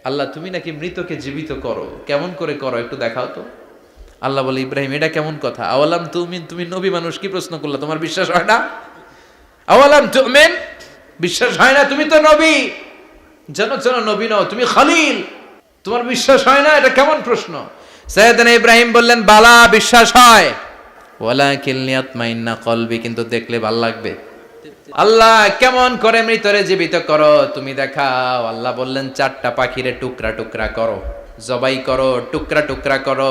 আল্লাহ তুমি নাকি মৃতকে জীবিত করো, কেমন করে করো একটু দেখাও তো। আল্লাহ বলে, ইব্রাহিম এটা কেমন কথা? আওয়ালাম তুমিন, তুমি নবী মানুষ কি প্রশ্ন করলা, তোমার বিশ্বাস হয় না? আওয়ালাম তুমিন, বিশ্বাস হয় না? তুমি তো নবী, জানো নবী নও, তুমি খলিল, তোমার বিশ্বাস হয় না? এটা কেমন প্রশ্ন? সাইয়েদনা ইব্রাহিম বললেন, বালা বিশ্বাস হয়, ওয়ালাকিন লিয়াতমাইন্না কলবি, কিন্তু দেখলে ভাল লাগবে। আল্লাহ কেমন করে মৃতরে জীবিত করো তুমি দেখাও। আল্লাহ বললেন, 4টা পাখিরে টুকরা টুকরা করো, জবাই করো, টুকরা টুকরা করো,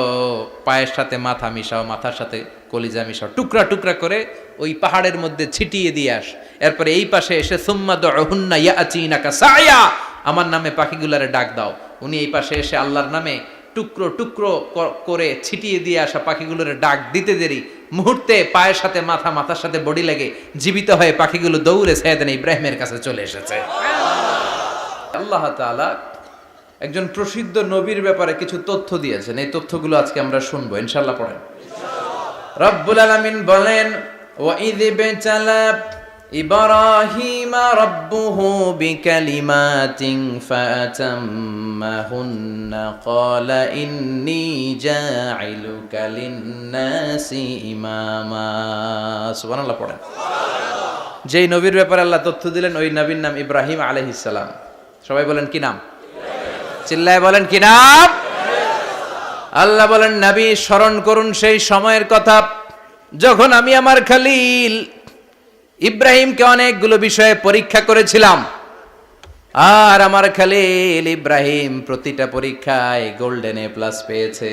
পায়ের সাথে মাথা মিশাও, মাথার সাথে কলিজা মিশাও, টুকরা টুকরা করে ওই পাহাড়ের মধ্যে ছিটিয়ে দিয়ে আস। এরপরে এই পাশে এসে সুম্মা দুহুন্না ইয়াতিনাকা সায়া, আমার নামে পাখিগুলারে ডাক দাও। উনি এই পাশে এসে আল্লাহর নামে টুকরো টুকরো করে ছিটিয়ে দিয়ে আসা পাখিগুলোর ডাক দিতে দেরি, মুহূর্তে পায়ের সাথে মাথা, মাথার সাথে বডি লেগে জীবিত হয়ে পাখিগুলো দৌড়ে সাইয়েদনা ইব্রাহিমের কাছে চলে এসেছে। আল্লাহ তাআলা একজন প্রসিদ্ধ নবীর ব্যাপারে কিছু তথ্য দিয়েছেন, এই তথ্যগুলো আজকে আমরা শুনবো ইনশাআল্লাহ। পড়েন। রব্বুল আলামিন বলেন, ওয়া ইয বিতালা ইব্রাহিমা রাব্বুহু বিকালিমাতিন ফাতাম্মাহুন্না ক্বালা ইন্নী জাইলুকা লিন-নাসি ইমামা। সুবহানাল্লাহ পড়েন। যেই নবীর ব্যাপারে আল্লাহ তথ্য দিলেন ওই নবীর নাম ইব্রাহিম আলাইহিস সালাম। সবাই বলেন কি নাম? চিল্লায় বলেন কি নাম? আল্লাহ বলেন, নবী স্মরণ করুন সেই সময়ের কথা যখন আমি আমার খলিল ইব্রাহিমকে অনেকগুলো বিষয়ে পরীক্ষা করেছিলাম, আর আমার খলিল ইব্রাহিম প্রতিটা পরীক্ষায় গোল্ডেন এ প্লাস পেয়েছে।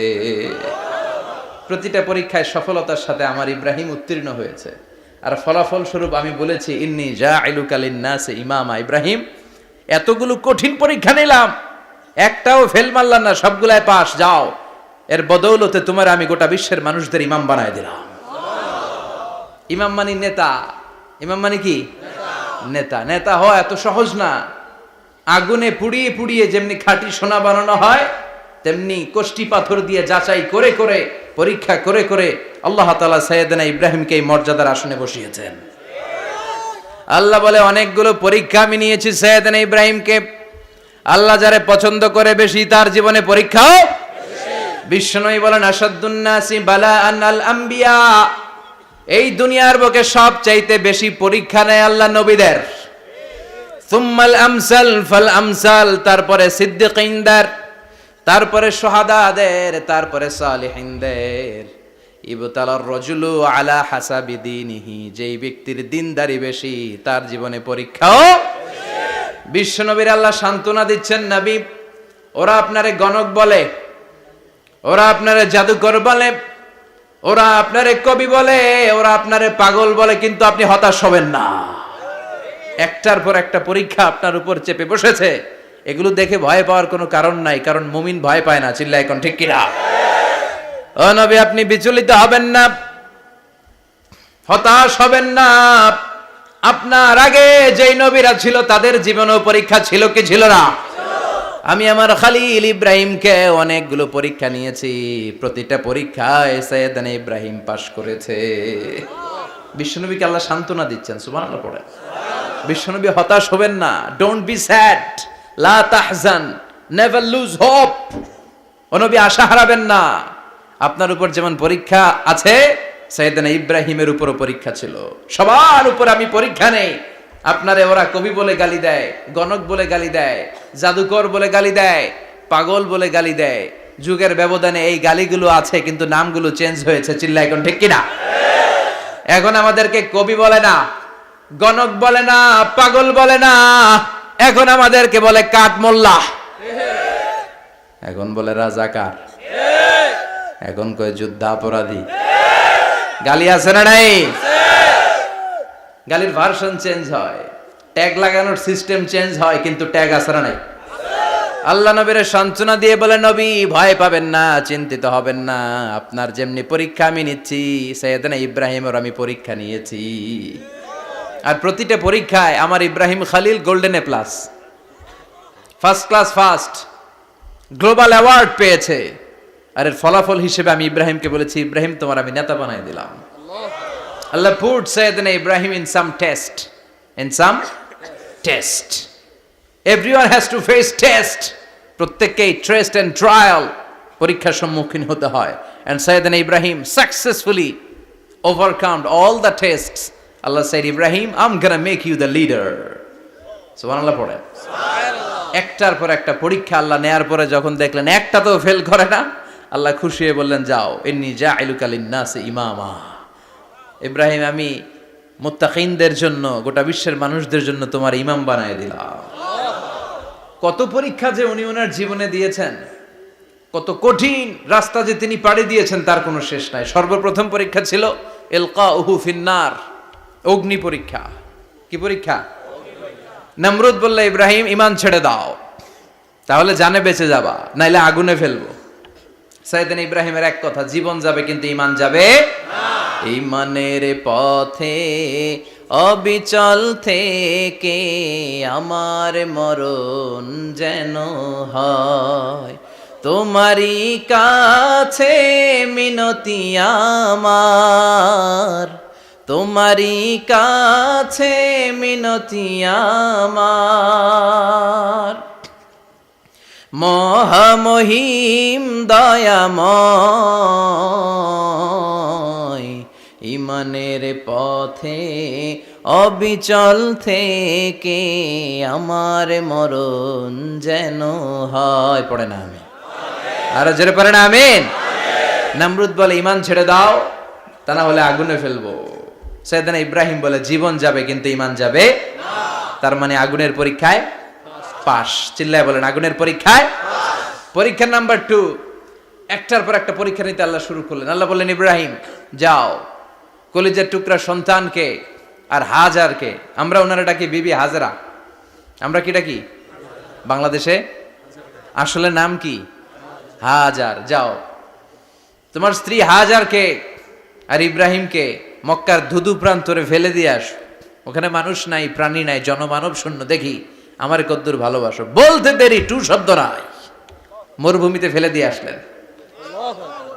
প্রতিটা পরীক্ষায় সফলতার সাথে আমার ইব্রাহিম উত্তীর্ণ হয়েছে। আর ফলাফল স্বরূপ আমি বলেছি, ইন্নী জাইলুকা লিন-নাসি ইমামা। ইব্রাহিম, এতগুলো কঠিন পরীক্ষা নিলাম, একটাও ফেল মারলাম না, সবগুলাই পাস, যাও। এর বদৌলতে তোমার আমি গোটা বিশ্বের মানুষদের ইমাম বানায় দিলাম। ইমাম মানে নেতা। ইমাম মানে কি? নেতা। নেতা হওয়া এত সহজ না। আগুনে পুড়িয়ে পুড়িয়ে যেমনি খাঁটি সোনা বানানো হয়, তেমনি কষ্টি পাথর দিয়ে যাচাই করে করে, পরীক্ষা করে করে আল্লাহ তাআলা সাইয়েদনা ইব্রাহিমকে এই মর্যাদার আসনে বসিয়েছেন। আল্লাহ বলে, অনেকগুলো পরীক্ষা আমি নিয়েছি সাইয়েদনা ইব্রাহিমকে। আল্লাহ যারে পছন্দ করে বেশি তার জীবনে পরীক্ষাও। বিশ্বনবী বলেন, আসাদ্দুন নাসি বালাআন আল আম্বিয়া। এই দুনিয়ার বুকে সবচাইতে বেশি পরীক্ষা নেয় আল্লাহ নবীদের। সুম্মাল আমসাল ফাল আমসাল, তারপরে সিদ্দিকিনদের, তারপরে শুহাদাদের, তারপরে সালিহিনদের। ইবতালার রাজুলু আলা হাসাবি দীনিহি, যেই ব্যক্তির দিনদারি বেশি তার জীবনে পরীক্ষাও। বিশ্বনবীর আল্লাহ সান্ত্বনা দিচ্ছেন, নবী ওরা আপনারে গণক বলে, ওরা আপনারে জাদুকর বলে, ওরা আপনারে কবি বলে, ওরা আপনারে পাগল বলে, কিন্তু আপনি হতাশ হবেন না। একটার পর একটা পরীক্ষা আপনার উপর চেপে বসেছে, এগুলো দেখে ভয় পাওয়ার কোনো কারণ নাই, কারণ মুমিন ভয় পায় না। চিল্লায় এখন ঠিক কিনা? ও নবী, আপনি বিচলিত হবেন না, হতাশ হবেন না। আপনার আগে যেই নবীরা ছিল তাদের জীবনেও পরীক্ষা ছিল কি ছিল না? আমি আমার খলিল ইব্রাহিমকে অনেকগুলো পরীক্ষা নিয়েছি, প্রতিটা পরীক্ষায় সাইয়েদনা ইব্রাহিম পাশ করেছে। বিশ্বনবীকে আল্লাহ সান্ত্বনা দিচ্ছেন। সুবহানাল্লাহ পড়ে। বিশ্বনবী হতাশ হবেন না। ডোন্ট বি স্যাড, লা তাহজান, নেভার লুজ হোপ। ও নবী আশা হারাবেন না। আপনার উপর যেমন পরীক্ষা আছে, সাইয়েদনা ইব্রাহিমের উপরও পরীক্ষা ছিল। সবার উপর আমি পরীক্ষা নেই। আপনারে ওরা কবি বলে গালি দেয়, গণক বলে গালি দেয়, জাদুকর বলে গালি দেয়, পাগল বলে গালি দেয়। যুগের ব্যবধানে এই গালিগুলো আছে, কিন্তু নামগুলো চেঞ্জ হয়েছে। চিল্লা এখন ঠিক কিনা? এখন আমাদেরকে কবি বলে না, গণক বলে না, পাগল বলে না, এখন আমাদেরকে বলে কাঠ মোল্লা, এখন বলে রাজাকার, এখন কয় যুদ্ধাপরাধী। গালি আছে না নাই? গালির ভার্সন চেঞ্জ হয়, ট্যাগ লাগানোর সিস্টেম চেঞ্জ হয়, কিন্তু ট্যাগ আছে না নাই? আল্লাহ নবীর সান্ত্বনা দিয়ে বলে, নবী ভয় পাবেন না, চিন্তিত হবেন না। আপনার যেমনি পরীক্ষা আমি নিচ্ছি, সাইয়েদনা ইব্রাহিমের আমি পরীক্ষা নিয়েছি। আর প্রতিটা পরীক্ষায় আমার Ibrahim Khalil golden A plus, first class first, global award পেয়েছে। আর এর ফলাফল হিসেবে আমি ইব্রাহিমকে বলেছি, ইব্রাহিম তোমার আমি নেতা বানাই দিলাম। Allah put Sayyidina Ibrahim in some test. In some test. Everyone has to face test. প্রত্যেককেই টেস্ট এন্ড ট্রায়াল, পরীক্ষার সম্মুখীন হতে হয়। And Sayyidna Ibrahim successfully overcome all the tests. Allah said, Ibrahim, I'm gonna make you the leader. সুবহানাল্লাহ পড়েন। একটার পর একটা পরীক্ষা আল্লাহ নেয়ার পরে যখন দেখলেন একটা তো ফেল করে না, আল্লাহ খুশি হয়ে বললেন, যাও, ইন্নী জাইলুকা লিন-নাসি ইমামা। ইব্রাহিম, আমি মুত্তাকিনদের জন্য, গোটা বিশ্বের মানুষদের জন্য তোমার ইমাম বানায় দিলাম। কত পরীক্ষা যে উনি ওনার জীবনে দিয়েছেন, কত কঠিন রাস্তা যে তিনি পাড়ি দিয়েছেন তার কোনো শেষ নাই। সর্বপ্রথম পরীক্ষা ছিল ইলকাউহু ফিন্নার, অগ্নি পরীক্ষা। কি পরীক্ষা? নমরুদ বলল, ইব্রাহিম ঈমান ছেড়ে দাও, তাহলে জানে বেঁচে যাবা, নাইলে আগুনে ফেলবো। সাইয়েদনা ইব্রাহিমের এক কথা, জীবন যাবে কিন্তু ঈমান যাবে না। ঈমানের পথে অবিচল থেকে আমার মরণ যেন হয়, তোমারই কাছে মিনতি আমার, তোমারই কাছে মিনতি আমার। মহামহিম দয়াময়, ঈমানের পথে অবিচল থেকে আমার মরণ যেন হয়। পড়ে না আমি আরো জোরে পড়ে না আমিন। নমরুদ বলে, ঈমান ছেড়ে দাও, তা না হলে আগুনে ফেলবো। সাইয়েদনা ইব্রাহিম বলে, জীবন যাবে কিন্তু ঈমান যাবে না। তার মানে আগুনের পরীক্ষায় পাস। চিল্লায় বলেন, আগুনের পরীক্ষায় পরীক্ষা নাম্বার 2। একটার পর একটা পরীক্ষা নিতে আল্লাহ শুরু করলেন। আল্লাহ বললেন, ইব্রাহিম যাও, কলিজার টুকরা সন্তানকে আর হাজারকে, আমরা ওনারা ডাকি বিবি হাজরা, আমরা কি ডাকি বাংলাদেশে, আসলে নাম কি হাজার, যাও তোমার স্ত্রী হাজারকে আর ইব্রাহিমকে মক্কার ধুধু প্রান্তরে ফেলে দিয়ে আস। ওখানে মানুষ নাই, প্রাণী নাই, জনমানব শূন্য, দেখি আমার কদ্দুর ভালোবাসো। বলতে দেরি, টু শব্দ নাই, মরুভূমিতে ফেলে দিয়ে আসলেন।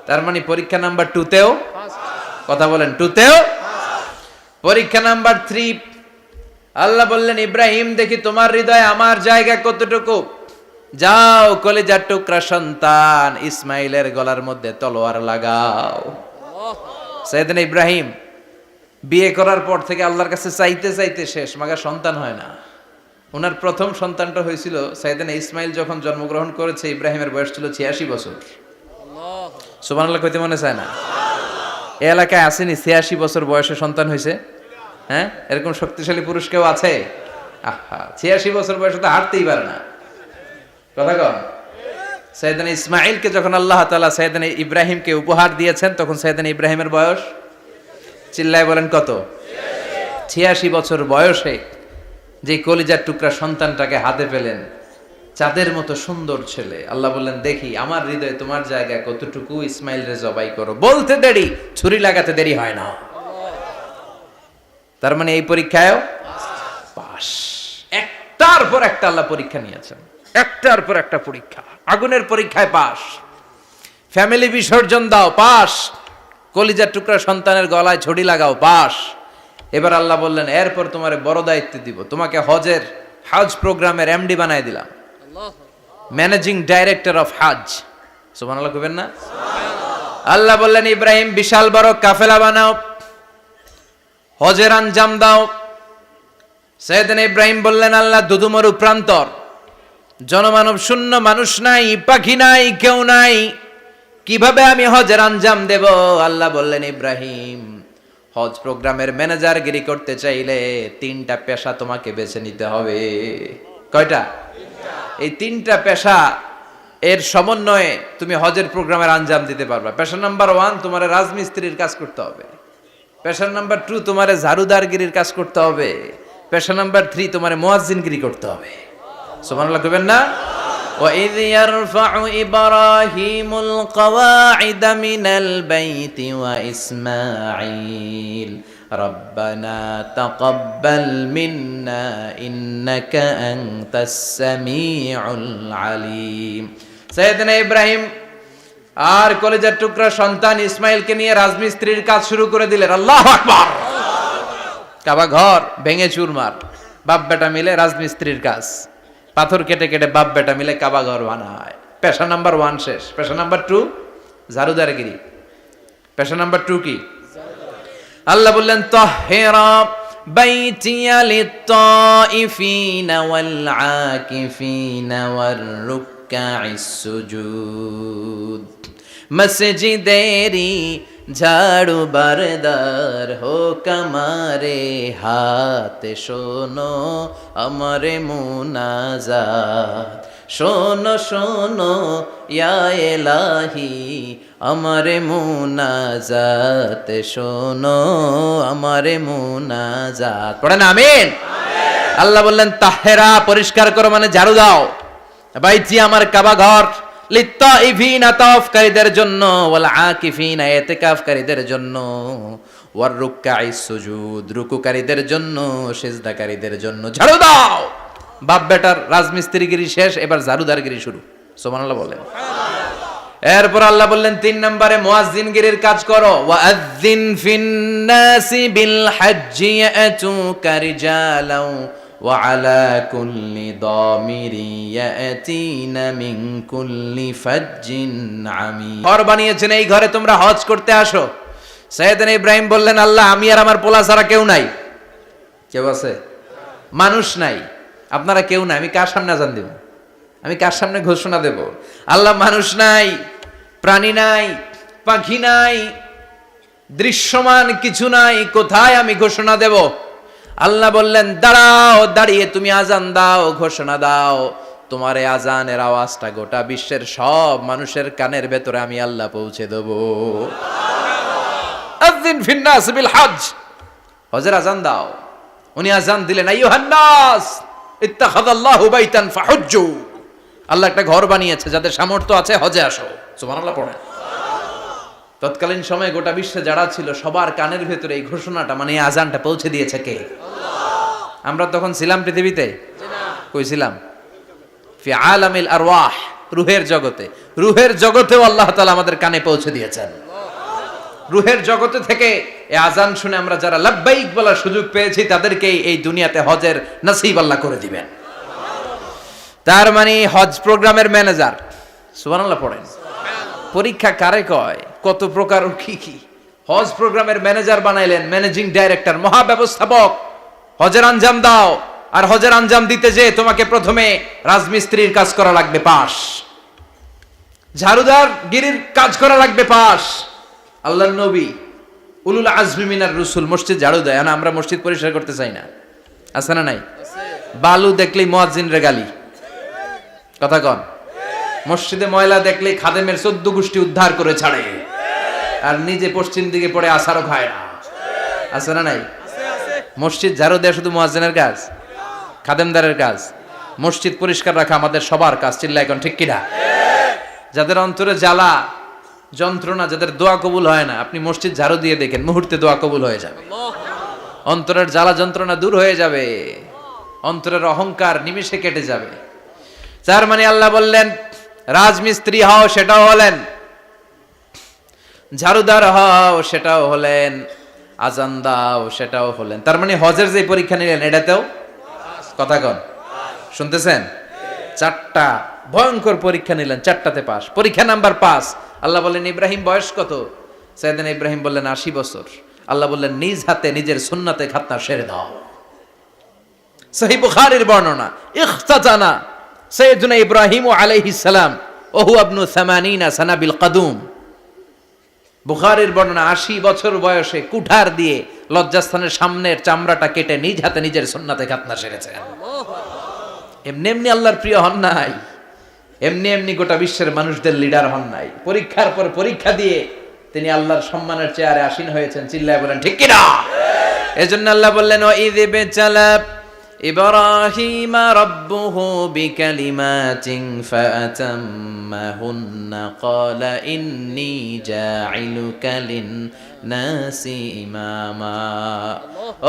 তার মানে পরীক্ষা নাম্বার 2তেও, কথা বলেন, 2তেও। পরীক্ষা নাম্বার 3, আল্লাহ বললেন, ইব্রাহিম দেখি তোমার হৃদয়ে আমার জায়গা কতটুকু, যাও কলিজার টুকরা সন্তান ইসমাইলের গলার মধ্যে তলোয়ার লাগাও। সাইয়েদনা ইব্রাহিম বিয়ে করার পর থেকে আল্লাহর কাছে চাইতে চাইতে শেষ, মাগা সন্তান হয় না। ওনার প্রথম সন্তানটা হয়েছিল সাইয়েদনা ইসমাইল যখন জন্মগ্রহণ করেছে, ইব্রাহিমের বয়স ছিল 86 বছর। সুবহানাল্লাহ কইতে মনে চায় না? এই এলাকায় আসেনি 86 বছর বয়সে সন্তান হয়েছে? হ্যাঁ, এরকম শক্তিশালী পুরুষ কেউ আছে? আহা, 86 বছর বয়সে তো হাঁটতেই পারে না। কথা কন। সাইয়েদনা ইসমাইলকে যখন আল্লাহ তাআলা সাইয়েদনা ইব্রাহিমকে উপহার দিয়েছেন, তখন সাইয়েদনা ইব্রাহিমের বয়স, চিল্লায় বলেন কত? 86 বছর বয়সে যে কলিজার টুকরা সন্তানটাকে হাতে পেলেন, চাঁদের মতো সুন্দর ছেলে। আল্লাহ বললেন, দেখি আমার হৃদয়ে তোমার জায়গা কতটুকু, ইসমাইল রে জবাই করো। বলতে দেরি, ছুরি লাগাতে দেরি হয় না। তার মানে এই পরীক্ষায়ও পাস। একটার পর একটা আল্লাহ পরীক্ষা নিয়েছেন, একটার পর একটা পরীক্ষা। আগুনের পরীক্ষায় পাস, ফ্যামিলি বিসর্জন দাও, পাস, কলিজার টুকরা সন্তানের গলায় ছড়ি লাগাও, পাস। এবার আল্লাহ বললেন, এরপর তোমার বড় দায়িত্ব দিব, তোমাকে হজ প্রোগ্রামের এমডি বানায় দিলাম, ম্যানেজিং ডাইরেক্টর অফ হজ। সুবহানাল্লাহ কইবেন না? আল্লাহ বললেন, ইব্রাহিম বিশাল বড় কাফেলা বানাও, হজের আঞ্জাম দাও। সাইয়েদনা ইব্রাহিম বললেন, আল্লাহ দুদুমরু প্রান্তর, জনমানব শূন্য, মানুষ নাই, পাখি নাই, কেউ নাই, কিভাবে আমি হজের আঞ্জাম দেব? আল্লাহ বললেন, ইব্রাহিম হজ প্রোগ্রামের ম্যানেজারগিরি করতে চাইলে 3টা পেশা তোমাকে বেছে নিতে হবে। কয়টা? এই 3টা পেশা এর সমন্বয়ে তুমি হজের প্রোগ্রামের আঞ্জাম দিতে পারবা। পেশা নাম্বার 1, তোমার রাজমিস্ত্রির কাজ করতে হবে। পেশা নাম্বার 2, তোমার ঝাড়ুদারগিরির কাজ করতে হবে। পেশা নাম্বার 3, তোমার মুয়াজ্জিনগিরি করতে হবে। সুবহানাল্লাহ কইবেন না? وَإِذْ يَرْفَعُ إِبْرَاهِيمُ الْقَوَاعِدَ مِنَ الْبَيْتِ وَإِسْمَاعِيلُ رَبَّنَا تَقَبَّلْ مِنَّا إِنَّكَ أَنْتَ السَّمِيعُ الْعَلِيمُ। সাইয়েদনা ইব্রাহিম আর কলিজার টুকরা সন্তান ইসমাইলকে নিয়ে রাজমিস্ত্রির কাজ শুরু করে দিলেন। আল্লাহু আকবার! কাবা ঘর ভেঙে চুরমার, বাপ বেটা মিলে রাজমিস্ত্রির কাজ। পাথর কেটে কেটে বাপ বেটা মিলে কাবা ঘর বানায়। পেশা নাম্বার 1 শেষ। পেশা নাম্বার 2 ঝাড়ুদারগিরি। পেশা নাম্বার 2 কি? আল্লাহ বললেন তাহহিরা বাইতিয়া লিত-তাইফিনা ওয়াল আকিফিনা ওয়ার রুকআইস সুজুদ। মসজিদেরি ঝাড়ু বারদার হোক আমারে হাত, শোনো আমারে মুনাজাত। শোনো শোনো ইয়া ইলাহি আমারে মুনাজাত, শোনো আমারে মুনাজাত। পড়েন আমিন। আল্লাহ বললেন তাহেরা পরিষ্কার করো মানে ঝাড়ু দাও, বাইতি আমার কাবা ঘর, লিত্তাইফিনা তাওয়াফকারীদের জন্য, ওয়াল আকিফিনা ইতিকাফকারীদের জন্য, ওয়ার রুকআইস সুজুদ রুকুকারীদের জন্য, সিজদাকারীদের জন্য ঝাড়ু দাও। বাপ বেটার রাজমিস্ত্রিগিরি শেষ, এবার ঝাড়ুদারগিরি শুরু। সুবহানাল্লাহ বলেন। এরপর আল্লাহ বললেন 3 নম্বরে মুয়াজ্জিনগিরির কাজ করো। ওয়াআযিন ফিন-নাসি বিল হজ্জি ইয়াতুকা রিজালাও ওয়া আলা কুল্লি দামিরি ইয়াতিনা মিন কুল্লি ফাজ্জিন আমিক। ঘর বানিয়েছেন, এই ঘরে তোমরা হজ করতে আসো। সাইয়েদনা ইব্রাহিম বললেন আল্লাহ আমি আর আমার পোলা ছাড়া কেউ নাই। কেউ আছে? মানুষ নাই, আপনারা কেউ নাই, আমি কার সামনে আযান দেব? আমি কার সামনে ঘোষণা দেব? আল্লাহ মানুষ নাই, প্রাণী নাই, পাখি নাই, দৃশ্যমান কিছু নাই, কোথায় আমি ঘোষণা দেব? আল্লাহ বললেন দাঁড়াও, দাঁড়িয়ে তুমি আজান দাও, ঘোষণা দাও। তোমার এই আজানের আওয়াজটা গোটা বিশ্বের সব মানুষের কানের ভেতরে আমি আল্লাহ পৌঁছে দেব। আযিন ফিন-নাস বিল হজ, হজের আজান দাও। উনি আজান দিলেন আইয়ুহান নাস ইত্তাখাযাল্লাহু বাইতান ফাহুজ্জু। আল্লাহ একটা ঘর বানিয়েছে, যাদের সামর্থ্য আছে হজে আসো। সুবহানাল্লাহ পড়েন। তৎকালীন সময়ে গোটা বিশ্বে যারা ছিল সবার কানের ভেতরে এই ঘোষণাটা মানে এই আজানটা পৌঁছে দিয়েছে কে? আল্লাহ। আমরা তখন ছিলাম পৃথিবীতে? কই ছিলাম? ফি আলামিল আরওয়াহ, রূহের জগতে। রূহের জগতেও আল্লাহ তাআলা আমাদের কানে পৌঁছে দিয়েছেন। রূহের জগতে থেকে এই আজান শুনে আমরা যারা লাব্বাইক বলার সুযোগ পেয়েছি তাদেরকে এই দুনিয়াতে হজের নসিব আল্লাহ করে দিবেন। তার মানে হজ প্রোগ্রামের ম্যানেজার। সুবহানাল্লাহ পড়েন। পরীক্ষা কারে কয়? কত প্রকার কি কি। হজ প্রোগ্রামের ম্যানেজার বানাইলেন, ম্যানেজিং ডাইরেক্টর, মহাব্যবস্থাপক। হজের আঞ্জাম দাও, আর হজের আঞ্জাম দিতে যে তোমাকে প্রথমে রাজমিস্ত্রির কাজ করা লাগবে পাস, ঝাড়ুদার গিরির কাজ করা লাগবে পাস। আল্লাহর নবী উলুল আজমি মিনার রাসূল মসজিদ ঝাড়ু দেয় না, আমরা মসজিদ পরিষ্কার করতে চাই না, আছে না নাই? বালু দেখলেই মুয়াজ্জিনরে গালি, কথা কন। মসজিদে ময়লা দেখলেই খাদেমের 14 গোষ্ঠী উদ্ধার করে ছাড়ে, আর নিজে পশ্চিম দিকে পড়ে আসারও খায় না, আছে না নাই? মসজিদ ঝাড়ু দেয়া শুধু মুয়াজ্জিনের কাজ? খাদেমদারের কাজ? মসজিদ পরিষ্কার রাখা আমাদের সবার কাজ। চিল্লা এখন ঠিক কিনা? যাদের অন্তরে জ্বালা যন্ত্রণা, যাদের দোয়া কবুল হয় না, আপনি মসজিদ ঝাড়ু দিয়ে দেখেন মুহূর্তে দোয়া কবুল হয়ে যাবে। অন্তরের জ্বালা যন্ত্রণা দূর হয়ে যাবে, অন্তরের অহংকার নিমিষে কেটে যাবে। তার মানে আল্লাহ বললেন রাজমিস্ত্রি হও, সেটাও হলেন, ঝাড়ুদার হও, সেটাও হলেন, আজান দাও, সেটাও হলেন। তার মানে হজের যে পরীক্ষা নিলেন এটাতেও, কথা কন, শুনতেছেন? 4টা ভয়ঙ্কর পরীক্ষা নিলেন, 4টাতে পাস। পরীক্ষা নাম্বার 5। আল্লাহ বললেন ইব্রাহিম বয়স কত? সাইয়েদনা ইব্রাহিম বললেন 80 বছর। আল্লাহ বললেন নিজ হাতে নিজের সুন্নাতে খাতনা সেরে দাও। সহিহ বুখারীর বর্ণনা, ইখতাতানা সাইয়েদনা ইব্রাহিম আলাইহিস সালাম ওহু ইবনু 80 সানা বিল কদুম। বুখারীর বর্ণনা 80 বছর বয়সে কুঠার দিয়ে লজ্জাস্থানের সামনের চামড়াটা কেটে নিজ হাতে নিজের সুন্নাতে খাতনা সেরেছেন। এমনি এমনি আল্লাহর প্রিয় হন নাই, এমনি এমনি গোটা বিশ্বের মানুষদের লিডার হন নাই। পরীক্ষার পর পরীক্ষা দিয়ে তিনি আল্লাহর সম্মানের চেয়ারে আসীন হয়েছেন। চিল্লায় বলেন ঠিক কিনা? এজন্য আল্লাহ বললেন ওয়াইয ইবতালা ইব্রাহিমা রাব্বুহু বিকালিমাতিন ফাআতাম্মাহুন্না ক্বালা ইন্নী জাঈলুকা লিন-নাসি ইমামা।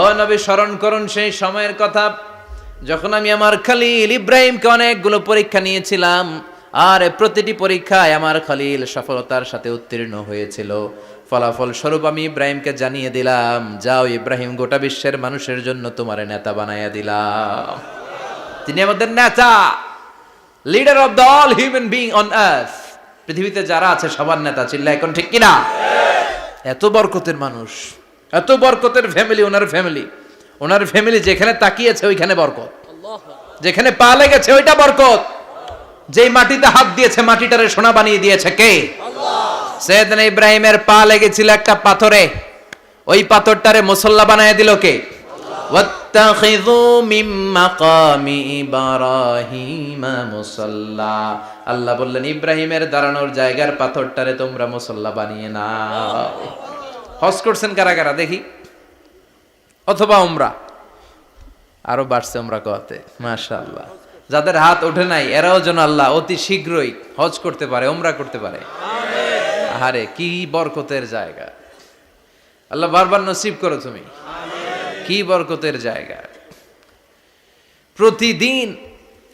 ও নবী স্মরণ করুন সেই সময়ের কথা যখন আমি আমার খলিল ইব্রাহিমকে অনেকগুলো পরীক্ষা নিয়েছিলাম, আর প্রতিটি পরীক্ষায় আমার খলিল সফলতার সাথে উত্তীর্ণ হয়েছিল। ফলাফল স্বরূপ আমি ইব্রাহিমকে জানিয়ে দিলাম, যাও ইব্রাহিম, গোটা বিশ্বের মানুষের জন্য তোমার নেতা বানাইয়া দিলাম। তিনি আমাদের নেতা, leader of the all human being on earth. পৃথিবীতে যারা আছে সবার নেতা, চিল্লা এখন ঠিক কিনা? এত বরকতের মানুষ, এত বরকতের ফ্যামিলি, ওনার ফ্যামিলি যেখানে তাকিয়েছে ওইখানে বরকত, যেখানে পা লেগেছে ওইটা বরকত। যেই মাটিতে হাত দিয়েছে মাটিটারে সোনা বানিয়ে দিয়েছে কে? সৈয়দনা ইব্রাহিমের পা লেগেছিল একটা পাথরে, ওই পাথরটারে মুসল্লা বানায় দিল কে? ওয়াত্তাখিযু মিন মাকামি ইব্রাহিমা মুসাল্লা। আল্লাহ বললেন ইব্রাহিমের দাঁড়ানোর জায়গার পাথরটারে তোমরা মুসল্লা বানিয়ে নাও। হজ করছেন কারা কারা দেখি, অথবা উমরা? আরো বাড়ছে উমরা করতে, মাশাআল্লাহ। যাদের হাত ওঠে নাই এরাও যেন আল্লাহ অতি শীঘ্রই হজ করতে পারে, উমরা করতে পারে। আহারে কি বরকতের জায়গা, আল্লাহ বারবার নসিব করো তুমি। কি বরকতের জায়গা। প্রতিদিন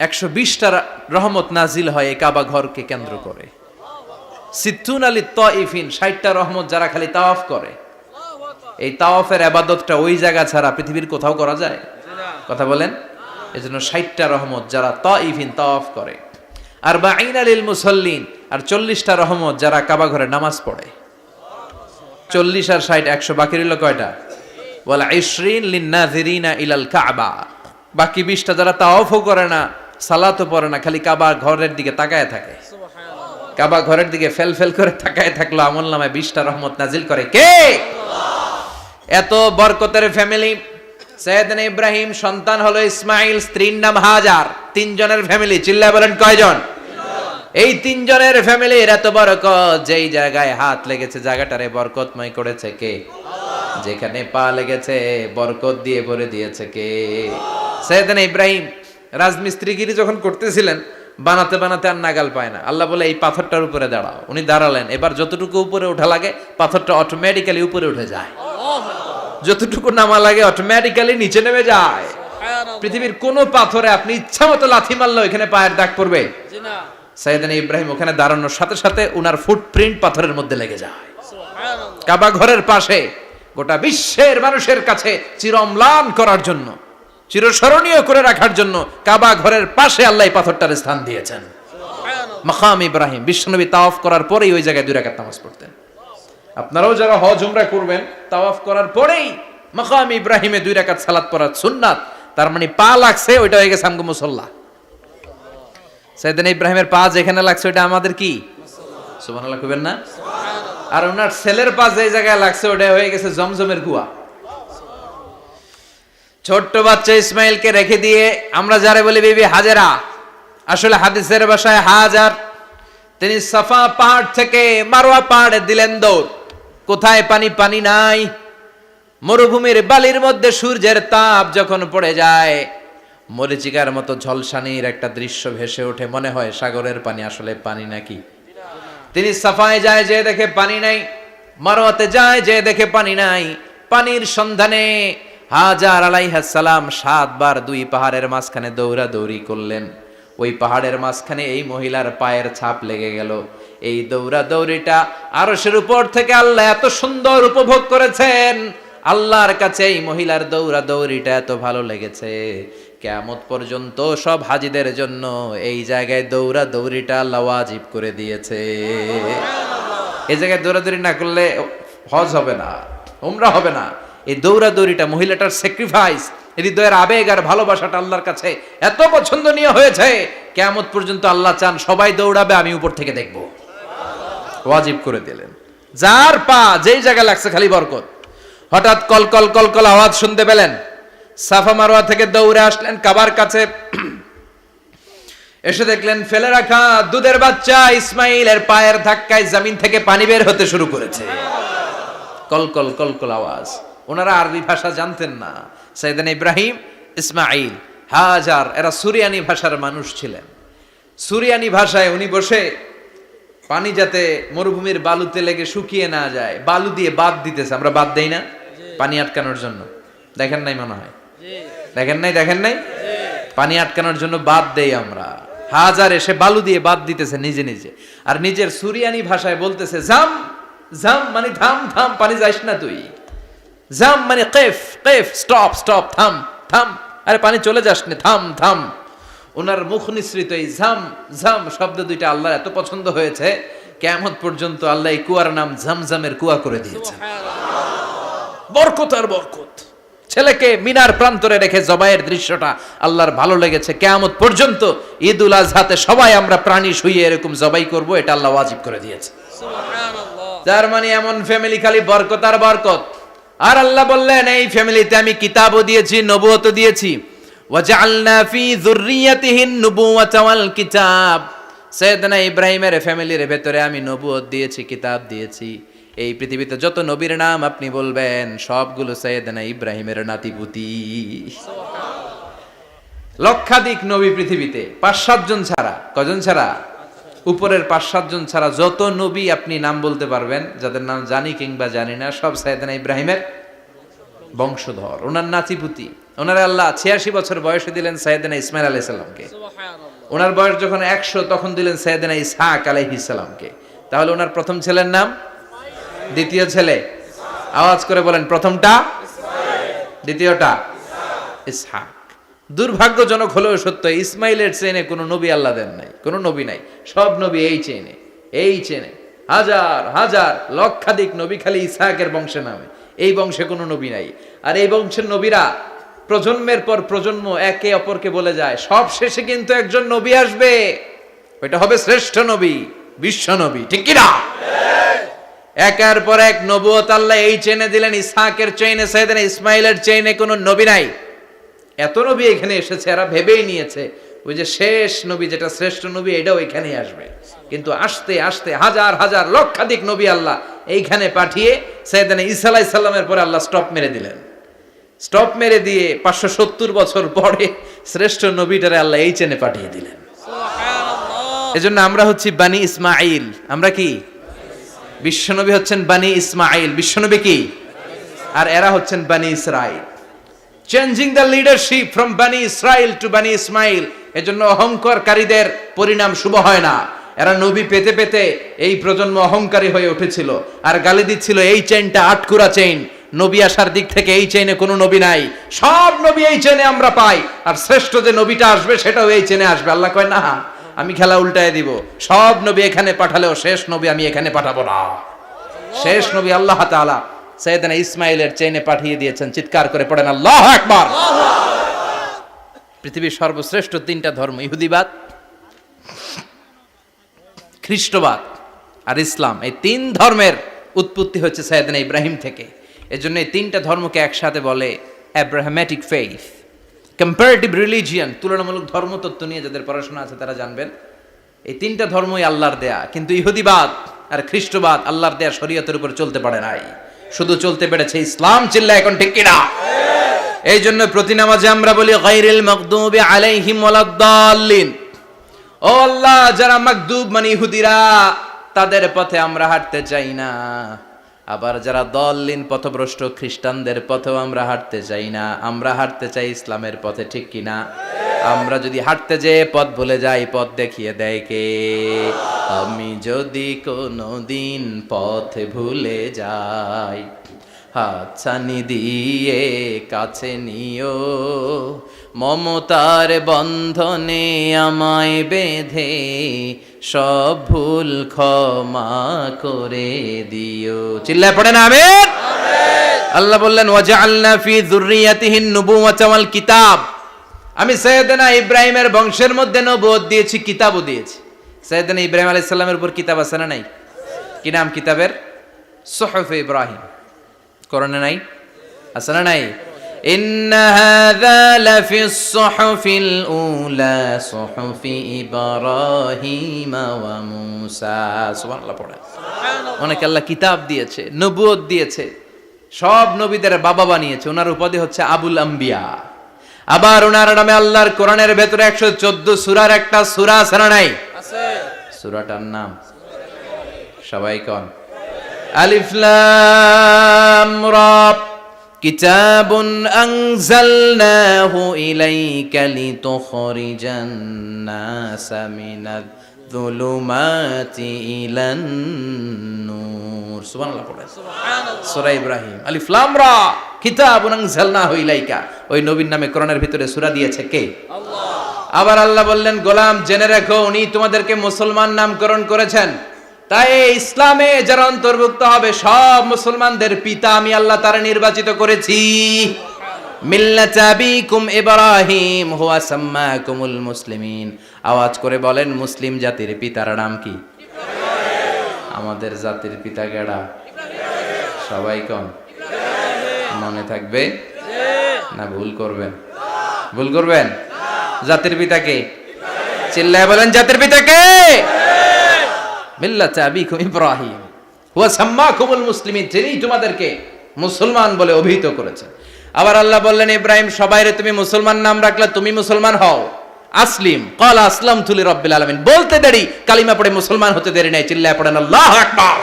120টা রহমত নাজিল হয় এই কাবা ঘরকে কেন্দ্র করে। সিত্তুন আলী তাইফিন, 60টা রহমত যারা খালি তাওয়াফ করে। এই তাওয়াফের ইবাদতটা ওই জায়গা ছাড়া পৃথিবীর কোথাও করা যায়? কথা বলেন। এজন্য 60টা রহমত যারা তাইফিন তাওয়াফ করে। আর বাঈনা লিল মুসাল্লিন, আর 40টা রহমত যারা কাবা ঘরে নামাজ পড়ে। 40 আর 60 100, বাকি রইল কয়টা? ওয়াল 20 লিন-নাযিরিনা ইলাল কাবা। বাকি 20টা যারা তাওয়াফও করে না, সালাতও পড়ে না, খালি কাবা ঘরের দিকে তাকায় থাকে। কাবা ঘরের দিকে ফেল ফেল করে তাকায় থাকলো, আমলনামায় 20টা রহমত নাজিল করে কে? এত বরকতের ফ্যামিলি। সৈয়দনা ইব্রাহিম সন্তান হলো ইসমাইল, স্ত্রীর নাম হাজার। 3 জনের ফ্যামিলি, চিল্লায় বলেন কয়জন? এই 3 জনের ফ্যামিলির এত বরকত, যেই জায়গায় হাত লেগেছে জায়গাটারে বরকতময় করেছে কে? যেখানে পা লেগেছে বরকত দিয়ে ভরে দিয়েছে কে? সৈয়দনা ইব্রাহিম রাজমিস্ত্রিগিরি যখন করতেছিলেন, বানাতে বানাতে আর নাগাল পায় না। আল্লাহ বলে এই পাথরটার উপরে দাঁড়াও। উনি দাঁড়ালেন, এবার যতটুকু উপরে ওঠা লাগে পাথরটা অটোমেটিক্যালি উপরে উঠে যায়, যতটুকু নামা লাগে অটোমেটিক্যালি নিচে নেমে যায়। পৃথিবীর কোন পাথরে আপনি ইচ্ছা মতো লাথি মারলে এখানে পায়ের দাগ পড়বে? সৈয়দনা ইব্রাহিম ওখানে দাঁড়ানোর সাথে সাথে উনার ফুটপ্রিন্ট পাথরের মধ্যে লেগে যায়। কাবা ঘরের পাশে গোটা বিশ্বের মানুষের কাছে চিরম্লান করার জন্য, চিরস্মরণীয় করে রাখার জন্য কাবা ঘরের পাশে আল্লাহ এই পাথরটার স্থান দিয়েছেন। মাকাম ইব্রাহিম। বিশ্বনবী তাওয়াফ করার পরেই ওই জায়গায় 2 রাকাত নামাজ পড়তেন। আপনারাও যারা হজ উমরা করবেন, তাওয়াফ করার পরেই মাকাম ইব্রাহিমে 2 রাকাত সালাত পড়া সুন্নাত। তার মানে পা লাগছে, ওইটা হয়ে গেছে আমগো মুসাল্লা। সৈয়দনা ইব্রাহিমের পা যেখানে লাগছে ওইটা আমাদের কি? সুবহানাল্লাহ কইবেন না? আর ওনার ছেলের পা যে জায়গায় লাগছে ওটা হয়ে গেছে জমজমের কুয়া। ছোট্ট বাচ্চা ইসমাইলকে রেখে দিয়ে আমরা যারা বলি বিবি হাজেরা, আসলে হাদিসের ভাষায় হাজার, তিনি সাফা পাহাড় থেকে মারওয়া পাহাড়ে দিলেন দৌড়। কোথায় পানি? পানি নাই। মরুভূমির বালির মধ্যে সূর্যের তাপ যখন পড়ে যায়, মরিচিকার মতো ঝলসানির একটা দৃশ্য ভেসে ওঠে, মনে হয় সাগরের পানি, আসলে পানি নাকি। তিনি সাফায় যায়, যে দেখে পানি নাই। মারওয়াতে যায়, যে দেখে পানি নাই। পানির সন্ধানে হাজার আলাইহিস সালাম 7 বার 2 পাহাড়ের মাঝখানে দৌড়াদৌড়ি করলেন। ওই পাহাড়ের মাঝখানে এই মহিলার পায়ের ছাপ লেগে গেল। এই দৌড়াদৌড়িটা আরশের উপর থেকে আল্লাহ এত সুন্দর উপভোগ করেছেন। আল্লাহর কাছে এই মহিলার দৌড়াদৌড়িটা এত ভালো লেগেছে, কিয়ামত পর্যন্ত সব হাজীদের জন্য এই জায়গায় দৌড়াদৌড়িটা আল্লাহ ওয়াজিব করে দিয়েছে। এই জায়গায় দৌড়াদৌড়ি না করলে হজ হবে না, উমরা হবে না। এই দৌড়াদৌড়িটা, মহিলাটার স্যাক্রিফাইস, হৃদয়ের আবেগ আর ভালোবাসাটা আল্লাহর কাছে এত পছন্দনীয় হয়েছে, কিয়ামত পর্যন্ত আল্লাহ চান সবাই দৌড়াবে, আমি উপর থেকে দেখব। ওয়াজিব করে দিলেন। যার পা যেই জায়গায় লাগছে খালি বরকত। হঠাৎ কল কল কল কল আওয়াজ শুনতে পেলেন। সাফা মারওয়া থেকে দৌড়ে আসলেন কাবার কাছে। এসে দেখলেন ফেলে রাখা দুধের বাচ্চা ইসমাইলের পায়ের ধাক্কায় জমিন থেকে পানি বের হতে শুরু করেছে। কল কল কল কল আওয়াজ। ওনারা আরবি ভাষা জানতেন না। সাইয়েদনা ইব্রাহিম, ইসমাইল, হাজার এরা সুরিয়ানি ভাষার মানুষ ছিলেন। সুরিয়ানি ভাষায় উনি বসে পানি যাতে মরুভূমির বালুতে লেগে শুকিয়ে না যায়, বালু দিয়ে বাঁধ দিতেছে। আমরা বাঁধ দেই না পানি আটকানোর জন্য? দেখেন নাই মনে হয়? দেখেন নাই? পানি আটকানোর জন্য বাঁধ দেই আমরা। হাজার এসে বালু দিয়ে বাঁধ দিতেছে নিজে নিজে, আর নিজের সুরিয়ানি ভাষায় বলতেছে জাম জাম, মানে থাম থাম, পানি যাইস না তুই। জাম মানে কেফ কেফ, স্টপ স্টপ, থাম থাম, আরে পানি চলে যাস না, থাম থাম। ওনার মুখ নিঃসৃত এই ঝাম ঝাম শব্দ দুইটা আল্লাহর এত পছন্দ হয়েছে, কিয়ামত পর্যন্ত আল্লাহ এই কুয়ার নাম ঝমঝমের কুয়া করে দিয়েছেন। বরকত আর বরকত। ছেলেকে মিনার প্রান্তরে রেখে জবাইয়ের দৃশ্যটা আল্লাহর ভালো লেগেছে। কিয়ামত পর্যন্ত ঈদুল আজহাতে সবাই আমরা প্রাণী শুইয়ে এরকম জবাই করব, এটা আল্লাহ ওয়াজিব করে দিয়েছে। তার মানে এমন ফ্যামিলি খালি বরকত আর বরকত। আর আল্লাহ বললেন এই ফ্যামিলিতে আমি কিতাবও দিয়েছি, নবুয়তও দিয়েছি। ওয়াজআলনা ফি যুররিয়াতিহিন নুবুওয়াতা ওয়াল কিতাব। সাইয়েদনা ইব্রাহিমের ফ্যামিলির ভেতরে আমি নবুয়ত দিয়েছি, কিতাব দিয়েছি। এই পৃথিবীতে যত নবীর নাম আপনি বলবেন সবগুলো সাইয়েদনা ইব্রাহিমের নাতিপুতি। লক্ষাধিক নবী পৃথিবীতে, 5-7 জন ছাড়া। কজন ছাড়া? উপরের 5-7 জন ছাড়া যত নবী আপনি নাম বলতে পারবেন, যাদের নাম জানি কিংবা জানি না, সব সাইয়েদনা ইব্রাহিমের বংশধর, ওনার নাতিপুতি। ওনারা আল্লাহ 86 বছর বয়সে দিলেন সাইয়েদনা ইসমাইল আলাইহিস সালামকে। ওনার বয়স যখন 100 তখন দিলেন সাইয়েদনা ইসহাক আলাইহিস সালামকে। তাহলে ওনার প্রথম ছেলের নাম, দ্বিতীয় ছেলে, আওয়াজ করে বলেন, প্রথমটা দ্বিতীয়টা ইসহাক। দুর্ভাগ্যজনক হলেও সত্য, ইসমাইলের চেনে কোনো নবী আল্লাহ দেন নাই, কোনো নবী নাই। সব নবী এই চেনে, এই চেনে। হাজার হাজার লক্ষাধিক নবী খালি ইসহাকের বংশে নামে, এই বংশে কোনো নবী নাই। আর এই বংশের নবীরা প্রজন্মের পর প্রজন্ম একে অপরকে বলে যায়, সব শেষে কিন্তু একজন নবী আসবে, ওইটা হবে শ্রেষ্ঠ নবী, বিশ্ব নবী। ঠিক কি না? একের পর এক নবুয়ত আল্লাহ এই চেনে দিলেন। ইসহাকের চেইনে, সাইয়েদনা ইসমাইলের চেইনে কোনো নবী নাই। এত নবী এখানে এসেছে, এরা ভেবেই নিয়েছে ওই যে শেষ নবী যেটা শ্রেষ্ঠ নবী এটাও এখানেই আসবে। কিন্তু আস্তে আস্তে হাজার হাজার লক্ষাধিক নবী আল্লাহ এইখানে পাঠিয়ে সাইয়েদনা ঈসা আলাইহিস সালামের পরে আল্লাহ স্টপ মেরে দিলেন। স্টপ মেরে দিয়ে 570 বছর পরে শ্রেষ্ঠ নবীটারে আল্লাহ এই চেনে পাঠিয়ে দিলেন। এজন্য আমরা হচ্ছি বানি ইসমাইল। আমরা কি? বিশ্বনবী হচ্ছেন বানি ইসমাইল। বিশ্বনবী কি? আর এরা হচ্ছেন বানি Israil. Changing the leadership from বানি ইসরাইল টু বানি ইসমাইল। এজন্য অহংকারকারীদের পরিণাম শুভ হয় না। এরা নবী পেতে পেতে এই প্রজন্ম অহংকারী হয়ে উঠেছিল আর গালি দিচ্ছিল এই চেইনটা আটকুরা চেইন, নবী আসার দিক থেকে এই চেইনে কোনো নবী নাই, সব নবী এই চেইনে আমরা পাই, আর শ্রেষ্ঠ যে নবীটা আসবে সেটাও এই চেইনে আসবে। আল্লাহ কয় না, আমি খেলা উল্টায় দিব, সব নবী এখানে পাঠালেও শেষ নবী আমি এখানে পাঠাবো না। শেষ নবী আল্লাহ তাআলা সাইয়েদনা ইসমাইলের চেইনে পাঠিয়ে দিয়েছেন। চিৎকার করে পড়েন আল্লাহু আকবার। পৃথিবীর সর্বশ্রেষ্ঠ 3টা ধর্ম, ইহুদিবাদ, খ্রিস্টবাদ আর ইসলাম, এই 3 ধর্মের উৎপত্তি হচ্ছে সাইয়েদনা ইব্রাহিম থেকে। এজন্য এই 3টা ধর্মকে একসাথে বলে অ্যাব্রাহামেটিক ফেইথ, কম্পারেটিভ রিলিজিয়ান। তুলনামূলক ধর্মতত্ত্ব নিয়ে যাদের পড়াশোনা আছে তারা জানবেন এই 3টা ধর্মই আল্লাহর দেয়া। কিন্তু ইহুদিবাদ আর খ্রিস্টবাদ আল্লাহর দেয়া শরীয়তের উপর চলতে পারে নাই, শুধু চলতে পেরেছে ইসলাম। চিল্লা এখন ঠিক কিনা? এই জন্য প্রতি নামাজে আমরা বলি গায়রিল মাগদুবি আলাইহিম ওয়ালাদ-দাল্লিন। ও আল্লাহ, যারা মাগদুব মানে ইহুদিরা, তাদের পথে আমরা হাঁটতে চাই না। আবার যারা দল্লিন পথভ্রষ্ট খ্রিস্টানদের পথেও আমরা হাঁটতে চাই না, আমরা হাঁটতে চাই ইসলামের পথে। ঠিক কিনা? আমরা যদি হাঁটতে যেয়ে পথ ভুলে যাই, পথ দেখিয়ে দেয় কে? আমি যদি কোনোদিন পথ ভুলে যাই, হাতছানি দিয়ে কাছে নিও, মমতার বন্ধনে আমায় বেঁধে সব ভুল ক্ষমা করে দিও। চিল্লায় পড়েন আমিন। আল্লাহ বললেন ওয়াজআলনা ফি যুররিয়াতিহিন নুবুওয়াতা ওয়াল কিতাব। আমি সাইয়েদনা ইব্রাহিমের বংশের মধ্যে নবুয়ত দিয়েছি, কিতাবও দিয়েছি। সাইয়েদনা ইব্রাহিম আলাইহিস সালামের উপর কিতাব আছে না নাই? কি নাম কিতাবের? সুহুফ ইব্রাহিম। কোরআনে নাই? আছে না নাই? ইন্না হাযা লাফিস সুহুফিল উলা সুহুফি ইব্রাহিম ওয়া মূসা। সুবহানাল্লাহ পড়ে। অনেক আল্লাহ কিতাব দিয়েছে, নবুয়ত দিয়েছে, সব নবীদের বাবা বানিয়েছে। ওনার উপাধি হচ্ছে আবুল আম্বিয়া। আবার ওনার নামে আল্লাহর কোরআনের ভেতরে 114 সূরার একটা সূরা আছে না নাই? আছে। সূরাটার নাম সবাই কোন? আলিফ লাম রা। কিতাবুন আনজালনাহু ইলাইকা লিতুখরিজান নাসা মিনাজ যুলুমাতি ইলান নূর। সুবহানাল্লাহ পড়ে। সুবহানাল্লাহ। সূরা ইব্রাহিম। আলিফ লাম রা। কিতাবুন আনজালনাহু ইলাইকা। ওই নবীর নামে কোরআনের ভিতরে সূরা দিয়েছে কে? আল্লাহ। আবার আল্লাহ বললেন, গোলাম জেনে রাখো উনি তোমাদেরকে মুসলমান নামকরণ করেছেন, তাই ইসলামে যারা অন্তর্ভুক্ত হবে সব মুসলমানদের পিতা আমি আল্লাহ তারা নির্বাচিত করেছি। মিল্লাতা আবিকুম ইব্রাহিম হুয়া সাম্মাকুমুল মুসলিমিন। আওয়াজ করে বলেন, মুসলিম জাতির পিতার নাম কি? আমাদের জাতির পিতা কেডা? সবাই কোন? মনে থাকবে না ভুল করবেন? ভুল করবেন? জাতির পিতা কে? চিল্লায় বলেন, জাতির পিতা কে? মিল্লাতা আবিকুম ইব্রাহিম হুয়া সাম্মাকুমুল মুসলিমিন, যিনি তোমাদেরকে মুসলমান বলে অভিহিত করেছেন। আবার আল্লাহ বললেন, ইব্রাহিম সবাইরে তুমি মুসলমান নাম রাখলে, তুমি মুসলমান হও। আসলিম ক্বালা আসলামতু লিরাব্বিল আলামিন, বলতে দেরি, কালিমা পড়ে মুসলমান হতে দেরি নাই। চিল্লায় পড়েন আল্লাহু আকবার।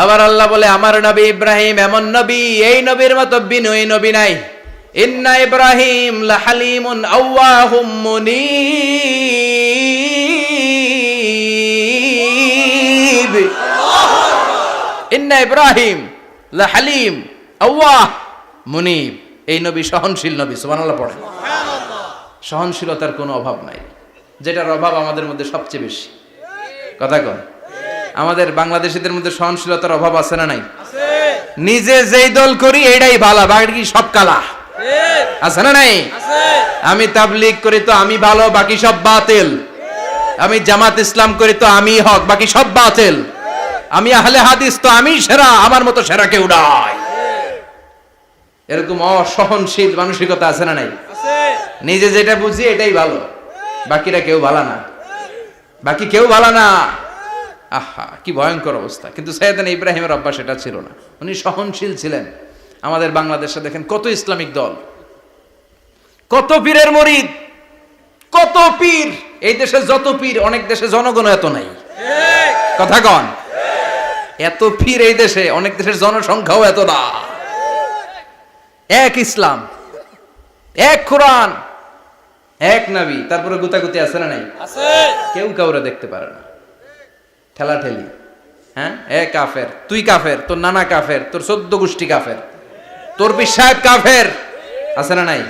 আবার আল্লাহ বলে, আমার নবী ইব্রাহিম এমন নবী, এই নবীর মতো বিনয়ী নবী নাই। ইন্না ইব্রাহিম লাহালিমুন আওয়াহুম মুনীব। ইন্না ইব্রাহিম লাহালিম আওয়াহ মুনীব, এই নবী সহনশীল নবী। সুবহানাল্লাহ পড়েন। সহনশীলতার কোনো অভাব নাই, যেটার অভাব আমাদের মধ্যে সবচেয়ে বেশি। কথা কন, আমাদের বাংলাদেশিদের মধ্যে সহনশীলতার অভাব আছে না নাই? নিজে যেই দল করি এটাই ভালো, বাকি সব কালা। আছে না নাই? আমি তাবলীগ করি তো আমি ভালো, বাকি সব বাতিল। আমি জামাত ইসলাম করি তো আমি হক, বাকি সব বাতিল। আমি আহলে হাদিস তো আমি সেরা, আমার মতো সেরা কেউ নাই। এরকম অসহনশীল মানসিকতা আছে না নাই? নিজে যেটা বুঝি এটাই ভালো, বাকিরা কেউ ভালো না, বাকি কেউ ভালো না। আহা, কি ভয়ঙ্কর অবস্থা। কিন্তু সাইয়েদনা ইব্রাহিমের অভ্যাস এটা ছিল না, উনি সহনশীল ছিলেন। আমাদের বাংলাদেশে দেখেন কত ইসলামিক দল, কত পীরের মুরিদ, কত পীর। এই দেশে যত পীর, অনেক দেশে জনগণ এত নাই। কথা কন, এত পীর এই দেশে, অনেক দেশের জনসংখ্যাও এত না। এক ইসলাম, এক কোরআন, এক নবী, তারপরে গুতাগুতি আছে না নাই? কেউ কাউরে দেখতে পারে না, ঠেলা ঠেলি। হ্যাঁ, এ কাফের, তুই কাফের, তোর নানা কাফের, তোর 14 গোষ্ঠী কাফের, তোর পিসাব কাফের, আছে না নাই?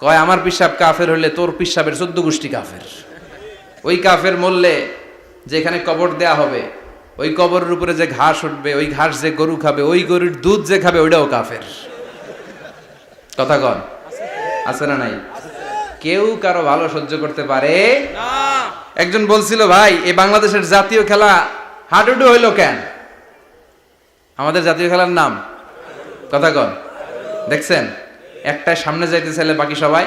কয় আমার পিসাব কাফের হইলে তোর পিসাবের 14 গোষ্ঠী কাফের। ওই কাফের মরলে যেখানে কবর দেয়া হবে, ওই কবরের উপরে যে ঘাস উঠবে, ওই ঘাস যে গরু খাবে, ওই গরুর দুধ যে খাবে, ওইটাও কাফের। কথা কন, আছে না নাই? কেউ কারো ভালো সহ্য করতে পারে না। একজন বলছিল, ভাই এই বাংলাদেশের জাতীয় খেলা হাডুডু হইলো কেন? আমাদের জাতীয় খেলার নাম, কথা কন, দেখছেন? একটা সামনে যাইতে চাইলে বাকি সবাই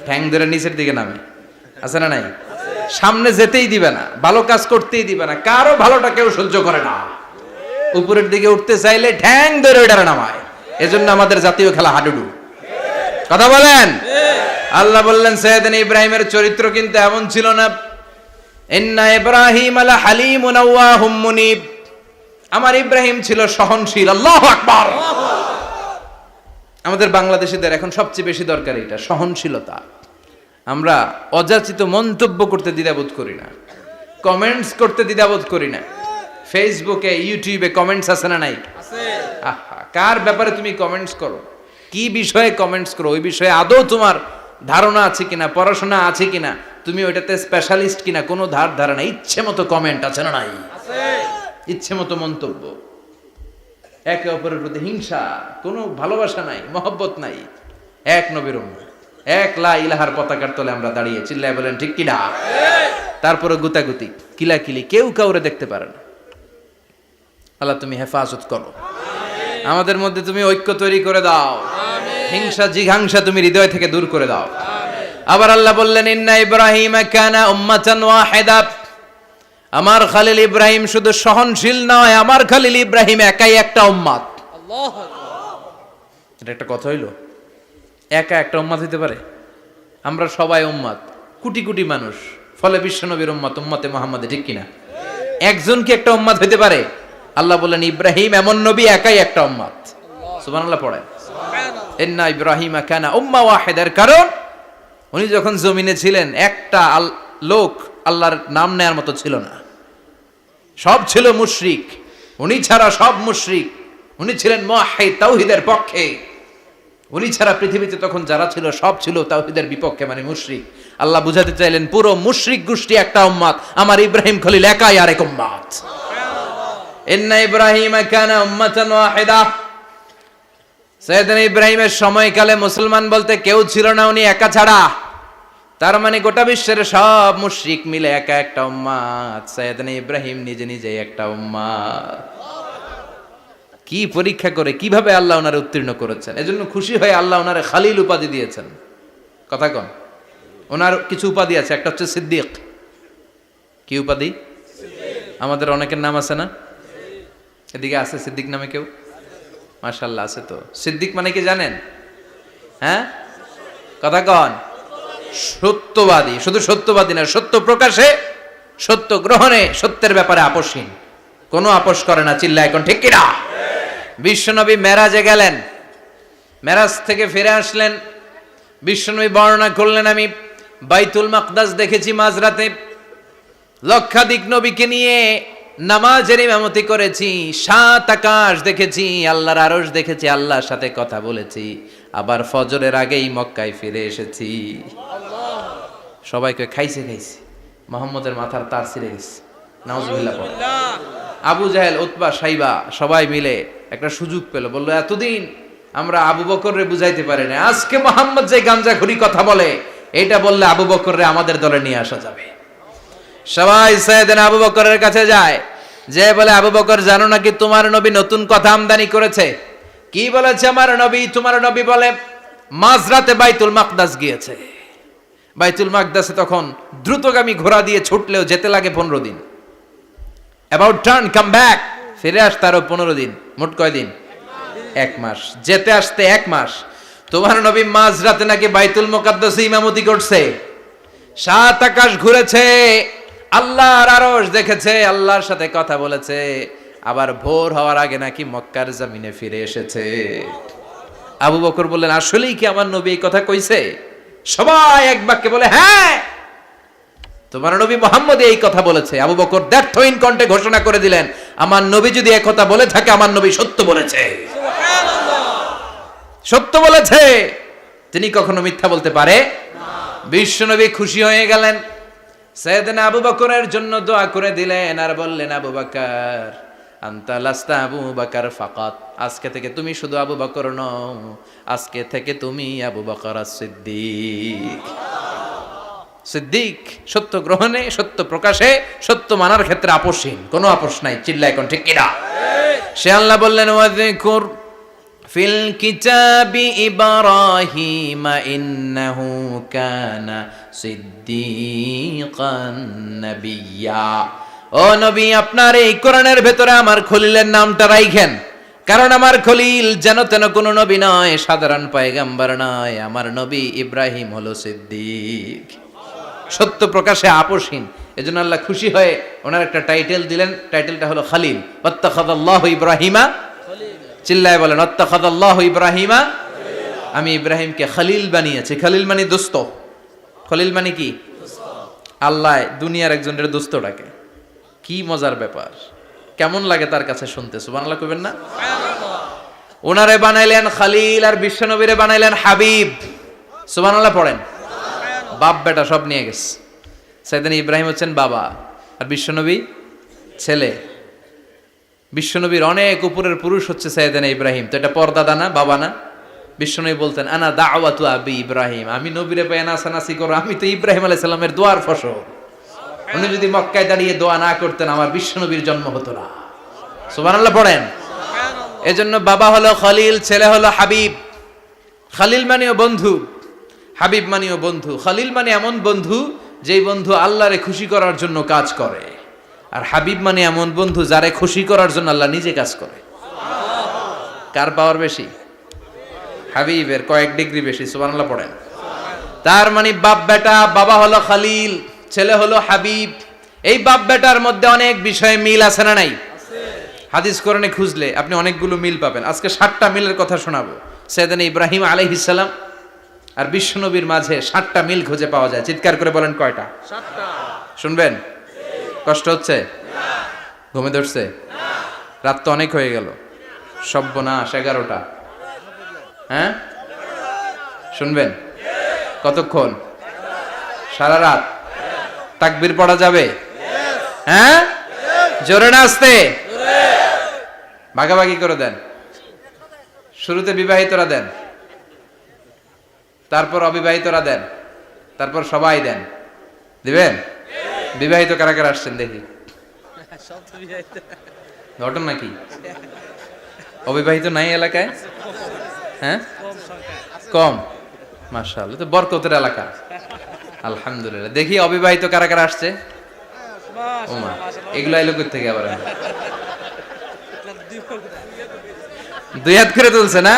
ঠ্যাং ধরে নিচের দিকে নামে, আছে না নাই? সামনে যেতেই দিবে না, ভালো কাজ করতেই দিবে না, কারো ভালোটা কেউ সহ্য করে না। উপরের দিকে উঠতে চাইলে ঠ্যাং ধরে ওইটারে নামায়। এজন্য আমাদের জাতীয় খেলা হাডুডু। কথা বলেন। আল্লাহ বললেন, সাইয়েদনা ইব্রাহিমের চরিত্র কিন্তু এমন ছিল না। ইন্না ইব্রাহিম লা হালিমুন আওয়াহুম মুনীব, আমার ইব্রাহিম ছিল সহনশীল। আল্লাহু আকবার। আমাদের বাংলাদেশিদের এখন সবচেয়ে বেশি দরকার এটা, সহনশীলতা। আমরা অযাচিত মন্তব্য করতে দ্বিধাবোধ করি না, কমেন্টস করতে দ্বিধাবোধ করি না। ফেসবুকে, ইউটিউবে কমেন্টস আছে না নাই? আহা, কার ব্যাপারে তুমি কমেন্টস করো, কি বিষয়ে কমেন্টস করো, ওই বিষয়ে আদৌ তোমার ধারণা আছে কিনা, পড়াশোনা আছে কিনা, তুমি ওইটাতে স্পেশালিস্ট কিনা, কোনো ধারণা। ইচ্ছে মতো কমেন্ট আছে না নাই? ইচ্ছে মতো মন্তব্য, একে অপরের প্রতি হিংসা, কোনো ভালোবাসা নাই, মহব্বত নাই। এক নবীর উম্মত, এক লা ইলাহার পতাকার তলে আমরা দাঁড়িয়ে, চিল্লায় বলেন ঠিক কিনা? তারপরে গুতাগুতি, কিলাকিলি, কেউ কাউরে দেখতে পারে না। আল্লাহ তুমি হেফাজত করো, আমাদের মধ্যে তুমি ঐক্য তৈরি করে দাও, হিংসা জিঘাংসা তুমি হৃদয় থেকে দূর করে দাও। আবার আল্লাহ বললেন, ইন্না ইব্রাহিম কানা উম্মাতান ওয়াহিদা, আমার খলিল ইব্রাহিম শুধু সহনশীল নয়, আমার খলিল ইব্রাহিম একাই একটা উম্মত। আল্লাহু আকবার। এটা একটা কথা হইলো? একা একটা উম্মত হইতে পারে? আমরা সবাই উম্মত, কোটি কোটি মানুষ, ফলে বিশ্বনবীর উম্মত, উম্মতে মুহাম্মাদে, ঠিক কিনা? একজন কি একটা উম্মত হইতে পারে? আল্লাহ বললেন, ইব্রাহিম এমন নবী, একাই একটা উম্মত। সুবহানাল্লাহ পড়েন। ইন্না ইব্রাহিম কানা উম্মাহ ওয়াহিদার, কারণ উনি যখন জমিনে ছিলেন একটা লোক আল্লাহর নাম নেয়ার মতো ছিল না, সব ছিল মুশরিক, উনি ছাড়া সব মুশরিক। উনি ছিলেন মুওয়াহহিদ, তাওহীদের পক্ষে। উনি ছাড়া পৃথিবীতে তখন যারা ছিল সব ছিল তাওহীদের বিপক্ষে, মানে মুশরিক। আল্লাহ বুঝাতে চাইলেন পুরো মুশরিক গোষ্ঠী একটা উম্মাত, আমার ইব্রাহিম খলিল একাই আরেক উম্মাত। ইন্না ইব্রাহিমা কানা উম্মাতান ওয়াহিদা। সাইয়েদনা ইব্রাহিমের সময়কালে মুসলমান বলতে কেউ ছিল না, উনি একা ছাড়া। তার মানে গোটা বিশ্বের সব মুশরিক মিলে একা একটা উম্মাত, সাইয়েদনা ইব্রাহিম নিজে নিজে একটা উম্মাত। কি পরীক্ষা করে কিভাবে আল্লাহ ওনারে উত্তীর্ণ করেছেন, এজন্য খুশি হয়ে আল্লাহ ওনারে খালিল উপাধি দিয়েছেন। কথা কন, ওনার কিছু উপাধি আছে, একটা হচ্ছে সিদ্দিক। কি উপাধি? আমাদের অনেকের নাম আছে না? এদিকে আছে সিদ্দিক নামে কেউ? মাশাআল্লাহ আছে তো। সিদ্দিক মানে কি জানেন? হ্যাঁ, কথা কন। সত্যবাদী, শুধু সত্যবাদী না, সত্য প্রকাশে, সত্য গ্রহণে, সত্যের ব্যাপারে আপোষহীন, কোনো আপোষ করে না। চিল্লা এখন ঠিক কিনা? বিশ্বনবী মেরাজে গেলেন, মেরাজ থেকে ফিরে আসলেন, বিশ্বনবী বর্ণনা করলেন আমি বাইতুল মাকদাস দেখেছি মাঝরাতে, লক্ষাধিক নবীকে নিয়ে নামাজের ইমামতি করেছি, 7 আকাশ দেখেছি, আল্লাহর আরশ দেখেছি, আল্লাহর সাথে কথা বলেছি, আবার ফজরের আগেই মক্কায় ফিরে এসেছি। সবাইকে খাইছে খাইছে, মুহাম্মদের মাথার তার ছিঁড়ে গেছে, নাউজুবিল্লাহ। আবু জাহেল, উতবা, সাইবা সবাই মিলে একটা সুযোগ পেল, বললো এতদিন আমরা আবু বকররে বুঝাইতে পারি না, আজকে মুহাম্মদ যে গাঞ্জাখুরি কথা বলে এটা বললে আবু বকররে আমাদের দলে নিয়ে আসা যাবে। সবাই সাইয়েদনা আবু বকরের কাছে যায়, যে বলে আবু বকর জানো নাকি তোমার নবী নতুন কথা আমদানি করেছে? কি বলেছে আমার নবী? তোমার নবী বলে মাঝরাতে বাইতুল মাকদাস গিয়েছে। বাইতুল মাকদাসে তখন দ্রুতগামী ঘোড়া দিয়ে ছুটলেও যেতে লাগে 15 দিন। অ্যাবাউট টার্ন কাম ব্যাক, ফিরে আসতে আরো 15 দিন, মোট কয় দিন? 1 মাস, যেতে আসতে 1 মাস। তোমার নবী মাঝরাতে নাকি বাইতুল মুকাদ্দাসে ইমামতি করছে, 7 আকাশ ঘুরেছে, আল্লাহর আরশ দেখেছে, আল্লাহর সাথে কথা বলেছে, আবার ভোর হওয়ার আগে নাকি মক্কার জমিনে ফিরে এসেছে। আবু বকর বললেন আসলেই কি আমার নবী এই কথা কইছে? সবাই এক বাক্যে বলে হ্যাঁ, তোমার নবী মুহাম্মদ এই কথা বলেছে। আবু বকর দ্ব্যর্থহীন কণ্ঠে ঘোষণা করে দিলেন, আমার নবী যদি এই কথা বলে থাকে, আমার নবী সত্য বলেছে। সুবহানাল্লাহ, সত্য বলেছে, তিনি কখনো মিথ্যা বলতে পারে না। বিশ্বনবী খুশি হয়ে গেলেন, সাইয়েদনা আবু বকরের জন্য দোয়া করে দিলেন, আর বললেন আবু বকর আনতা লাস্তা আবু বকর ফাকাত, আজকে থেকে তুমি শুধু আবু বকর নও, আজকে থেকে তুমি আবু বকর as-সিদ্দিক। সিদ্দিক সত্য গ্রহণে, সত্য প্রকাশে, সত্য মানার ক্ষেত্রে আপোষহীন, কোনো আপোষ নাই। চিল্লা এখন ঠিক কিনা? সে আল্লাহ বললেন ওয়াযকুর ফিল কিতাবি ইব্রাহিম ইন্নাহু কানা সিদ্দিকান নাবিয়্যা। ও নবী, আপনার এই কোরআনের ভেতরে আমার খলিলের নামটা রাখেন, কারণ আমার খলিল যেন তেন কোনো নবী নয়, সাধারণ পয়গম্বর নয়, আমার নবী ইব্রাহিম হলো সিদ্দিক, সত্য প্রকাশে আপোষহীন। এজন্য আল্লাহ খুশি হয়ে ওনার একটা টাইটেল দিলেন, টাইটেলটা হলো খালিল। ওয়াত্তাখাযাল্লাহু ইব্রাহিমা, চিল্লায় বলেন ওয়াত্তাখাযাল্লাহু ইব্রাহিমা, আমি ইব্রাহিমকে খালিল বানিয়েছি। খালিল মানে দোস্ত। খলিল মানে কি? আল্লাহ দুনিয়ার একজনের দোস্ত ডাকে, কি মজার ব্যাপার, কেমন লাগে তার কাছে শুনতে? সুবহানাল্লাহ কইবেন না? ওনারে বানাইলেন খালিল, আর বিশ্বনবীরে বানাইলেন হাবিব। সুবহানাল্লাহ পড়েন। বাপ বেটা সব নিয়ে গেছে। সাইয়েদনা ইব্রাহিম হচ্ছেন বাবা, আর বিশ্বনবী ছেলে। বিশ্বনবীর অনেক উপরের পুরুষ হচ্ছে সাইয়েদনা ইব্রাহিম, তো এটা পরদাদা না, বাবা না? বিশ্বনবী বলতেন আনা দাওয়াতু আবি ইব্রাহিম, আমি নবীরে পেয়ে নাসানাসি করো, আমি তো ইব্রাহিম আলাইহিস সালামের দোয়ার ফসল। উনি যদি মক্কায় দাঁড়িয়ে দোয়া না করতেন, আমার বিশ্বনবীর জন্ম হতো না। সুবহানাল্লাহ পড়েন। এজন্য বাবা হলো খলিল, ছেলে হলো হাবিব। খালিল মানেও বন্ধু, হাবিব মানেও বন্ধু। খালিল মানে এমন বন্ধু যেই বন্ধু আল্লাহরে খুশি করার জন্য কাজ করে, আর হাবিব মানে এমন বন্ধু যারে খুশি করার জন্য আল্লাহ নিজে কাজ করে। কার পাওয়ার বেশি? হাবিবের কয়েক ডিগ্রি বেশি। সুবহানাল্লাহ পড়েন। তার মানে বাপ বেটা, বাবা হলো খালিল, ছেলে হলো হাবিব। এই বাপ বেটার মধ্যে অনেক বিষয়ে মিল আছে না নাই? হাদিস কোরআনে খুঁজলে আপনি অনেকগুলো মিল পাবেন। আজকে 7টা মিলের কথা শোনাবো। সাইয়েদনা ইব্রাহিম আলাইহিস সালাম আর বিশ্বনবীর মাঝে 7টা মিল খুঁজে পাওয়া যায়। চিৎকার করে বলেন কয়টা? 7টা। শুনবেন? কষ্ট হচ্ছে? না। ঘুমে ধরছে? না। রাত তো অনেক হয়ে গেল। সর্বনাশ, 11টা। হ্যাঁ, শুনবেন? কতক্ষণ? সারা রাত? তাকবীর পড়া যাবে? হ্যাঁ, জোরে না আস্তে? ভাগাভাগি করে দেন। শুরুতে বিবাহিতরা দেন, তারপর অবিবাহিতরা দেন, তারপর সবাই দেন। দিবেন? বিবাহিত কারা কারা আসছেন দেখি? ঘটনা কি? অবিবাহিত নাই এলাকায়? হ্যাঁ, কম। মাশাআল্লাহ, তো বরকতের এলাকা। আলহামদুলিল্লাহ। দেখি অবিবাহিত কারা কারা আসছে? ওমা, এগুলো এলো কই থেকে আবার? দুই হাত করে তুলছে না?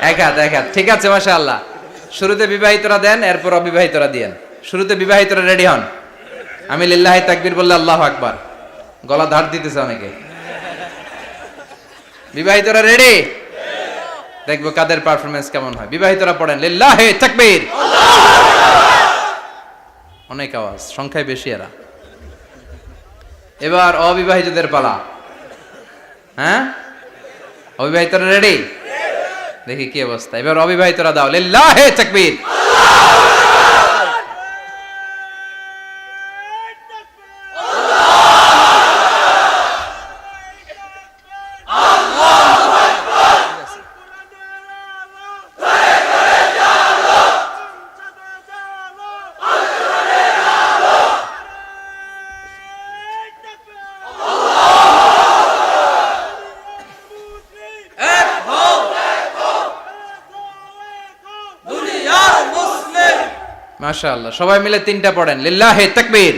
এক হাত, এক হাত। ঠিক আছে, মাশাআল্লাহ। শুরুতে বিবাহিতরা দেন, এরপর অবিবাহিতরা দিয়েন। শুরুতে বিবাহিতরা রেডি হন। আমি লিল্লাহি তাকবীর বললে আল্লাহু আকবার। গলা ধার দিতেছে অনেকে। বিবাহিতরা রেডি? দেখবো কাদের পারফরমেন্স কেমন হয়। বিবাহিতরা পড়েন লিল্লাহি তাকবীর। অনেক আওয়াজ, সংখ্যায় বেশি এরা। এবার অবিবাহিতদের পালা। হ্যাঁ, অবিবাহিতরা রেডি? দেখি কি অবস্থা। এবার অবিবাহিতরা দাও লিল্লাহি তাকবীর। মাশাআল্লাহ, সবাই মিলে তিনটা পড়েন লিল্লাহি তাকবীর।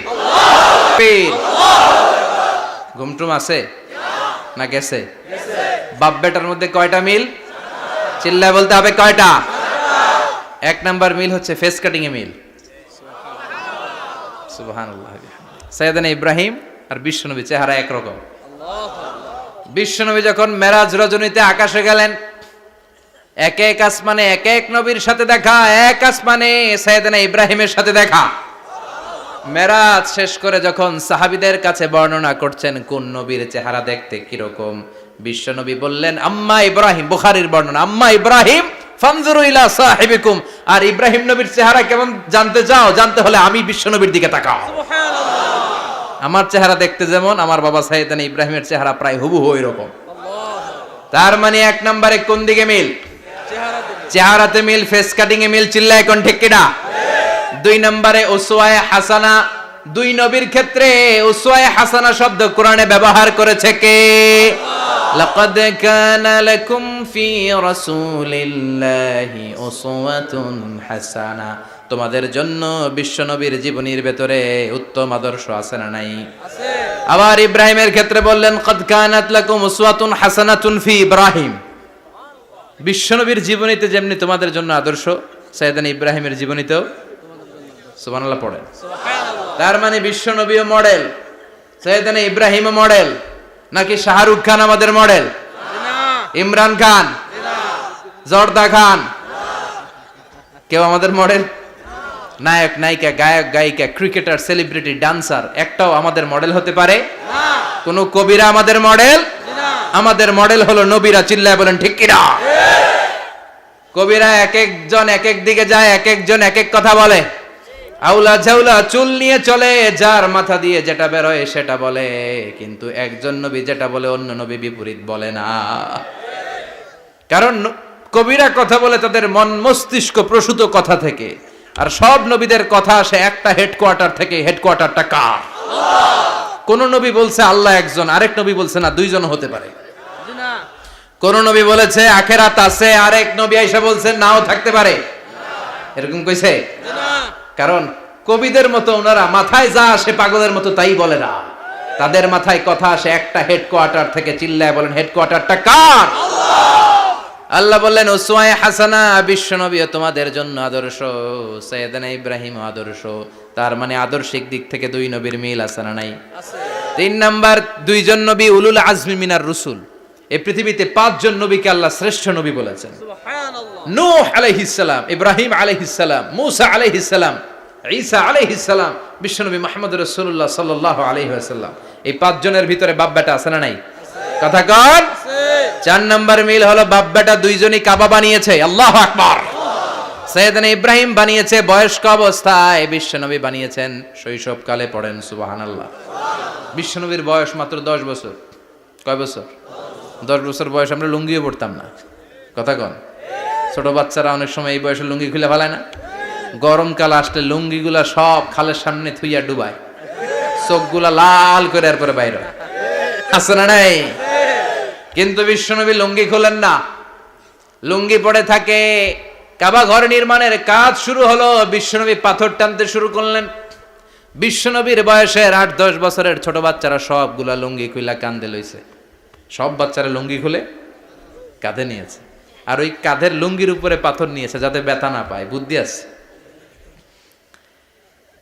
ঘুমটুম আছে না গেছে? বাপ বেটার মধ্যে কয়টা মিল? চিল্লায় বলতে হবে কয়টা? এক নাম্বার মিল হচ্ছে ফেস কাটিং এ মিল। সুবহানাল্লাহ। সাইয়েদনা ইব্রাহিম আর বিশ্বনবী চেহারা একরকম। বিশ্বনবী যখন মেরাজ রজনীতে আকাশে গেলেন, এক এক আসমানে এক এক নবীর সাথে দেখা, এক আসমানে সাইয়েদনা ইব্রাহিমের সাথে দেখা। মেরাজ শেষ করে যখন সাহাবীদের কাছে বর্ণনা করছেন কোন নবীর চেহারা দেখতে কিরকম, বিশ্বনবী বললেন আম্মা ইব্রাহিম। বুখারীর বর্ণনা, আম্মা ইব্রাহিম ফানজুরু ইলা সাহিবিকুম। আর ইব্রাহিম নবীর চেহারা কেমন জানতে চাও? জানতে হলে আমি বিশ্বনবীর দিকে তাকাও। সুবহানাল্লাহ। আমার চেহারা দেখতে যেমন, আমার বাবা সাইয়েদনা ইব্রাহিমের চেহারা প্রায় হুবহু এরকম। তার মানে এক নম্বরে কোন দিকে মিল? চেহারাতে মিল, ফেস কাটিং এ মিল। চিল্লায় কোন ঠিক কিনা? দুই নম্বরে উসওয়ায়ে হাসানা। দুই নবীর ক্ষেত্রে উসওয়ায়ে হাসানা শব্দ কোরআনে ব্যবহার করেছে কে? লাকাদ কানা লাকুম ফি রাসূলিল্লাহি উসওয়াতুন হাসানা। তোমাদের জন্য বিশ্বনবীর জীবনীর ভেতরে উত্তম আদর্শ আছে না নাই? আছে। আবার ইব্রাহিমের ক্ষেত্রে বললেন কাদ কানাত লাকুম উসওয়াতুন হাসানাতুন ফি ইব্রাহিম। বিশ্বনবীর জীবনীতে যেমনি তোমাদের জন্য আদর্শ, সাইয়েদনা ইব্রাহিমের জীবনীতেও। সুবহানাল্লাহ পড়েন। সুবহানাল্লাহ। তার মানে বিশ্বনবীও মডেল, সাইয়েদনা ইব্রাহিমও মডেল। নাকি শাহরুখ খান আমাদের মডেল? না। ইমরান খান? না। জর্দা খান? না। কেউ আমাদের মডেল? নায়ক নায়িকা, গায়ক গায়িকা, ক্রিকেটার, সেলিব্রিটি, ডান্সার একটাও আমাদের মডেল হতে পারে না। কোন কবিরা আমাদের মডেল? আমাদের মডেল হলো নবীরা। চিল্লায় বলেন ঠিক কিনা? কবিরা এক একজন এক এক দিকে যায়, এক একজন এক এক কথা বলে। আউলা ঝাউলা চুল নিয়ে চলে, যার মাথা দিয়ে যেটা বের হয় সেটা বলে। কিন্তু একজন নবী যেটা বলে অন্য নবী বিপরীত বলে না। কারণ কবিরা কথা বলে তাদের মন মস্তিষ্ক প্রসূত কথা থেকে, আর সব নবীদের কথা আসে একটা হেডকোয়ার্টার থেকে। হেডকোয়ার্টারটা কার? কোন নবী বলছে আল্লাহ একজন, আরেক নবী বলছে না দুইজন হতে পারে। কোন নবী বলেছে আখিরাত আছে, আরেক নবী আয়েশা বলছেন নাও থাকতে পারে। এরকম কইছে? কারণ কবিদের মতো ওনারা মাথায় যা আসে পাগলের মতো তাই বলে না। তাদের মাথায় কথা আসে একটা হেডকোয়ার্টার থেকে। চিল্লায় বলেন হেডকোয়ার্টারটা কার? আল্লাহ বললেন উসওয়ায়ে হাসানা। বিশ্বনবী তোমাদের জন্য আদর্শ, সাইয়েদনা ইব্রাহিম আদর্শ। তার মানে আদর্শিক দিক থেকে দুই নবীর মিল আছে না নাই? আছে। তিন নাম্বার, দুইজন নবী উলুল আজমি মিনার রুসুল। এই পৃথিবীতে পাঁচজন নবীকে আল্লাহ শ্রেষ্ঠ নবী বলেছেন। সুবহানাল্লাহ। নূহ আলাইহিস সালাম, ইব্রাহিম আলাইহিস সালাম, মূসা আলাইহিস সালাম, ঈসা আলাইহিস সালাম, বিশ্বনবী মুহাম্মদ রাসূলুল্লাহ সাল্লাল্লাহু আলাইহি ওয়াসাল্লাম। এই পাঁচজনের ভিতরে বাপ বেটা আছে না নাই? কথা কন। চার নাম্বার মিল হলো বাপ বেটা দুইজনই কাবা বানিয়েছে। আল্লাহু আকবার। সাইয়েদনা ইব্রাহিম বানিয়েছে বয়স্ক অবস্থায়, বিশ্বনবী বানিয়েছেন শৈশবকালে। পড়েন সুবহানাল্লাহ। বিশ্বনবীর বয়স মাত্র 10 বছর। কয় বছর? 10 বছর বয়স আমরা লুঙ্গিও পড়তাম না। কথা কন। ছোট বাচ্চারা অনেক সময় এই বয়সে লুঙ্গি খুলে ফেলায় না? গরমকাল আসলে লুঙ্গিগুলা সব খালের সামনে থুইয়া ডুবায়, চোখগুলা লাল করে এরপরে বাইরে আছে না নাই? কিন্তু বিশ্বনবী লুঙ্গি খোলেন না, লুঙ্গি পড়ে থাকে। কাবা ঘর নির্মাণের কাজ শুরু হলো, বিশ্বনবী পাথর টানতে শুরু করলেন। বিশ্বনবীর বয়সের 8-10 বছরের ছোট বাচ্চারা সবগুলা লুঙ্গি খুইলা কাঁধে লইছে। সব বাচ্চারা লুঙ্গি খুলে কাঁধে নিয়েছে, আর ওই কাঁধের লুঙ্গির উপরে পাথর নিয়েছে যাতে ব্যথা না পায়। বুদ্ধি আছে।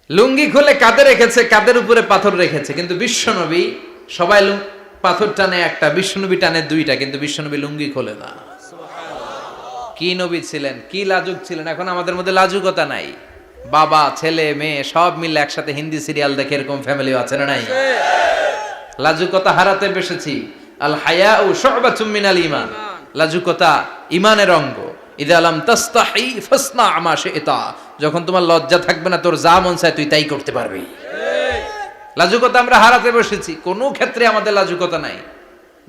লুঙ্গি খুলে কাঁধে রেখেছে, কাঁধের উপরে পাথর রেখেছে। কিন্তু বিশ্বনবী, সবাই পাথর টানে একটা, বিশ্বনবী টানে দুইটা, কিন্তু বিশ্বনবী লুঙ্গি খোলে না। কি নবী ছিলেন, কি লাজুক ছিলেন। এখন আমাদের মধ্যে লাজুকতা নাই। বাবা ছেলে মেয়ে সব মিলে একসাথে হিন্দি সিরিয়াল দেখে, এরকম ফ্যামিলিও আছে না নাই? লাজুকতা হারাতে বসেছি। আল হায়াউ শু'বাতুম মিনাল ঈমান। লাজুকতা ঈমানের অঙ্গ। ইযা লাম তাস্তাহি ফাসনা মা শি'তা। যখন তোমার লজ্জা থাকবে না, তোর যা মন চায় তুই তাই করতে পারবি। লাজুকতা আমরা হারাতে বসেছি, কোনো ক্ষেত্রে আমাদের লাজুকতা নাই।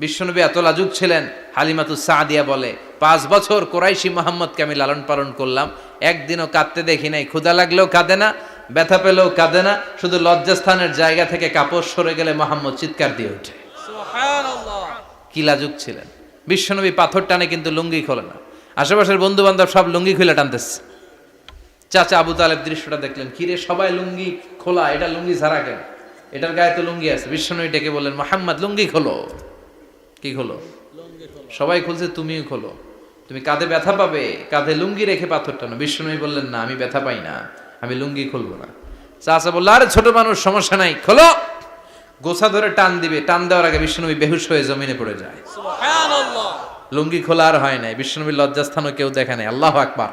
বিশ্বনবী এত লাজুক ছিলেন, হালিমাতুস সাদিয়া বলে 5 বছর কোরাইশি মুহাম্মদকে আমি লালন পালন করলাম, একদিনও কাঁদতে দেখি নাই। ক্ষুধা লাগলেও কাঁদে না, ব্যথা পেলেও কাঁদে না, শুধু লজ্জাস্থানের জায়গা থেকে কাপড় সরে গেলে মুহাম্মদ চিৎকার দিয়ে ওঠে। সুবহানাল্লাহ। কি লাজুক ছিলেন বিশ্বনবী। পাথর টানে কিন্তু লুঙ্গি খোলে না। আশেপাশের বন্ধু বান্ধব সব লুঙ্গি খুলে টানতেছে। চাচা আবু তালেব দৃশ্যটা দেখলেন, কিরে সবাই লুঙ্গি খোলা, এটা লুঙ্গি ছাড়া কেন? এটার গায়ে তো লুঙ্গি আছে। বিশ্বনবী ডেকে বললেন, মুহাম্মদ লুঙ্গি খোলো। কি খোলো? সবাই খুলছে, তুমিও খোলো। তুমি কাঁধে ব্যথা পাবে, কাঁধে লুঙ্গি রেখে পাথর টানো। বিশ্বনবী বললেন, না আমি ব্যথা পাই না, আমি লুঙ্গি খুলবো না। চাচা বলল, আরে ছোট মানুষ, সমস্যা নাই, খোলো। গোছা ধরে টান দিবে, টান দেওয়ার আগে বিশ্বনবী বেহুশ হয়ে জমিনে পড়ে যায়। সুবহানাল্লাহ। লুঙ্গি খোলা আর হয় নাই। বিশ্বনবীর লজ্জাস্থানও কেউ দেখে নাই। আল্লাহু আকবার।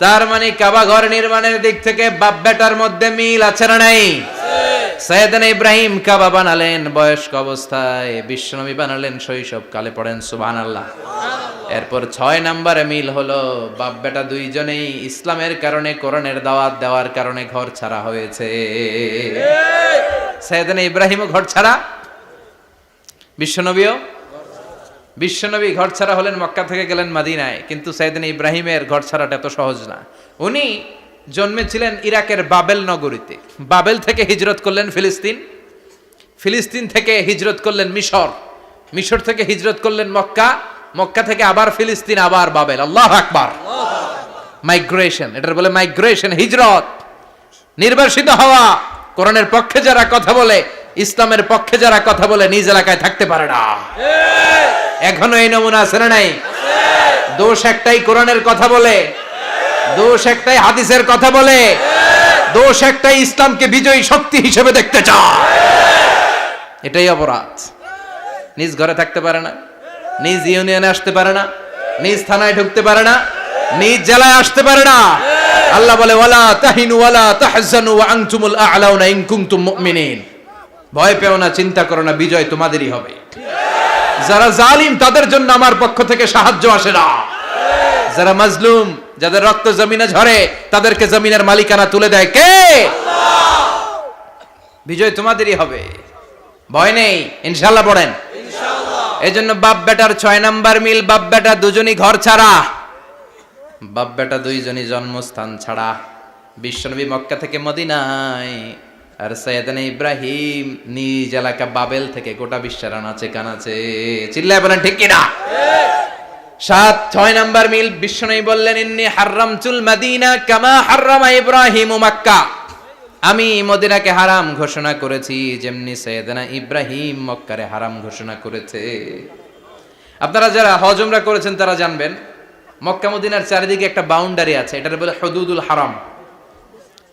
তার মানে কাবা ঘর নির্মাণের দিক থেকে বাপ বেটার মধ্যে মিল আছে না নাই? সাইয়েদনা ইব্রাহিম কাবা বানালেন বয়স্ক অবস্থায়, বিশ্বনবী বানালেন শৈশবকালে। পড়েন সুবহানাল্লাহ। এরপর 6 নম্বরে মিল হলো, বাপ বেটা দুইজনেই ইসলামের কারণে, কোরআনের দাওয়াত দেওয়ার কারণে ঘর ছাড়া হয়েছে। সাইয়েদনা ইব্রাহিমও ঘর ছাড়া, বিশ্বনবীও। বিশ্বনবী ঘর ছাড়া হলেন, মক্কা থেকে গেলেন মদিনায়। কিন্তু সাইয়েদনা ইব্রাহিমের ঘর ছাড়াটা এত সহজ না। উনি জন্মেছিলেন ইরাকের বাবেল নগরীতে। বাবেল থেকে হিজরত করলেন ফিলিস্তিন, ফিলিস্তিন থেকে হিজরত করলেন মিশর, মিশর থেকে হিজরত করলেন মক্কা, মক্কা থেকে আবার ফিলিস্তিন, আবার বাবেল। আল্লাহু আকবার। মাইগ্রেশন, এটার বলে মাইগ্রেশন, হিজরত। নির্বাসিত হওয়া। কোরআনের পক্ষে যারা কথা বলে, ইসলামের পক্ষে যারা কথা বলে, নিজ এলাকায় থাকতে পারে না। এখনো এই নমুনা আছে না নাই? দোষ একটাই, কোরআনের কথা বলে। দোষ একটাই, হাদিসের কথা বলে। দোষ একটাই, ইসলামকে বিজয়ী শক্তি হিসেবে দেখতে চায়। এটাই অপরাধ। নিজ ঘরে থাকতে পারে না, নিজ ইউনিয়নে আসতে পারে না, নিজ থানায় ঢুকতে পারে না, নিজ জেলায় আসতে পারে না। আল্লাহ বলে, ওয়ালা তাহিনু ওয়ালা তাহজানু ওয়া আনতুমুল আ'লাউনা ইন কুনতুম মুমিনিন। ভয় পেও না, চিন্তা করো না, বিজয় তোমাদেরই হবে। যারা জালিম তাদের জন্য আমার পক্ষ থেকে সাহায্য আসে না। যারা মাজলুম, যাদের রক্ত জমিনে ঝরে, তাদেরকে জমিনের মালিকানা তুলে দেয় কে? আল্লাহ। বিজয় তোমাদেরই হবে, ভয় নেই, ইনশাআল্লাহ। পড়েন ইনশাআল্লাহ। এজন্য বাপ বেটার 6 নাম্বার মিল, বাপ বেটা দুজনই ঘর ছাড়া, বাপ বেটা দুইজনই জন্মস্থান ছাড়া। বিশ্বনবী মক্কা থেকে মদিনায়, আর সাইয়েদনা ইব্রাহিম নিজ এলাকা বাবেল থেকে গোটা বিশ্বের আনাচে কানাচে। চিল্লায় বলেন ঠিক কিনা? 6 নাম্বার মিল, বিশ্বনবী বললেন, ইন্নী হারামতুল মাদিনা কামা হারামা ইব্রাহিম মক্কা। আমি মদিনাকে হারাম ঘোষণা করেছি, যেমনি সাইয়েদনা ইব্রাহিম মক্কারে হারাম ঘোষণা করেছে। আপনারা যারা হজ উমরা করেছেন তারা জানবেন, মক্কা মদিনার চারিদিকে একটা বাউন্ডারি আছে, এটার বলে হুদুদুল হারাম।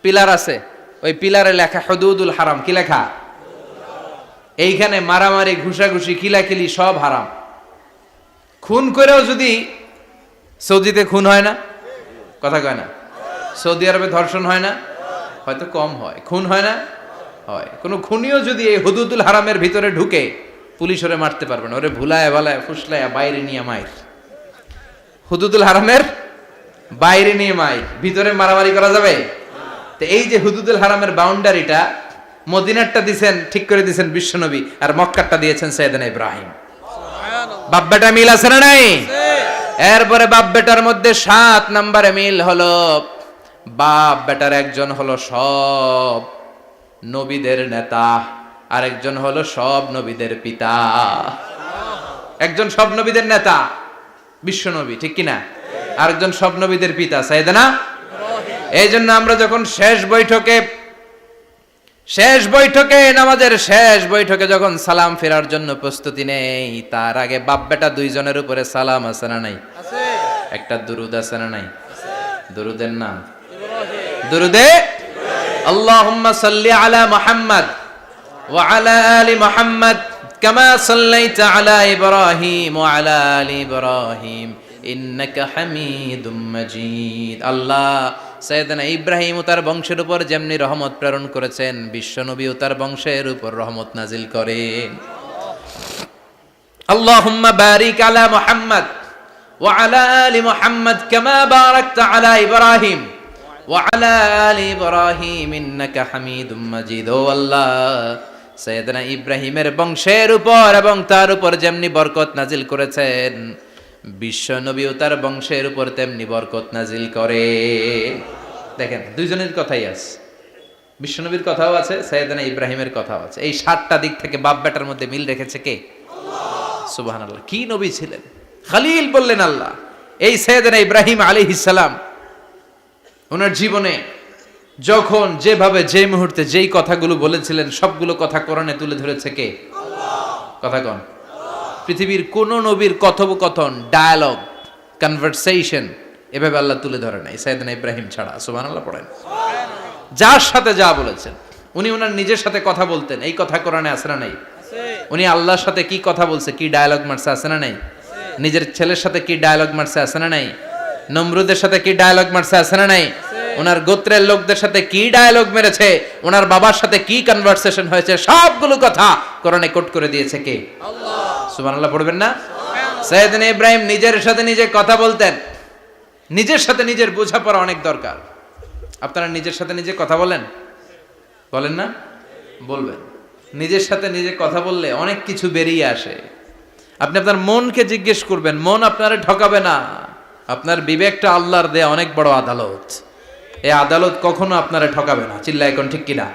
পিলার আছে, ওই পিলারে লেখা হুদুদুল হারাম। কি লেখা? এইখানে মারামারি, ঘুষাঘুষি, কিলাকিলি সব হারাম। খুন করেও যদি, সৌদিতে খুন হয় না, কথা কয় না? সৌদি আরবে ধর্ষণ হয় না? হয়তো কম হয়, খুন হয় না? হয়। কোনো খুনিও যদি এই হুদুদুল হারামের ভিতরে ঢুকে, পুলিশ ওরে মারতে পারবে না। ওরে ভুলায় ভালায় ফুসলায় বাইরে নিয়ে মায়ের। হুদুদুল হারামের বাইরে নিয়ে মাইক, ভিতরে মারামারি করা যাবে? তো এই যে হুদুদুল হারামের বাউন্ডারিটা, মদিনারটা দিছেন, ঠিক করে দিছেন বিশ্বনবী, আর মক্কারটা দিয়েছেন সাইয়েদনা ইব্রাহিম। বাপ বেটা মিল আছে না নাই? এরপরে বাপ বেটার মধ্যে 7 নম্বরে মিল হলো, বাপ বেটার একজন হলো সব নবীদের নেতা, আরেকজন হলো সব নবীদের পিতা। একজন সব নবীদের নেতা বিশ্বনবী, ঠিক কিনা? আরেকজন সব নবীদের পিতা সাইয়েদনা ইব্রাহিম। এই জন্য আমরা যখন শেষ বৈঠকে নামাজের শেষ বৈঠকে যখন সালাম ফেরার জন্য প্রস্তুতি নেই, তার আগে বাপ বেটা দুইজনের উপরে সালাম আছে না নাই? একটা দুরুদ আছে না নাই? দুরুদের নাম দুরুদে আল্লাহুম্মা সাল্লি আলা মুহাম্মদ ওয়া আলা আলি মুহাম্মদ কামা সাল্লাইতা আলা ইব্রাহিম ওয়া আলা আলি ইব্রাহিম ইন্নাকা হামিদুম মাজিদ। আল্লাহ সাইয়েদনা ইব্রাহিম ও তার বংশের উপর যেমনি রহমত প্রেরণ করেছেন, বিশ্বনবী ও তার বংশের উপর রহমত নাজিল করেন। আল্লাহুম্মা বারিক আলা মুহাম্মদ ওয়া আলা আলি মুহাম্মদ কামা বারাকতা আলা ইব্রাহিম ওয়া আলা আলি ইব্রাহিম ইন্নাকা হামিদুম মাজিদ। ও আল্লাহ, সাইয়েদনা ইব্রাহিমের বংশের উপর এবং তার উপর যেমনি বরকত নাজিল করেছেন, বিশ্বনবী ও তার বংশের উপর তেমনি বরকত নাজিল করে। দেখেন, দুইজনের কথাই আছে, বিশ্বনবীর কথাও আছে, সাইয়েদনা ইব্রাহিমের কথাও আছে। এই 7টা দিক থেকে বাপ বেটার মধ্যে মিল রেখেছে কে? আল্লাহ। সুবহানাল্লাহ। কি নবী ছিলেন! খলিল বললেন আল্লাহ। এই সাইয়েদনা ইব্রাহিম আলাইহিস সালাম ওনার জীবনে যখন যেভাবে যে মুহূর্তে যেই কথাগুলো বলেছিলেন, সবগুলো কথা কোরআনে তুলে ধরেছে কে? আল্লাহ। কথা কোন? পৃথিবীর কোন নবীর কথোপকথন, ডায়ালগ, কনভারসেশন এভাবে আল্লাহ তুলে ধরে নাই সাইয়েদনা ইব্রাহিম ছাড়া। সুবহানাল্লাহ পড়েন। যার সাথে যা বলেছেন, উনি ওনার নিজের সাথে কথা বলতেন, এই কথা কোরআনে আছে না নাই? উনি আল্লাহর সাথে কি কথা বলছে, কি ডায়ালগ মারছে, আছে না নাই? নিজের ছেলের সাথে কি ডায়ালগ মারছে, আছে না নাই? নমরুদের সাথে কি ডায়ালগ মারছে, আছে না নাই? ওনার গোত্রের লোকদের সাথে কি ডায়ালগ মেরেছে, ওনার বাবার সাথে কি কনভারসেশন হয়েছে, সবগুলো কথা কোরআনে কোট করে দিয়েছে কে? আল্লাহ। সুবহানাল্লাহ পড়বেন না? সাইয়েদনা ইব্রাহিম নিজের সাথে নিজে কথা বলতেন। নিজের সাথে নিজের বোঝাপড়া অনেক দরকার। আপনারা নিজের সাথে নিজে কথা বলেন? বলেন না? বলবেন। নিজের সাথে নিজে কথা বললে অনেক কিছু বেরিয়ে আসে। আপনি আপনার মনকে জিজ্ঞেস করবেন, মন আপনারে ঠকাবে না। আপনার বিবেকটা আল্লাহর দেয়া অনেক বড় আদালত। এই আদালত কখনো আপনারে ঠকাবে না। চিল্লায় এখন ঠিক কিনা?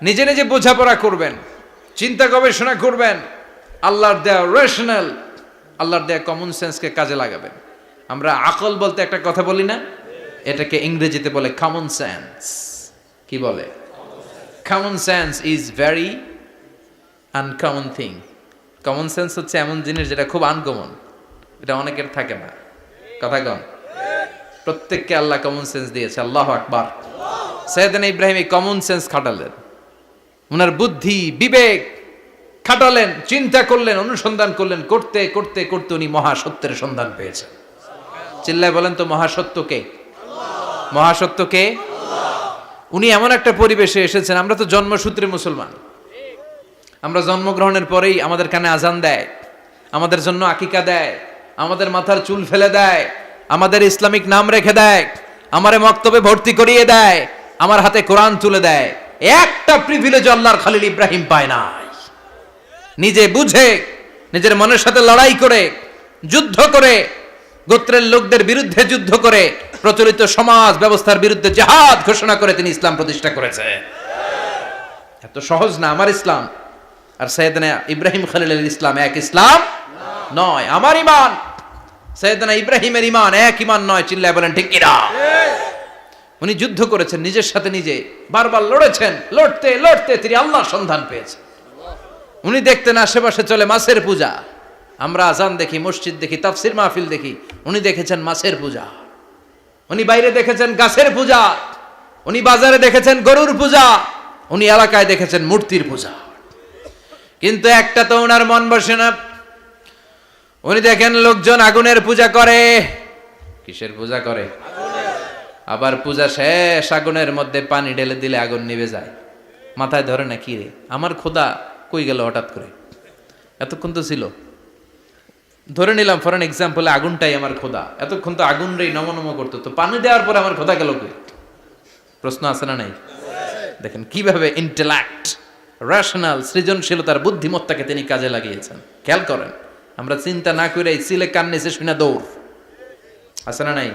নিজে নিজে বোঝাপড়া করবেন, চিন্তা গবেষণা করবেন, আল্লাহর দেয়া রেশনাল, আল্লাহর দেয়া কমন সেন্সকে কাজে লাগাবেন। আমরা আকল বলতে একটা কথা বলি না, এটাকে ইংরেজিতে বলে কমন সেন্স। কি বলে? Common sense is very uncommon thing. Common sense হচ্ছে এমন জিনিস যেটা খুব আনকমন, এটা অনেকের থাকে না। কথা কন? প্রত্যেককে আল্লাহ কমন সেন্স দিয়েছে। আল্লাহু আকবার। সাইয়েদনা ইব্রাহিম এই কমন সেন্স খাটালেন, ওনার বুদ্ধি বিবেক খাটালেন, চিন্তা করলেন, অনুসন্ধান করলেন, করতে করতে করতে উনি মহাসত্যের সন্ধান পেয়েছেন। চিল্লায় বলেন তো, মহাসত্য কে? মহাসত্য কে? উনি এমন একটা পরিবেশে এসেছেন, আমরা তো জন্মসূত্রে মুসলমান। আমরা জন্মগ্রহণের পরেই আমাদের কানে আজান দেয়, আমাদের জন্য আকিকা দেয়, আমাদের মাথার চুল ফেলে দেয়, আমাদের ইসলামিক নাম রেখে দেয়, আমারে মক্তবে ভর্তি করিয়ে দেয়, আমার হাতে কোরআন তুলে দেয়। একটা প্রিভিলেজ আল্লাহর খলিল ইব্রাহিম পায় নাই। নিজে বুঝে, নিজের মনের সাথে লড়াই করে, যুদ্ধ করে, গোত্রের লোকদের বিরুদ্ধে যুদ্ধ করে, প্রচলিত সমাজ ব্যবস্থার বিরুদ্ধে জিহাদ ঘোষণা করে তিনি ইসলাম প্রতিষ্ঠা করেছে। এত সহজ না আমার ইসলাম আর সাইয়েদনা ইব্রাহিম খলিলের ইসলাম এক ইসলাম নয়। আমার ঈমান সাইয়েদনা ইব্রাহিমের ঈমান এক ঈমান নয়। চিল্লায় বলেন ঠিক কিনা? উনি যুদ্ধ করেছেন, নিজের সাথে নিজে বারবার লড়েছেন। লড়তে লড়তে তিনি আল্লাহর সন্ধান পেয়েছেন। উনি দেখতেন আশেপাশে চলে মাছের পূজা। আমরা আজান দেখি, মসজিদ দেখি, তাফসির মাহফিল দেখি। উনি দেখেছেন মাছের পূজা। উনি বাইরে দেখেছেন গাছের পূজা। উনি বাজারে দেখেছেন গরুর পূজা। উনি এলাকায় দেখেছেন মূর্তির পূজা। কিন্তু একটা তো ওনার মন বসে না। উনি দেখেন লোকজন আগুনের পূজা করে। কিসের পূজা করে? আবার পূজা শেষ, আগুনের মধ্যে পানি ঢেলে দিলে আগুন নিভে যায়। মাথায় ধরে না, কি রে আমার খোদা কই গেল হঠাৎ করে? এতক্ষণ তো ছিল। ধরে নিলাম ফর এন এক্সাম্পল আগুনটাই আমার খোদা, এতক্ষণ তো আগুন রেই নমনম করতো, তো পানি দেওয়ার পরে আমার খোদা গেল কই? প্রশ্ন আছে না নাই? দেখেন কিভাবে ইন্টেলেক্ট, রেশনাল, সৃজনশীলতার বুদ্ধিমত্তাকে তিনি কাজে লাগিয়েছেন। খেয়াল করেন, আমরা চিন্তা না করে সিলে কান নিচে শুনে দৌড়, আছে না নাই?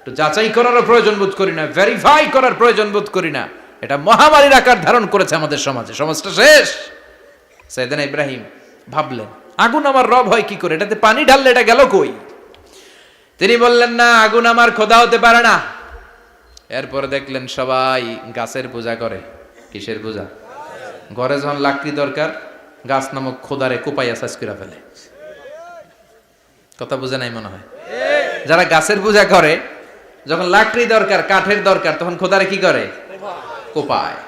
তো যাচাই করারও প্রয়োজন বোধ করি না, ভেরিফাই করার প্রয়োজন বোধ করি না। এটা মহামারীর আকার ধারণ করেছে আমাদের সমাজে, সমাজটা শেষ। সাইয়েদনা ইব্রাহিম ভাবলেন আগুন আমার রব হয় কি করে, এটাতে পানি ঢাললে এটা গেল কই? তিনি বললেন না, আগুন আমার খোদা হতে পারে না। এরপরে দেখলেন সবাই গাছের পূজা করে। কিসের পূজা? ঘরে যখন লাকড়ি দরকার, গাছ নামক খোদারে কোপাইয়া সাজ করে ফেলে। কথা বুঝে নাই মনে হয়? যারা গাছের পূজা করে, যখন লাকড়ি দরকার, কাঠের দরকার, তখন খোদারে কি করে? কোপায়,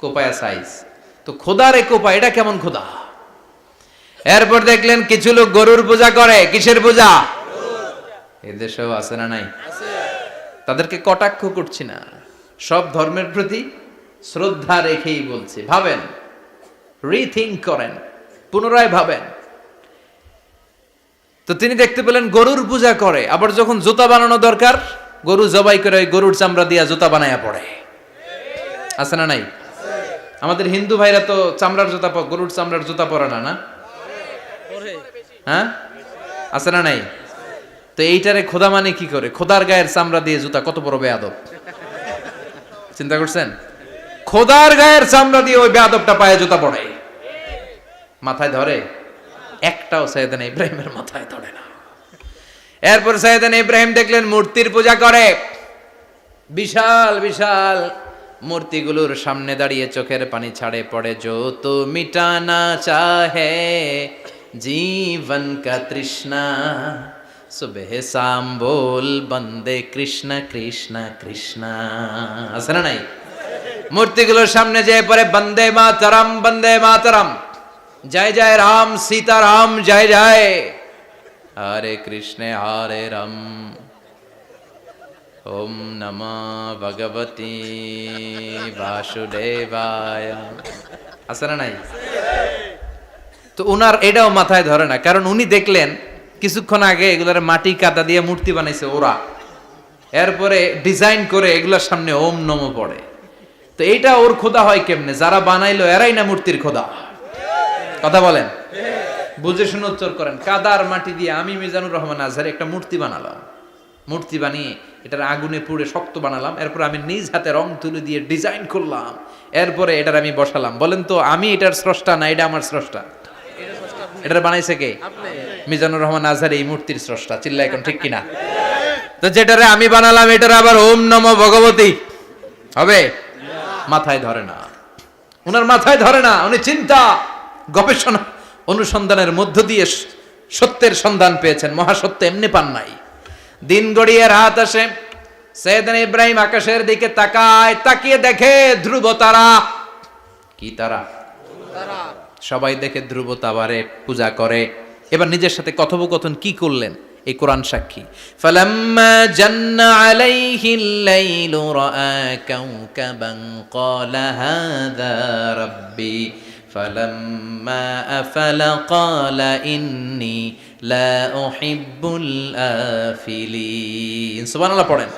কোপায়া সাইজ। তো খোদারে কোপায়, এটা কেমন খোদা? এরপর দেখলেন কিছু লোক গরুর পূজা করে। কিসের পূজা? এদেশেও আছে না নাই? তাদেরকে কটাক্ষ করছি না, সব ধর্মের প্রতি শ্রদ্ধা রেখেই বলছি। ভাবেন, রিথিঙ্ক করেন, পুনরায় ভাবেন। তো তিনি দেখতে পেলেন গরুর পূজা করে, আবার যখন জুতা বানানো দরকার, গরু জবাই করে ওই গরুর চামড়া দিয়া জুতা বানায়া পড়ে। আছে না নাই? আমাদের হিন্দু ভাইরা তো চামড়ার জুতা, গরুর চামড়ার জুতা পরে না, না? হ্যাঁ, আছে না নাই? তো এইটারে খোদা মানে কি করে? খোদার গায়ের চামড়া দিয়ে জুতা, কত বড় বেয়াদব! চিন্তা করছেন? খোদার গায়ের চামড়া দিয়ে ওই বেয়াদবটা পায়ে জুতা পড়ে। মাথায় ধরে? একটাও সাইয়েদনা ইব্রাহিমের মাথায় ধরে না। এরপর সাইয়েদনা ইব্রাহিম দেখলেন মূর্তির পূজা করে। বিশাল বিশাল মূর্তিগুলোর সামনে দাঁড়িয়ে চোখের পানি ছাড়ে পড়ে। যো তো মিটানা চাহে জীবন কা তৃষ্ণা, সুবহ শাম বল বন্দে কৃষ্ণ কৃষ্ণ কৃষ্ণ। আছে না নাই? মূর্তিগুলোর সামনে যেয়ে পড়ে বন্দে মাতরম, বন্দে মাতরম, জয় জয় রাম সীতারাম, জয় জয় হরে কৃষ্ণ হরে রাম, ওম নমঃ ভগবতে বাসুদেবায়। আছে না নাই? তো উনার এটাও মাথায় ধরে না, কারণ উনি দেখলেন কিছুক্ষণ আগে এগুলার মাটি কাদা দিয়ে মূর্তি বানাইছে ওরা, এরপরে ডিজাইন করে এগুলার সামনে ওম নমঃ পড়ে। তো এইটা ওর খোদা হয় কেমনে? যারা বানাইলো এরাই না মূর্তির খোদা। কথা বলেন, বুঝে শুনে উত্তর করেন। কাদার মাটি দিয়ে আমি মিজানুর রহমান আজহারি একটা মূর্তি বানালাম, মূর্তি বানিয়ে এটার আগুনে পুড়ে শক্ত বানালাম, এরপর আমি নিজ হাতে রং তুলি দিয়ে ডিজাইন করলাম, এরপরে এটার আমি বসালাম। বলেন তো আমি এটার স্রষ্টা না এটা আমার স্রষ্টা? এটার বানাইছে কে? মিজানুর রহমান আজহারি এই মূর্তির স্রষ্টা। চিল্লা এখন ঠিক কিনা? তো যেটারে আমি বানালাম এটার আবার ওম নমঃ ভগবতী হবে? মাথায় ধরে না, উনার মাথায় ধরে না। উনি চিন্তা, গবেষণা, অনুসন্ধানের মধ্য দিয়ে সত্যের সন্ধান পেয়েছেন। মহাসত্য এমনি পান নাই। দিন গড়িয়ে রাত আসে, সাইয়েদনা ইব্রাহিম আকাশের দিকে তাকায়, তাকিয়ে দেখে ধ্রুব তারা। কি তারা? সবাই দেখে ধ্রুব তারারে পূজা করে। এবার নিজের সাথে কথোপকথন কি করলেন এই কোরআন সাক্ষী। ফালাম্মা জান্না আলাইহিল লাইলু রাআ কাওকাবান ক্বালা হাযা রাব্বি ফালাম্মা আফালা ক্বালা ইন্নী লা উহিব্বুল আফিলিন। সুবহানাল্লাহ পড়েন।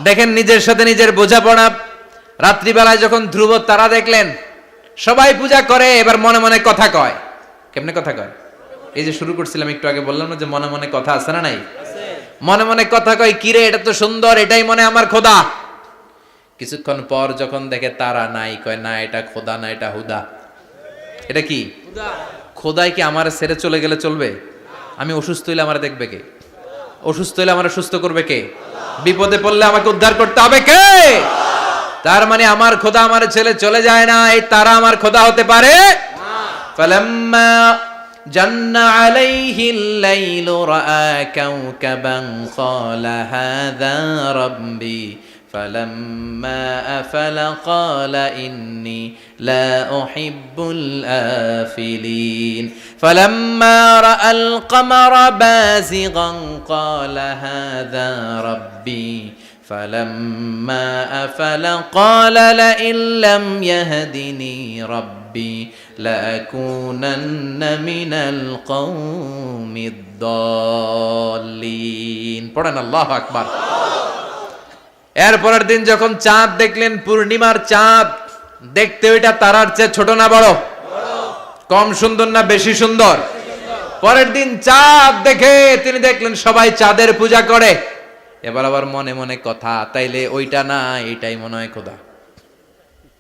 দেখেন নিজের সাথে নিজের বোঝাপড়া। রাত্রিবেলায় যখন ধ্রুব তারা দেখলেন, সবাই পূজা করে, এবার মনে মনে কথা কয়। কেমনে কথা কয়? এই যে শুরু করছিলাম একটু আগে, বললাম না যে মনে মনে কথা আছে না নাই? মনে মনে কথা কয়, কিরে এটা তো সুন্দর, এটাই মনে আমার খোদা। কিছুক্ষণ পর যখন দেখে তারা নাই, কয় না এটা খোদা না, এটা হুদা। এটা কি? খোদাই কি আমার ছেড়ে চলে গেলে চলবে? আমি অসুস্থ হইলে আমার দেখবে কে? অসুস্থ হইলে আমার সুস্থ করবে কে? বিপদে পড়লে আমাকে উদ্ধার করতে হবে কে? তার মানে আমার খোদা আমার ছেলে চলে যায় না, এই তারা আমার খোদা হতে পারে না। ফালাম্মা জান্না আলাইহিল লাইলু রাআ কাওকাবান ক্বালা হাযা রাব্বি ফালাম্মা আফালা ক্বালা ইন্নী লা উহিব্বুল আফিলিন ফালাম্মা রাআল কমারা বাযিগান ক্বালা হাযা রাব্বি فلما أفل قال لئن لم يهدني ربي ربي لأكونن من القوم الضالين পড়েন আল্লাহু আকবার। এরপরের দিন যখন চাঁদ দেখলেন, পূর্ণিমার চাঁদ, দেখতে ওইটা তারার চেয়ে ছোট না বড়? কম সুন্দর না বেশি সুন্দর? পরের দিন চাঁদ দেখে তিনি দেখলেন সবাই চাঁদের পূজা করে। এবার আবার মনে মনে কথা, তাইলে ওইটা না এটাই মনে হয় খোদা।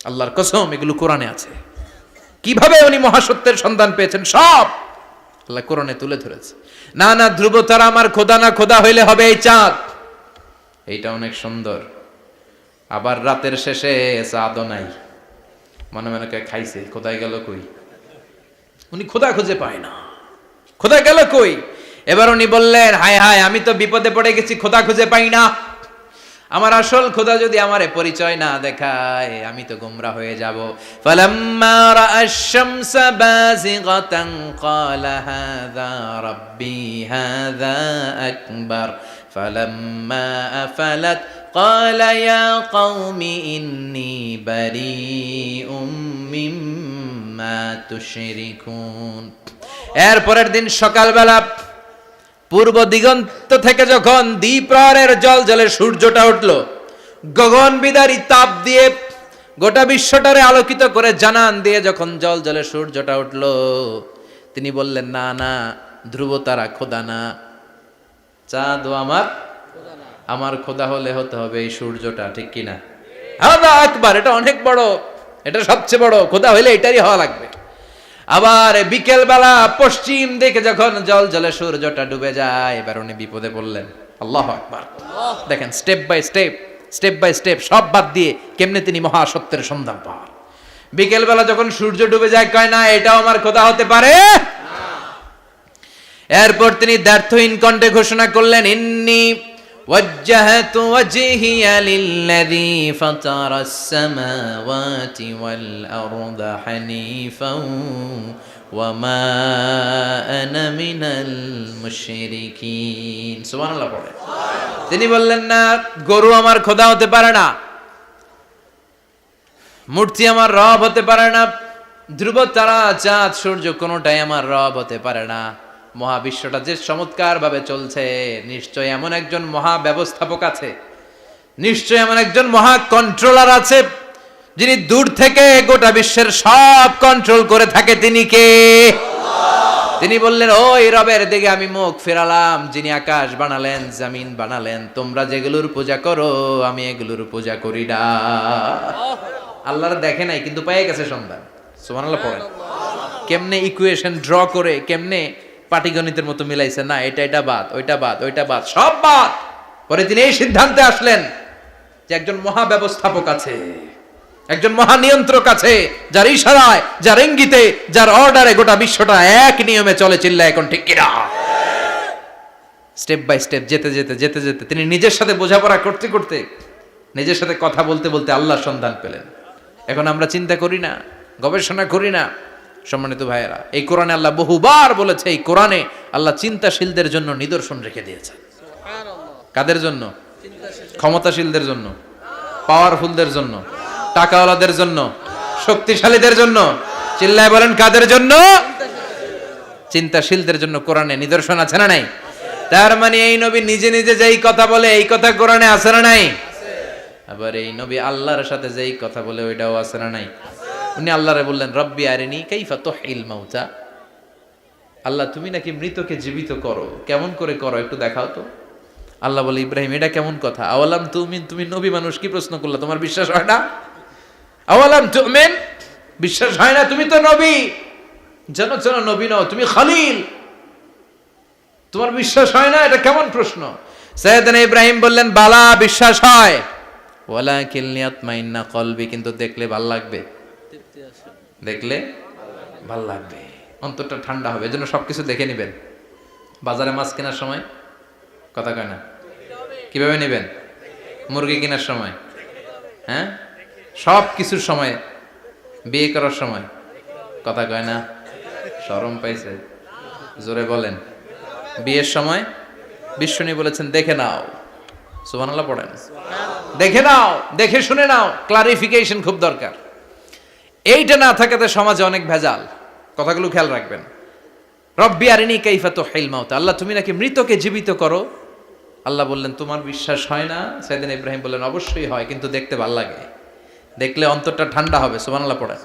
আল্লাহর কসম, এগুলো কোরআনে আছে। কিভাবে উনি মহাসত্যের সন্ধান পেয়েছেন সব আল্লাহ কোরআনে তুলে ধরেছে। না না, ধ্রুব তারা আমার খোদা না, খোদা হইলে হবে এই চাঁদ। এইটা অনেক সুন্দর। আবার রাতের শেষে চাঁদও নাই, মনে মনে খাইছে, খোদাই গেল কই? উনি খোদা খুঁজে পায় না, খোদা গেল কই? এবার উনি বললেন, হায় হায়, আমি তো বিপদে পড়ে গেছি, খোদা খুঁজে পাই না। আমার আসল খোদা যদি আমারে পরিচয় না দেখায়, আমি তো গোমরা হয়ে যাব। ফালাম্মা রাআশ শামসা বাযিগাতান ক্বালা হাযা রাব্বি হাযা আকবার ফালাম্মা আফালাত ক্বালা ইয়া কওমি ইন্নী বারীউম মিম্মা তুশরিকুন। এরপরের দিন সকালবেলা পূর্ব দিগন্ত থেকে যখন দ্বিপ্রহরের জলে সূর্যটা উঠল, গগন বিদারী তাপ দিয়ে গোটা বিশ্বটারে আলোকিত করে জানান দিয়ে যখন জলে সূর্যটা উঠল, তিনি বললেন, না না, ধ্রুব তারা খোদা না, চাঁদও আমার খোদা হলে হতে হবে এই সূর্যটা, ঠিক কিনা? হাদা আকবার, এটা অনেক বড়, এটা সবচেয়ে বড়, খোদা হইলে এটারই হওয়া লাগবে। আবার বিকেল বেলা পশ্চিম দিকে যখন জলে সূর্যটা ডুবে যায়, এবার উনি বিপদে পড়লেন। আল্লাহু আকবার। দেখেন, স্টেপ বাই স্টেপ সব বাদ দিয়ে কেমনে তিনি মহাসত্যের সন্ধান পান। বিকেল বেলা যখন সূর্য ডুবে যায়, কয় না এটাও আমার খোদা হতে পারে। এরপর তিনি দ্ব্যর্থহীন কণ্ঠে ঘোষণা করলেন, ইন্নী ওয়াজ্জাহতু ওয়াজহিয়া লিল্লাযী ফাতারাস সামাওয়াতি ওয়াল আরদা হানিফাও ওয়া মা আনা মিনাল মুশরিকিন। সুবহানাল্লাহ পড়ে। তিনি বললেন, না, গরু আমার খোদা হতে পারে না, মূর্তি আমার রব হতে পারে না, ধ্রুব তারা চাঁদ সূর্য কোনোটাই আমার রব হতে পারে না। মহাবিশ্বটা যে চমৎকার ভাবে চলছে, নিশ্চয় এমন একজন মহা ব্যবস্থাপক আছে, নিশ্চয় এমন একজন মহা কন্ট্রোলার আছে, যিনি দূর থেকে গোটা বিশ্বের সব কন্ট্রোল করে থাকে। তিনি কে? তিনি বললেন, ওই রবের দিকে আমি মুখ ফেরালাম, যিনি আকাশ বানালেন, জমিন বানালেন। তোমরা যেগুলোর পূজা করো, আমি এগুলোর পূজা করি না। আল্লাহর দেখে নাই, কিন্তু পেয়ে গেছে সন্ধান। সুবহানাল্লাহ পড়েন। কেমনে ইকুয়েশন ড্র করে, কেমনে পাটিগণিতের মতো মিলাইছে, না এটা বাদ, ওইটা বাদ, সব বাদ। পরে তিনি এই সিদ্ধান্তে আসলেন যে একজন মহা ব্যবস্থাপক আছে, একজন মহা নিয়ন্ত্রক আছে, যার ইশারায়, যার ইঙ্গিতে, যার অর্ডারে গোটা বিশ্বটা এক নিয়মে চলে। চিল্লা এখন ঠিক কিনা? স্টেপ বাই স্টেপ যেতে যেতে তিনি নিজের সাথে বোঝাপড়া করতে করতে, নিজের সাথে কথা বলতে বলতে আল্লাহর সন্ধান পেলেন। এখন আমরা চিন্তা করি না, গবেষণা করি না। সম্মানিত ভাইয়েরা, এই কোরআনে আল্লাহ বহুবার বলেছে, এই কোরআনে আল্লাহ চিন্তাশীলদের জন্য নিদর্শন রেখে দিয়েছেন। কাদের জন্য? ক্ষমতাশীলদের জন্য, পাওয়ারফুলদের জন্য, টাকাওয়ালাদের জন্য, শক্তিশালীদের জন্য। চিল্লায় বলেন, কাদের জন্য? চিন্তাশীলদের জন্য কোরআনে নিদর্শন আছে না নাই? তার মানে এই নবী নিজে নিজে যেই কথা বলে, এই কথা কোরআনে আছে না নাই? আবার এই নবী আল্লাহর সাথে যেই কথা বলে, ওইটাও আছে না নাই? উনি আল্লাহরে বললেন, রব্বি আরিনি কাইফা তুহিল মাউতা। আল্লাহ, তুমি নাকি মৃতকে জীবিত করো, কেমন করে করো একটু দেখাও তো। আল্লাহ বলে, ইব্রাহিম, এটা কেমন কথা? আওয়ালাম তুমিন, তুমি নবী মানুষ, কি প্রশ্ন করলা? তোমার বিশ্বাস হয় না? আওয়ালাম তুমিন, বিশ্বাস হয় না? তুমি তো নবী, জানো নবী নও, তুমি খলিল, তোমার বিশ্বাস হয় না? এটা কেমন প্রশ্ন? সাইয়েদনা ইব্রাহিম বললেন, বালা, বিশ্বাস হয়, ওয়ালাকিন লিয়াতমাইন্না কলবি, কিন্তু দেখলে ভাল লাগবে, দেখলে ভাল লাগবে, অন্তরটা ঠান্ডা হবে। এজন্য সবকিছু দেখে নেবেন। বাজারে মাছ কেনার সময় কথা কয় না, কিভাবে নেবেন? মুরগি কেনার সময়, হ্যাঁ, সব কিছুর সময়, বিয়ে করার সময় কথা কয় না, শরম পাইছে, জোরে বলেন। বিয়ের সময় বিশ্বনী বলেছেন, দেখে নাও। সুবহানাল্লাহ পড়েন। দেখে নাও, দেখে শুনে নাও, ক্লারিফিকেশন খুব দরকার। এইটা না থাকাতে সমাজে অনেক ভেজাল। কথাগুলো খেয়াল রাখবেন। রব্বি আরিনি কাইফা তুহিল মাউত, আল্লাহ তুমি নাকি মৃতকে জীবিত করো। আল্লাহ বললেন তোমার বিশ্বাস হয় না? সাইয়েদনা ইব্রাহিম বললেন অবশ্যই হয়, কিন্তু দেখতে ভালো লাগে, দেখলে অন্তরটা ঠান্ডা হবে। সুবহানাল্লাহ পড়ে।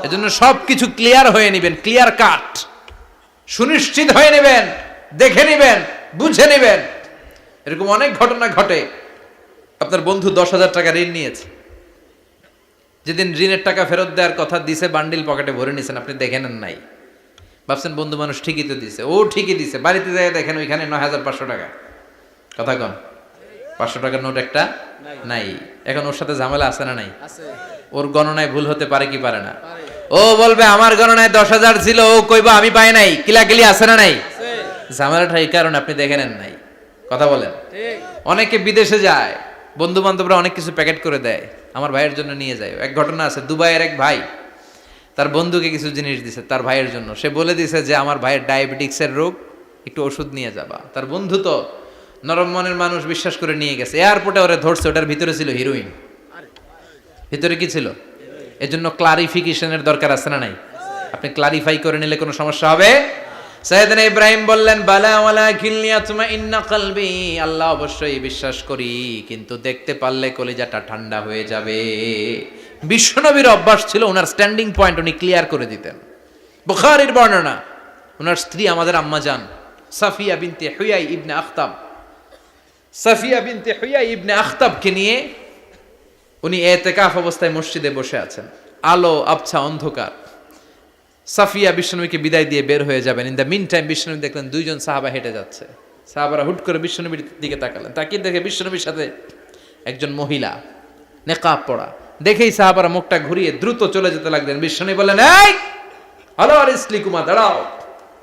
এজন্য সবকিছু ক্লিয়ার হয়ে নেবেন, ক্লিয়ার কাট, সুনিশ্চিত হয়ে নেবেন, দেখে নেবেন, বুঝে নেবেন। এরকম অনেক ঘটনা ঘটে। আপনার বন্ধু 10,000 টাকা ঋণ নিয়েছে, যেদিন ঋণের টাকা ফেরত দেওয়ার কথা দিছে বান্ডিল পকেটে ভরে নিয়েছেন, আপনি দেখে নেন নাই, ভাবছেন বন্ধু মানুষ ঠিকই তো দিছে। ও ঠিকই দিছে, বাড়িতে যায় দেখেন ওইখানে 9,500 টাকা। কথা কন, 500 টাকার নোট একটা নাই। এখন ওর সাথে ঝামেলা আছে না নাই? ওর গণনায় ভুল হতে পারে কি পারে না? ও বলবে আমার গণনায় 10,000 ছিল, ও কইবা আমি পাই নাই। কিলাকিলি আছে না নাই? ঝামেলাটা এই কারণে আপনি দেখে নেন নাই। কথা বলেন। অনেকে বিদেশে যায়, বন্ধু বান্ধবরা অনেক কিছু প্যাকেট করে দেয়, আমার ভাইয়ের জন্য নিয়ে যায়। এক ঘটনা আছে, দুবাইয়ের এক ভাই তার বন্ধুকে কিছু জিনিস দিছে তার ভাইয়ের জন্য। সে বলে দিছে যে আমার ভাইয়ের ডায়াবেটিক্সের রোগ, একটু ওষুধ নিয়ে যাবা। তার বন্ধু তো নরম মনের মানুষ, বিশ্বাস করে নিয়ে গেছে। এয়ারপোর্টে ওরে ধরছে, ওটার ভিতরে ছিল হিরোইন। ভিতরে কি ছিল? এজন্য ক্লারিফিকেশনের দরকার আছে না নাই? আপনি ক্লারিফাই করে নিলে কোনো সমস্যা হবে? সাইয়েদনা ইব্রাহিম বললেন বালা ওয়ালাকিন লিয়াতমাইন্না কলবি, আল্লাহ অবশ্যই বিশ্বাস করি, কিন্তু দেখতে পারলে কলিজাটা ঠান্ডা হয়ে যাবে। বিশ্বনবীর অভ্যাস ছিল ওনার স্ট্যান্ডিং পয়েন্ট উনি ক্লিয়ার করে দিতেন। বুখারীর বর্ণনা, ওনার স্ত্রী আমাদের আম্মা জান সাফিয়া বিনতে হুয়াই ইবনে আখতাব, সাফিয়া বিনতে হুয়াই ইবনে আখতাবকে নিয়ে উনি ইতিকাফ অবস্থায় মসজিদে বসে আছেন। আলো আবছা অন্ধকার। সাফিয়া বিশ্বনবীকে বিদায় দিয়ে বের হয়ে যাবেন। ইন দ্য মিন টাইম বিশ্বনবী দেখলেন 2 জন সাহাবা হেঁটে যাচ্ছে। সাহাবারা হুট করে বিশ্বনবীর দিকে তাকালেন, তাকিয়ে দেখে বিশ্বনবীর সাথে একজন মহিলা, নেকাব পরা। দেখেই সাহাবারা মুখটা ঘুরিয়ে দ্রুত চলে যেতে লাগলেন। বিশ্বনবী বললেন এই হ্যালো আরিসলিকুমা, দাঁড়াও।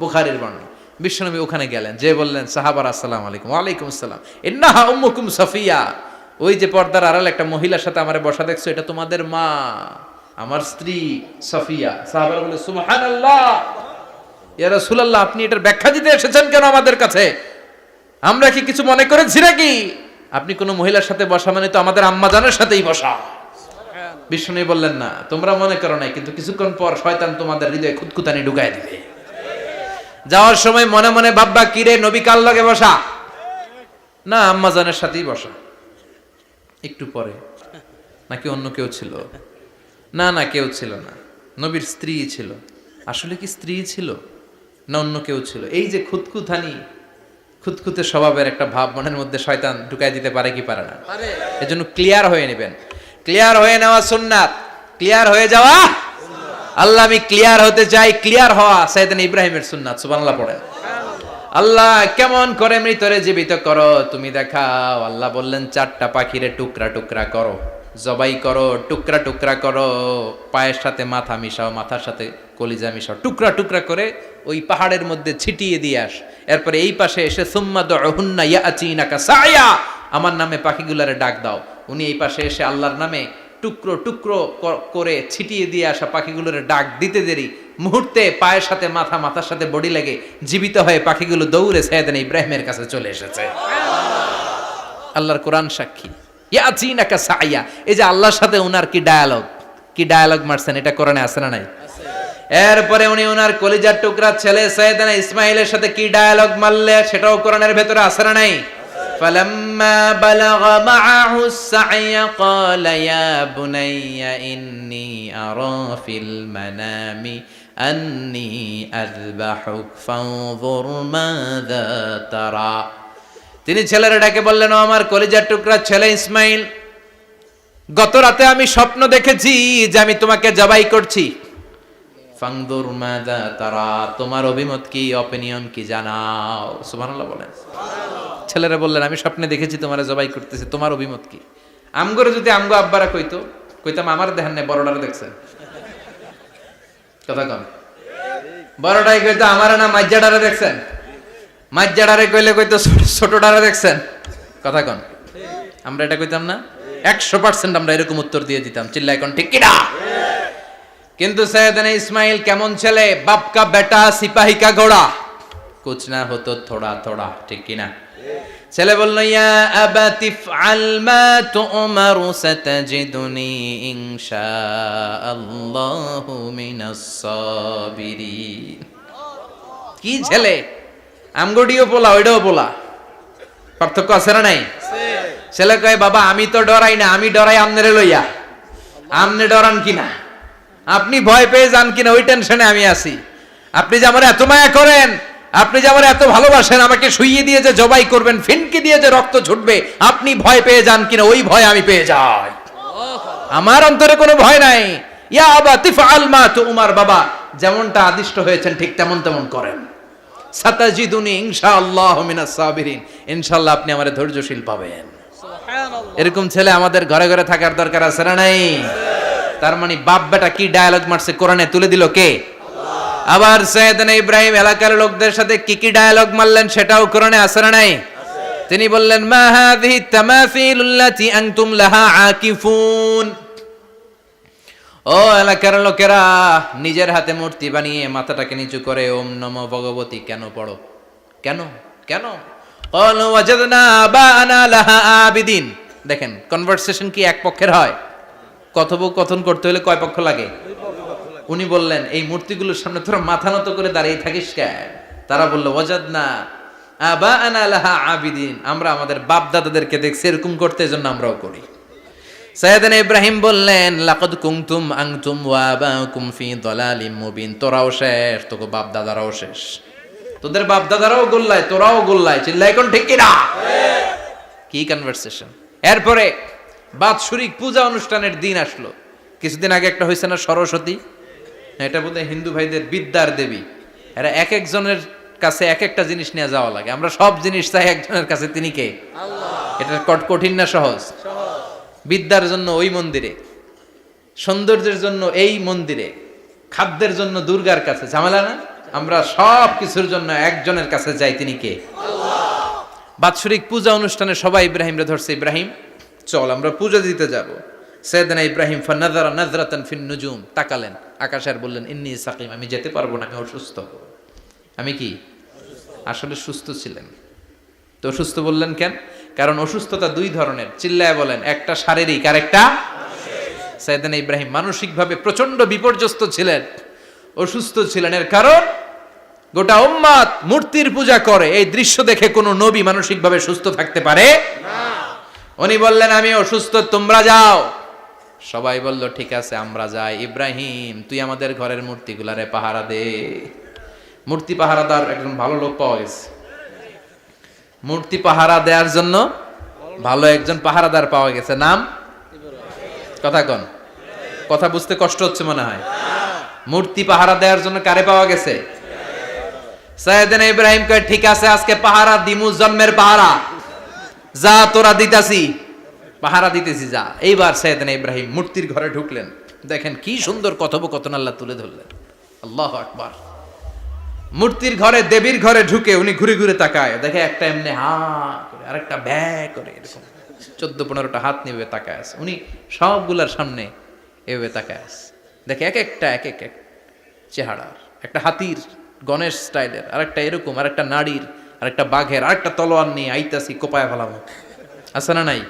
বুখারীর বর্ণনা। বিশ্বনবী ওখানে গেলেন, যে বললেন সাহাবারা আসসালামু আলাইকুম। ওয়ালাইকুম আসসালাম। ইন্নাহা উম্মুকুম সাফিয়া, ওই যে পর্দার আড়াল একটা মহিলার সাথে আমারে বসা দেখছো, এটা তোমাদের মা, আমার স্ত্রী সাফিয়া। সাহাবারা বলে সুবহানাল্লাহ, ইয়া রাসূলুল্লাহ আপনি এটার ব্যাখ্যা দিতে এসেছেন কেন আমাদের কাছে? আমরা কি কিছু মনে করেছি নাকি? আপনি কোন মহিলার সাথে বসা মানে তো আমাদের আম্মা জানের সাথেই বসা। বিষ্ণু বললেন না, তোমরা মনে করো নাই, কিন্তু কিছুক্ষণ পর শয়তান তোমাদের হৃদয়ে খুঁতখুঁতানি ঢুকায় দিবে। যাওয়ার সময় মনে মনে ভাববা কিরে নবী কার লগে বসা? না, আম্মা জানের সাথেই বসা। একটু পরে নাকি অন্য কেউ ছিল? না না, কেউ ছিল না, নবীর স্ত্রী ছিল। আসলে কি স্ত্রী ছিল না অন্য কেউ ছিল? এই যে খুঁতখুঁতে স্বভাবের একটা ভাব মনের মধ্যে শয়তান ঢুকাই দিতে পারে কি পারে না? এজন্য ক্লিয়ার হয়ে নেবেন। ক্লিয়ার হয়ে নেওয়া সুন্নাত, ক্লিয়ার হয়ে যাওয়া। আল্লাহ আমি ক্লিয়ার হতে চাই, ক্লিয়ার হওয়া সাইয়েদনা ইব্রাহিমের সুন্নাত। সুবহানাল্লাহ পড়েন। আল্লাহ কেমন করে মৃতরে জীবিত করো তুমি দেখাও। আল্লাহ বললেন 4টা পাখিরে টুকরা টুকরা করো, জবাই করো, টুকরা টুকরা করো, পায়ের সাথে মাথা মিশাও, মাথার সাথে কলিজা মিশাও, টুকরা টুকরা করে ওই পাহাড়ের মধ্যে ছিটিয়ে দিয়ে আস। এরপরে এই পাশে এসে সুম্মা দুহুন্না ইয়াতিনাকা সায়া, আমার নামে পাখিগুলারে ডাক দাও। উনি এই পাশে এসে আল্লাহর নামে টুকরো টুকরো করে ছিটিয়ে দিয়ে আসা পাখিগুলোর ডাক দিতে দেরি মুহূর্তে পায়ের সাথে মাথা, মাথার সাথে বডি লেগে জীবিত হয়ে পাখিগুলো দৌড়ে সাইয়েদনা ইব্রাহিমের কাছে চলে এসেছে। আল্লাহর কোরআন সাক্ষী। ইয়াতিনাকা সায়া, এই যে আল্লাহর সাথে উনার কি ডায়ালগ মারছেন, এটা কোরআনে আছে না নাই? এরপরে উনি ওনার কলিজার টুকরা ছেলে সাইয়েদনা ইসমাইলের সাথে কি ডায়ালগ মারলে, সেটাও কোরআনের ভেতরে আছে না নাই? فلما بلغ معه السعي قال يا بني إني أرى في المنام أني أذبحك فانظر ماذا ترى। তিনি ছেলেরা ডেকে বললেন, ও আমার কলিজার টুকরা ছেলে ইসমাইল, গত রাতে আমি স্বপ্ন দেখেছি যে আমি তোমাকে জবাই করছি। ফাংদুর মাযা তারা, তোমার অভিমত কি, অপিনিয়ন কি জানাও। সুবহানাল্লাহ বলেন। ছেলেরা বললেন আমি স্বপ্নে দেখেছি তোমারে জবাই করতেছি, তোমার অভিমত কি? আমগরে যদি আমগো আব্বারা কইতাম আমার দেখেন না, বড়ডারে দেখছেন। কথা কম, বড়টাই কইতো আমার না মাজ্জাডারে দেখছেন, মাজ্জাডারে কইতো ছোটডারে দেখছেন। কথা কন, আমরা এটা কইতাম না? 100% আমরা এরকম উত্তর দিয়ে দিতাম। চিল্লায় কোন ঠিক কিনা? কিন্তু সাইয়েদনা ইসমাইল কেমন ছেলে, বাপ কা বেটা সিপাহি কা ঘোড়া, কুছ না হতো থোড়া থোড়া, ঠিক কিনা? ছেলে বলল, ইয়া আবাতি ফআল মা তু'মারু সাতাজিদুনি ইনশাআল্লাহু মিনাস সাবিরিন। কি ছেলে, আমগডিও পোলা ওইটাও পোলা, পার্থক্য আছে না নাই? ছেলে কয়, বাবা আমি তো ডরাই না, আমি ডরাই আমনেরে লইয়া। আমনে ডরান কিনা, আপনি ভয় পেয়ে যান কিনা ওই টেনশনে আমি আছি। আপনি যে আমার এত মায়া করেন, আপনি যে আমার এত ভালোবাসেন, আমাকে শুইয়ে দিয়ে যে জবাই করবেন, ফিনকি দিয়ে যে রক্ত ছুটবে, আপনি ভয় পেয়ে যান কিনা ওই ভয় আমি পেয়ে যাই। আমার অন্তরে কোনো ভয় নাই। ইয়া আবাতি ফাআল মা তু'মার, বাবা যেমনটা আদিষ্ট হয়েছেন ঠিক তেমন তেমন করেন। সাতাজিদুনি ইনশাআল্লাহু মিনাস সাবিরিন, ইনশাআল্লাহ আপনি আমারে ধৈর্যশীল পাবেন। সুবহানাল্লাহ। এরকম ছেলে আমাদের ঘরে ঘরে থাকার দরকার আছে না নাই? তার মানে বাপ বেটা কি ডায়ালগ মারছে কোরআনে তুলে দিল কে? আবার সাইয়েদনা ইব্রাহিম এলাকার লোকদের সাথে কি কি ডায়ালগ মারলেন সেটাও কোরআনে আছে না নাই? তিনি বললেন, মা হাযিহি তামাসিলুল্লাতী আনতুম লাহা আকিফুন। ও এলাকার লোকেরা, নিজের হাতে মূর্তি বানিয়ে মাথাটাকে নিচু করে ওম নমো ভগবতী কেন পড়ো? কেন কেন? ক্বালু ওয়াজাদনা আবাআনা লাহা আবিদিন। দেখেন কনভারসেশন কি এক পক্ষের হয়? কথোপকথন করতে হলে কয় পক্ষ লাগে? উনি বললেন, এই মূর্তিগুলোর সামনে তোরা মাথা নত করে দাঁড়িয়ে থাকিস কেন? তারা বলল, ওয়াজাদনা আবাআনা লাহা আবিদিন, আমরা আমাদের বাপ দাদাদেরকে দেখছি এরকম করতে, এজন্য আমরাও করি। সাইয়েদনা ইব্রাহিম বললেন, লাকাদ কুনতুম আনতুম ওয়া আবাউকুম ফি দালালিম মুবিন। তোরাও শেষ, তোকে বাপ দাদারাও শেষ, তোদের বাপ দাদারাও গোল্লায়, তোরাও গোল্লায়। চিল্লাই কোন ঠিক কিনা? কি কনভারসেশন! এরপরে বাৎসরিক পূজা অনুষ্ঠানের দিন আসলো। কিছুদিন আগে একটা হয়েছে না, সরস্বতী? এটা বোধহয় হিন্দু ভাইদের বিদ্যার দেবী। এরা এক একজনের কাছে এক একটা জিনিস নিয়ে যাওয়া লাগে। আমরা সব জিনিস চাই একজনের কাছে, তিনি কে? আল্লাহ। এটা কঠিন না সহজ? বিদ্যার জন্য ওই মন্দিরে, সৌন্দর্যের জন্য এই মন্দিরে, খাদ্যের জন্য দুর্গার কাছে, ঝামেলা না? আমরা সব কিছুর জন্য একজনের কাছে যাই, তিনি কে? আল্লাহ। বাৎসরিক পূজা অনুষ্ঠানে সবাই ইব্রাহিমরে ধরছে, ইব্রাহিম চল আমরা পূজা দিতে যাব। সাইয়েদনা ইব্রাহিম ফানাযারা নাযরাতান ফিন নুজুম, তাকালেন আকাশে আর বললেন, ইন্নী সাকিম, আমি যেতে পারবো না, আমি অসুস্থ। আমি কি? আসলে সুস্থ ছিলেন তো। অসুস্থ বললেন কেন? কারণ অসুস্থতা দুই ধরনের, চিল্লায় বলেন। একটা শারীরিক আর একটা মানসিক। সাইয়েদনা ইব্রাহিম মানসিকভাবে প্রচন্ড বিপর্যস্ত ছিলেন, অসুস্থ ছিলেন। এর কারণ গোটা উম্মাত মূর্তির পূজা করে, এই দৃশ্য দেখে কোনো নবী মানসিকভাবে সুস্থ থাকতে পারে না। উনি বললেন, আমি অসুস্থ, তোমরা যাও। সবাই বলল, ঠিক আছে আমরা যাই। ইব্রাহিম তুই আমাদের ঘরের মূর্তিগুলারে পাহারা দে। মূর্তি পাহারাদার একজন ভালো লোক পাওয়া গেছে। মূর্তি পাহারা দেওয়ার জন্য ভালো একজন পাহারাদার পাওয়া গেছে, নাম? কথা কন, কথা বুঝতে কষ্ট হচ্ছে মনে হয়। মূর্তি পাহারা দেওয়ার জন্য কারে পাওয়া গেছে? সাইয়েদনা ইব্রাহিম কয়, ঠিক আছে আজকে পাহারা দিমু, জন্মের পাহারা। যা তোরা দিতাছি, পাহারা দিতেছি, যা। এইবার সাইয়েদনা ইব্রাহিম মূর্তির ঘরে ঢুকলেন। দেখেন কি সুন্দর কথোপকথন আল্লাহ তুলে ধরলেন। আল্লাহু আকবার। মূর্তির ঘরে, দেবীর ঘরে ঢুকে উনি ঘুরে ঘুরে তাকায়, দেখে একটা এমনি হা করে, আরেকটা ব্যা করে, এরকম 14-15টা হাত নিয়ে তাকায় আছে। উনি সবগুলার সামনে এভাবে তাকায় আছে, দেখে এক একটা এক এক চেহারা, একটা হাতির গণেশ স্টাইলের, আরেকটা এরকম, আরেকটা নারীর, আরেকটা বাঘের, আরেকটা তলোয়ার নিয়ে আইতাছি, কোপায় ফেলাবো। আছে না নাই?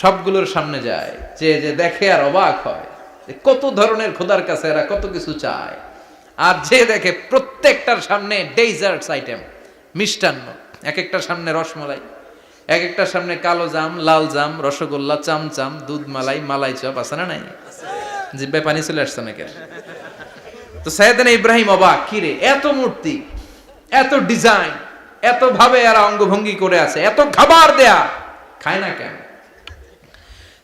সবগুলোর সামনে যায়, যে যে দেখে আর অবাক হয়, কত ধরনের খোদার কাছে এরা কত কিছু চায়। আর যে দেখে প্রত্যেকটার সামনে ডেজার্টস আইটেম, মিষ্টান্ন, এক একটার সামনে রসমলাই, এক একটার সামনে কালো জাম, লাল জাম, রসগোল্লা, চামচাম, দুধ মালাই, মালাই চপ। আছে না নাই? জিব্বায় পানি চলে আসছে নাকি? তো সাইয়েদনা ইব্রাহিম অবাক, কি রে এত মূর্তি, এত ডিজাইন, এত ভাবে এরা অঙ্গভঙ্গি করে আছে, এত খাবার দেয়া, খায় না কেন?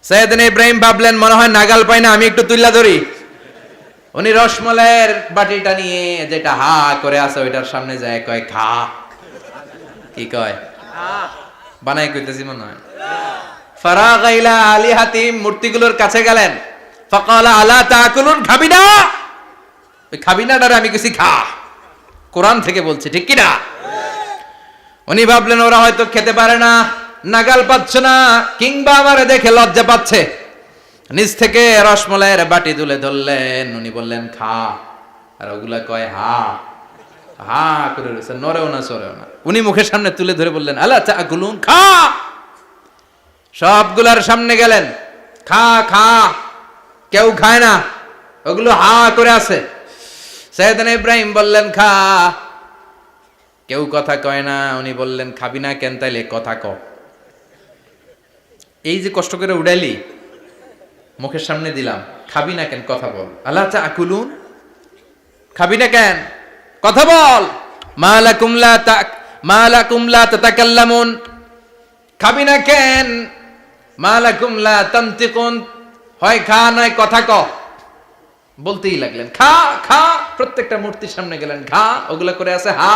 সাইয়েদনা ইব্রাহিম ভাবলেন, মনে হয় নাগাল পাই না, আমি একটু তুল্লা ধরি। উনি রসমলাইয়ের বাটিটা নিয়ে, যেটা হা করে আছে, ওইটার সামনে যায়, কয় খা। কি কয়? বানাই কইতেছি মনে হয়। ফারাগা ইলা আলিহাতিম, মূর্তিগুলোর কাছে গেলেন। ফাকালা আলা তাকুলুন, খাবি না? ওই খাবি না ডারে আমি কিছু খা, কোরআন থেকে বলছে, ঠিক কি না? উনি ভাবলেন ওরা হয়তো খেতে পারে না, নাগাল পাচ্ছে না, কিংবা আমারে দেখে লজ্জা পাচ্ছে। নিজ থেকে রসমলাইয়ের বাটি তুলে ধরলেন। উনি বললেন খা, আর ওগুলা কয় হা। হা করে রয়েছে, নড়েও না চড়েও না। উনি মুখের সামনে তুলে ধরে বললেন, আলা তাকুলুন, খা। সবগুলার সামনে গেলেন, খা খা। কেউ খায় না, ওগুলো হা করে আছে। সাইয়েদনা ইব্রাহিম বললেন, খা। কেউ কথা কয় না। উনি বললেন, খাবি না কেন? তাইলে কথা ক। এই যে কষ্ট করে উড়াইলি, মুখের সামনে দিলাম, খাবি না কেন? কথা বল। আলা তাকুলুন, খাবি না কেন? কথা বল। মালাকুম লা তাতাকাল্লামুন, খাবি না কেন? মালাকুম লা তানতিকুন, হয় খা নয় কথা ক। বলতেই লাগলেন, খা খা। প্রত্যেকটা মূর্তির সামনে গেলেন, খা। ওগুলা করে আছে হা,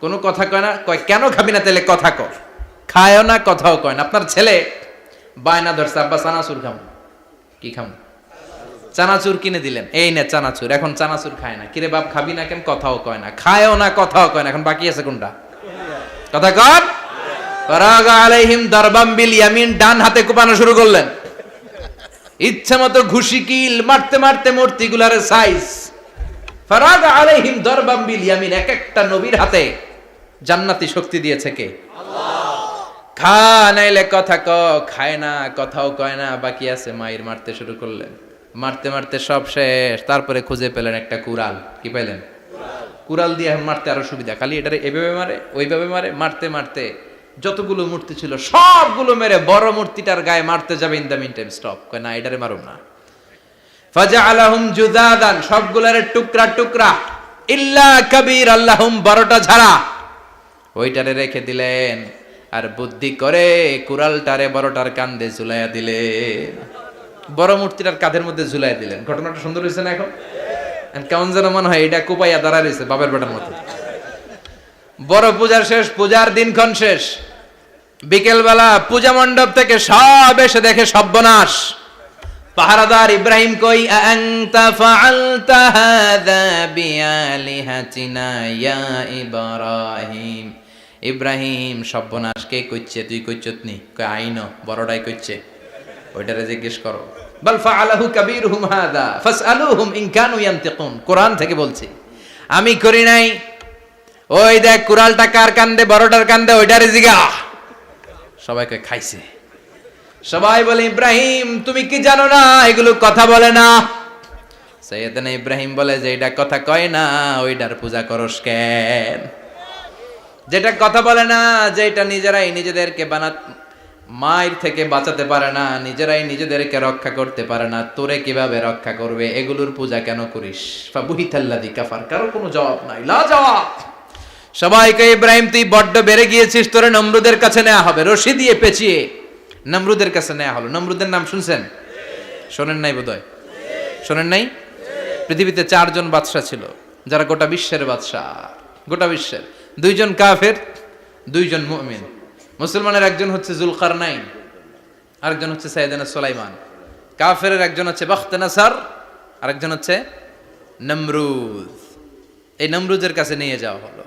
কোনো কথা কয় না। কয় কেন খাবি না? তাহলে কথা ক। খায়ও না, কথাও কয় না। আপনার ছেলে বায়না ধরছে, আব্বা চানাচুর খাম। কি খাম? চানাচুর কিনে দিলেন, এই নে চানাচুর। এখন চানাচুর খায় না। কিরে বাপ, খাবি না কেন? কথাও কয় না। খায়ও না, কথাও কয় না। এখন বাকি আছে কোনটা? কথা কর। ফারাগা আলাইহিম দারবাম বিল ইয়ামিন, ডান হাতে কোপানো শুরু করলেন। ইচ্ছা মতো ঘুষি কিল মারতে মারতে মূর্তিগুলার সাইজ। ফারাগা আলাইহিম দারবাম বিল ইয়ামিন, এক একটা নবীর হাতে জান্নাতি শক্তি দিয়েছে কে? আল্লাহ। খা নাইলে কথা ক। খায় না, কথাও কয় না, বাকি আছে। মায়ের মারতে শুরু করলেন। মারতে মারতে সব শেষ। তারপরে খুঁজে পেলেন একটা কুড়াল। কি পাইলেন? কুড়াল দিয়ে মারতে আরো সুবিধা। খালি এটারে এভাবে মারে, ওইভাবে মারে। মারতে মারতে যতগুলো মূর্তি ছিল সবগুলো মেরে বড় মূর্তিটার গায়ে মারতে যাবে, in the meantime stop. কয় না, এটারে মারুম না। ফাজআলাহুম জুদাদান, সবগুলারে টুকরা টুকরা। ইল্লা কাবীর আল্লাহুম, বড়টা ছাড়া। ওইটারে রেখে দিলেন। আর বুদ্ধি করে কুড়ালটারে বড়টার কাঁধে ঝুলাইয়া দিলেন। বড় মূর্তিটার কাঁধের মধ্যে ঝুলাই দিলেন। ঘটনাটা সুন্দর হয়েছে না? এখন কেমন যেন মনে হয় এটা কোপাইয়া দাঁড়া রয়েছে বাপের বেটার মতো। বড় পূজার শেষ, পূজার দিনক্ষণ শেষ। বিকেল বেলা পূজা মণ্ডপ থেকে সব এসে দেখে সর্বনাশ। পাহারাদার ইব্রাহিম কই? আনতা ফাআলতা হাযা বিআলিহাতিনা ইয়া ইব্রাহিম। ইব্রাহিম, সর্বনাশ কে কইছে? তুই কইছত নি? কই আইনো, বড়টাই কইছে। ওইটারে জিজ্ঞেস করো। বাল ফাআলাহু কাবীরুহুম হাযা ফাসআলুহুম ইন কানু ইয়ানতিকুন। কোরআন থেকে বলছি, আমি করি নাই। ওই দেখ কুড়ালটা কার কান্দে? বড়টার কান্দে, ওইটারে জিগা। সবাইকে খাইছে। সবাই বলে, ইব্রাহিম তুমি কি জানো না এগুলো কথা বলে না? সাইয়েদনা ইব্রাহিম বলে যে এটা কথা কয় না, ওইটার পূজা করস কেন? যেটা কথা বলে না, যেটা নিজেরাই নিজেদেরকে মায়ের থেকে বাঁচাতে পারে না, নিজেরাই নিজেদেরকে রক্ষা করতে পারে না, তোরে কিভাবে রক্ষা করবে? এগুলোর পূজা কেন করিস? ফাবুহিতাল্লাযী কাফার। কারো কোনো জবাব নাই, লা জবাব। সবাইকে, ইব্রাহিম তুই বড্ড বেড়ে গিয়েছিস, তোরে নমরুদের কাছে নেওয়া হবে। রশি দিয়ে পেঁচিয়ে নমরুদের কাছে নেওয়া হলো। নমরুদের নাম শুনছেন? শোনেন নাই বোধহয়। শোনেন নাই? পৃথিবীতে 4 জন বাদশা ছিল, যারা গোটা বিশ্বের বাদশা। গোটা বিশ্বের 2 জন কাফের, 2 জন মুমিন। মুসলমানের একজন হচ্ছে যুলকারনাইন, আরেকজন হচ্ছে সাইয়েদনা সুলাইমান। কাফেরের একজন হচ্ছে বাখতানাসার, আরেকজন হচ্ছে নমরুদ। এই নমরুদের কাছে নিয়ে যাওয়া হলো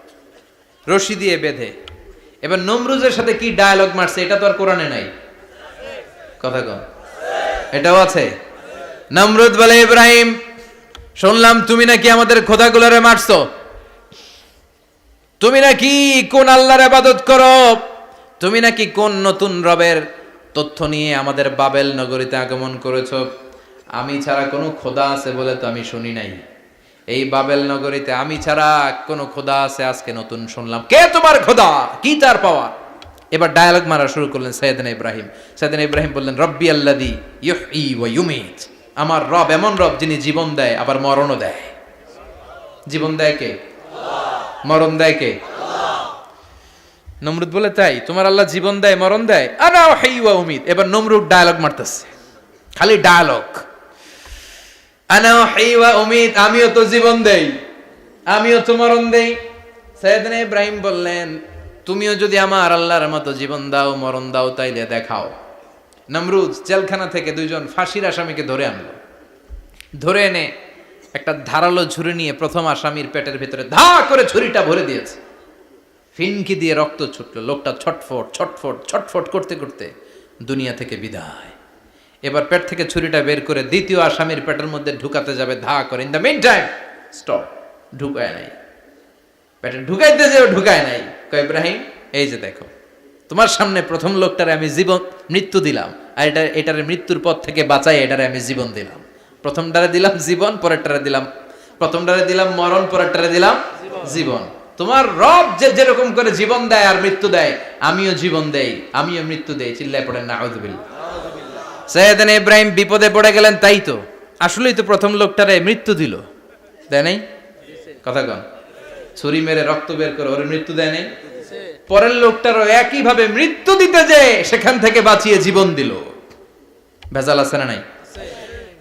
রশি দিয়ে বেঁধে। এবার নমরুদের সাথে কি ডায়ালগ মারছে এটা তো আর কোরআনে নাই। কথা কন, এটাও আছে। নমরুদ বলে, ইব্রাহিম শুনলাম তুমি নাকি আমাদের খোদাগুলোরে মারছো। তুমি নাকি কোন আল্লাহর ইবাদত করো। তুমি নাকি কোন নতুন রবের তথ্য নিয়ে আমাদের বাবেল নগরীতে আগমন করেছো। আমি ছাড়া কোনো খোদা আছে বলে তো আমি শুনি নাই। এই বাবেল নগরীতে আমি ছাড়া কোনো খোদা আছে আজকে নতুন শুনলাম। কে তোমার খোদা? কি তার পাওয়া? এবার ডায়ালগ মারা শুরু করলেন সাইয়েদনা ইব্রাহিম। সাইয়েদনা ইব্রাহিম বললেন, রব্বি আল্লাযী ইউহয়ী ওয়া ইউমীত। আমার রব এমন রব যিনি জীবন দেয় আবার মরণও দেয়। জীবন দেয় কে? আল্লাহ। মরণ দেয় কে? আল্লাহ। নমরুদ বলে, তাই তোমার আল্লাহ জীবন দেয় মরণ দেয়? আনা উহয়ী ওয়া উমীত। এবার নমরুদ ডায়ালগ মারতেছে, খালি ডায়ালগ। আনা উহয়ী ওয়া উমীত, আমিও তো জীবন দেই, আমিও তো মরণ দেই। সাইয়েদনা ইব্রাহিম বললেন, তুমিও যদি আমার আল্লাহর মতো জীবন দাও মরণ দাও তাইলে দেখাও। নমরুদ জেলখানা থেকে 2 জন ফাঁসির আসামিকে ধরে আনলো। ধরে এনে একটা ধারালো ছুরি নিয়ে প্রথম আসামির পেটের ভিতরে ধা করে ছুরিটা ভরে দিয়েছে। ফিনকি দিয়ে রক্ত ছুটলো। লোকটা ছটফট ছটফট ছটফট করতে করতে দুনিয়া থেকে বিদায়। এবার পেট থেকে ছুরিটা বের করে দ্বিতীয় আসামির পেটের মধ্যে ঢুকাতে যাবে ধা করে। In the meantime stop, ঢুকায় নাই। পেটে ঢুকাইতে যেও ঢুকায় নাই। কয় ইব্রাহিম এই যে দেখো তোমার সামনে প্রথম লোকটারে আমি মৃত্যু দিলাম, আর এটারে মৃত্যুর পথ থেকে বাঁচাই এটারে আমি জীবন দিলাম। প্রথমটারে দিলাম জীবন, পরেরটারে দিলাম, প্রথমটারে দিলাম মরণ, পরেরটারে দিলাম জীবন। তোমার রব যেরকম করে জীবন দেয় আর মৃত্যু দেয়, আমিও জীবন দেই, আমিও মৃত্যু দেই। চিল্লায় পড়েন নাউযুবিল্লাহ। সাইয়েদনা ইব্রাহিম বিপদে পড়ে গেলেন, তাই তো আসলেই তো প্রথম লোকটারে মৃত্যু দিল, দেয় নাই? কথা কন, ছুরি মেরে রক্ত বের করে ওরে মৃত্যু দেয় নাই? পরের লোকটারও একই ভাবে মৃত্যু দিতে যে সেখান থেকে বাঁচিয়ে জীবন দিল। ভেজাল আছে না নাই?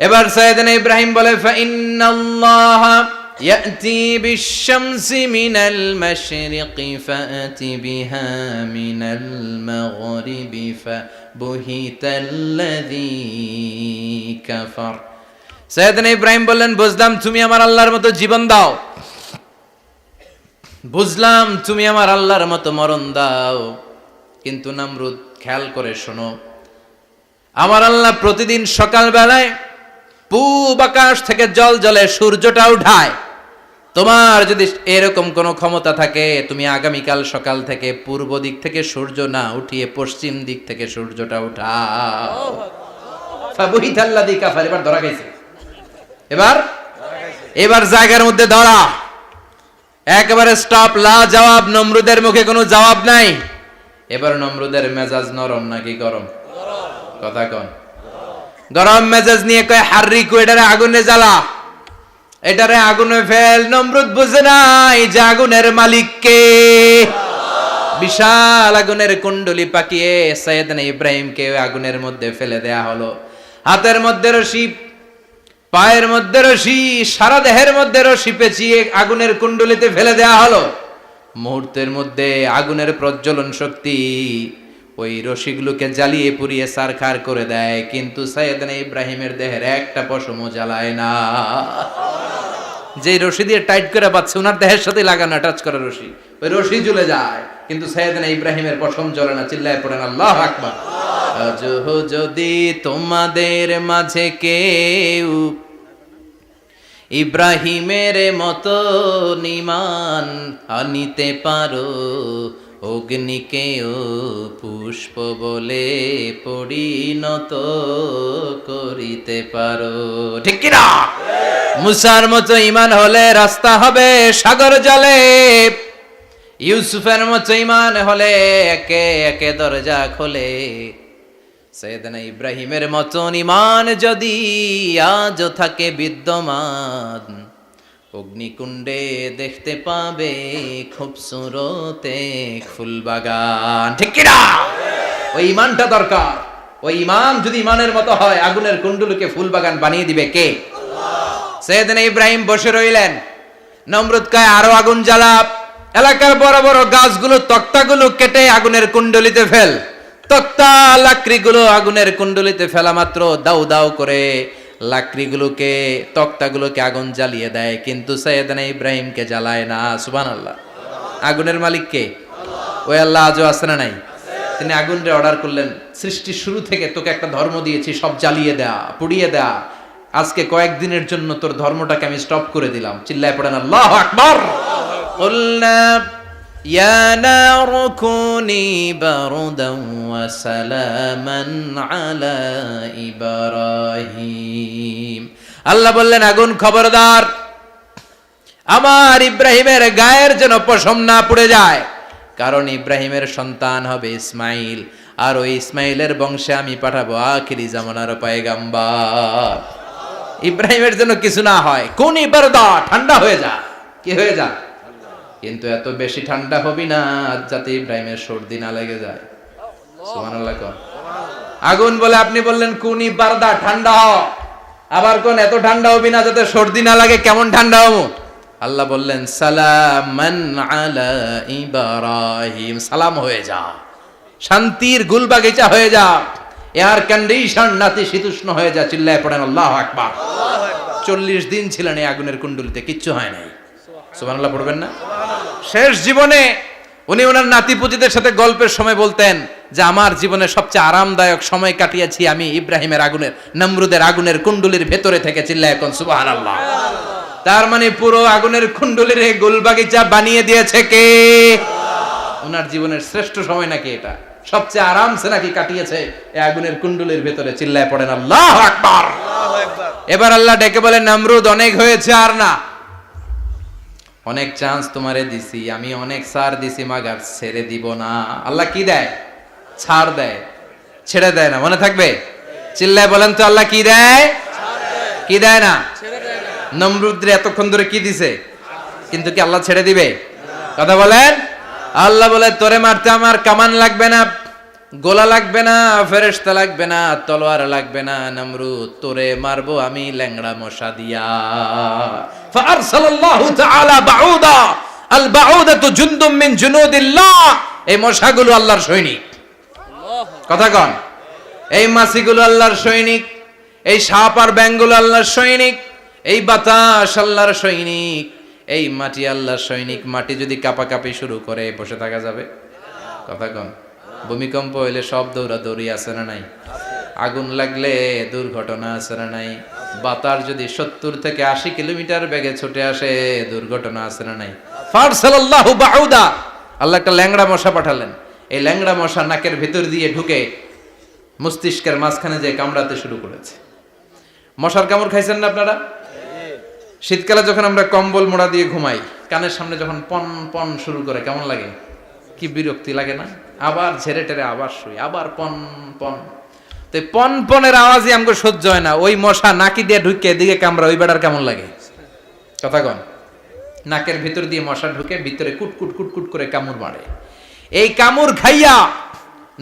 এবার সাইয়েদনা ইব্রাহিম বলে ফাইন্নাল্লাহা ইয়াতি বিশ-শামসি মিনাল মাশরিকি ফাআতি বিহা মিনাল মাগরিবি ফাবুহিতাল্লাযী কাফার। সাইয়েদনা ইব্রাহিম বললেন বুঝলাম তুমি আমার আল্লাহর মতো জীবন দাও, বুঝলাম তুমি আমার আল্লাহর মতো মরণ দাও, কিন্তু নমরুদ খেয়াল করে শোনো, আমার আল্লাহ প্রতিদিন সকাল বেলায় পূব আকাশ থেকে জল জলে সূর্যটা উঠায়। তোমার যদি এরকম কোনো ক্ষমতা থাকে, তুমি আগামীকাল সকাল থেকে পূর্ব দিক থেকে সূর্য না উঠিয়ে পশ্চিম দিক থেকে সূর্যটা উঠাও। ফাবুহিতাল্লাযী কাফার। এবার ধরা গেছে, এবার জায়গার মধ্যে ধরা, একেবারে স্টপ, লা জবাব। নমরুদের মুখে কোনো জবাব নাই। এবার নমরুদের মেজাজ নরম নাকি গরম? কথা কন। গরম মেজাজ নিয়ে কয় হাররিকু, এটারে আগুনে জ্বালা, এটারে আগুনে ফেল। নমরুদ বুঝে নাই যে আগুনের মালিক কে। বিশাল আগুনের কুণ্ডলি পাকিয়ে সাইয়েদনা ইব্রাহিমকে আগুনের মধ্যে ফেলে দেয়া হলো। হাতের মধ্যে রশি, পায়ের মধ্যে রশি, সারা দেহের মধ্যে রশি পেঁচিয়ে আগুনের কুণ্ডলিতে ফেলে দেয়া হলো। মুহূর্তের মধ্যে আগুনের প্রজ্বলন শক্তি ওই রশিগুলোকে জ্বালিয়ে পুড়িয়ে সারখার করে দেয়, কিন্তু সাইয়েদনা ইব্রাহিমের দেহের একটা পশমও জ্বালায় না। যে রশি দিয়ে টাইট করে বাঁধছে, ওনার দেহের সাথে লাগানো টাচ করা রশি, ওই রশি জ্বলে যায়, কিন্তু সাইয়েদনা ইব্রাহিমের পশম জ্বলে না। চিল্লায় পড়েন আল্লাহু আকবার। আজ যদি তোমাদের মাঝে কেউ ইব্রাহিমের মতো ঈমান আনিতে পারো, অগ্নিকেও পুষ্প বলে পরিণত করিতে পারো। ঠিক কি না? মুসার মতো ঈমান হলে রাস্তা হবে সাগর জলে, ইউসুফের মতো ঈমান হলে একে একে দরজা খোলে। সাইয়েদনা ইব্রাহিমের মতন ঈমান যদি আজও থাকে বিদ্যমান, অগ্নিকুণ্ডে দেখতে পাবে খুবসুরত এক ফুলবাগান। ঠিক কি না? ওই ঈমানটা দরকার। ওই ঈমান যদি ঈমানের মতো হয়, আগুনের কুণ্ডলকে ফুলবাগান বানিয়ে দিবে কে? আল্লাহ। সাইয়েদনা ইব্রাহিম বসে রইলেন। নমরুদ কয় আরো আগুন জ্বালা, এলাকার বড় বড় গাছগুলো, তক্তাগুলো কেটে আগুনের কুণ্ডলিতে ফেল। তক্তা লাকড়িগুলো আগুনের কুণ্ডলিতে ফেলা মাত্র দাউ দাউ করে লাকড়িগুলোকে, তক্তাগুলোকে আগুন জ্বালিয়ে দেয়, কিন্তু সাইয়েদনা ইব্রাহিমকে জ্বালায় না। সুবহানাল্লাহ। আগুনের মালিক কে? ওই আল্লাহ আজও আছে না নাই? তিনি আগুনরে অর্ডার করলেন, সৃষ্টির শুরু থেকে তোকে একটা ধর্ম দিয়েছি, সব জ্বালিয়ে দেয়া, পুড়িয়ে দেয়া, আজকে কয়েকদিনের জন্য তোর ধর্মটাকে আমি স্টপ করে দিলাম। চিল্লায় পড়েন আল্লাহু আকবার। কুলনা ইয়া নারু কুনি বারদান ওয়া সালামান আলা ইব্রাহিম। আল্লাহ বললেন আগুন খবরদার, আমার ইব্রাহিমের গায়ের যেন পশম না পুড়ে যায়, কারণ ইব্রাহিমের সন্তান হবে ইসমাইল, আর ওই ইসমাইলের বংশে আমি পাঠাবো আখিরি জামানার পয়গাম্বার। ইব্রাহিমের জন্য কিছু না হয়, কোন ইবারদা, ঠান্ডা হয়ে যা। কি হয়ে যা? কিন্তু এত বেশি ঠান্ডা হবি না যাতে ইব্রাহিমের সর্দি না লেগে যায়। সুবহানাল্লাহ। আগুন বলে আপনি বললেন কোন ইবারদা, ঠান্ডা হ, আবার কোন এত ঠান্ডা হবি না যাতে সর্দি না লাগে। কেমন ঠান্ডা হবো? আল্লাহ বললেন সালামান আলা ইব্রাহিম, সালাম হয়ে যা, শান্তির গুলবাগিচা হয়ে যা, এয়ার কন্ডিশন নাতিশীতোষ্ণ হয়ে যা। চিল্লায় পড়েন আল্লাহু আকবার। 40 দিন ছিলেন এই আগুনের কুণ্ডলিতে, কিচ্ছু হয় নাই। সুবহানাল্লাহ পড়বেন না? শেষ জীবনে উনি ওনার নাতিপুতিদের সাথে গল্পের সময় বলতেন যে আমার জীবনে সবচেয়ে আরামদায়ক সময় কাটিয়েছি আমি ইব্রাহিমের আগুনের, নমরুদের আগুনের কুণ্ডলির ভেতরে থেকে। চিল্লায় এখন সুবহানাল্লাহ। তার মানে পুরো আগুনের কুণ্ডলীর গোলবাগিচা বানিয়ে দিয়েছে কে? ওনার জীবনের শ্রেষ্ঠ সময় নাকি এটা, সবচেয়ে আরামসে নাকি কাটিয়েছে এই আগুনের কুণ্ডলীর ভেতরে। চিল্লায় পড়েন আল্লাহু আকবার। এবার আল্লাহ ডেকে বলেন, নমরুদ অনেক হয়েছে আর না, অনেক চান্স তোমারে দিছি আমি, অনেক ছাড় দিছি, মাগার ছেড়ে দিব না। আল্লাহ কি দেয়? ছাড় দেয়, ছেড়ে দেয় না। মনে থাকবে? চিল্লায় বলেন তো, আল্লাহ কি দেয়? কি দেয় না? নমরুদরে এতক্ষণ ধরে কি দিছে, কিন্তু কি আল্লাহ ছেড়ে দিবে? কথা বলেন। আল্লাহ বলে, তোরে মারতে আমার কামান লাগবে না, গোলা লাগবে না, ফেরেশতা লাগবে না, তলোয়ার লাগবে না, নমরুদ তোরে মারবো আমি ল্যাংড়া মশা দিয়া। ফাআরসালাল্লাহু তাআলা বাউদা, আল বাউদাতু জুনদুম মিন জুনুদিল্লাহ। এই মশাগুলো আল্লাহর সৈনিক। কথা কন। এই মাছিগুলো আল্লাহর সৈনিক, এই সাপ আর ব্যাঙগুলো আল্লাহর সৈনিক, এই বাতাস আল্লাহর সৈনিক, এই মাটি আল্লাহর সৈনিক। মাটি যদি কাঁপাকাঁপি শুরু করে বসে থাকা যাবে? কথা কন। ভূমিকম্প হইলে সব দৌড়াদৌড়ি আছে না নাই? আগুন লাগলে দুর্ঘটনা আছে না নাই? বাতাস যদি 70 থেকে 80 কিলোমিটার বেগে ছুটে আসে দুর্ঘটনা আছে না নাই? ফারসালাল্লাহু বাউদা, আল্লাহ একটা ল্যাংড়া মশা পাঠালেন। এই ল্যাংড়া মশা নাকের ভিতর দিয়ে ঢুকে মস্তিষ্কের মাঝখানে যে কামড়াতে শুরু করেছে। মশার কামড় খাইছেন না আপনারা? শীতকালে যখন আমরা কম্বল মোড়া দিয়ে ঘুমাই, কানের সামনে যখন পন পন শুরু করে কেমন লাগে? কি বিরক্তি লাগে না? আবার ঝেড়ে টেরে আবার শুই, আবার পন পন। তো পন পনের আওয়াজই আমাকে সহ্য হয় না। ওই মশা নাকি দিয়ে ঢুকে এদিকে কামড়া, ওই বেড়ার কেমন লাগে? কথা কন। নাকের ভিতর দিয়ে মশা ঢুকে ভিতরে কুটকুট কুটকুট করে কামড় মারে। এই কামড় খাইয়া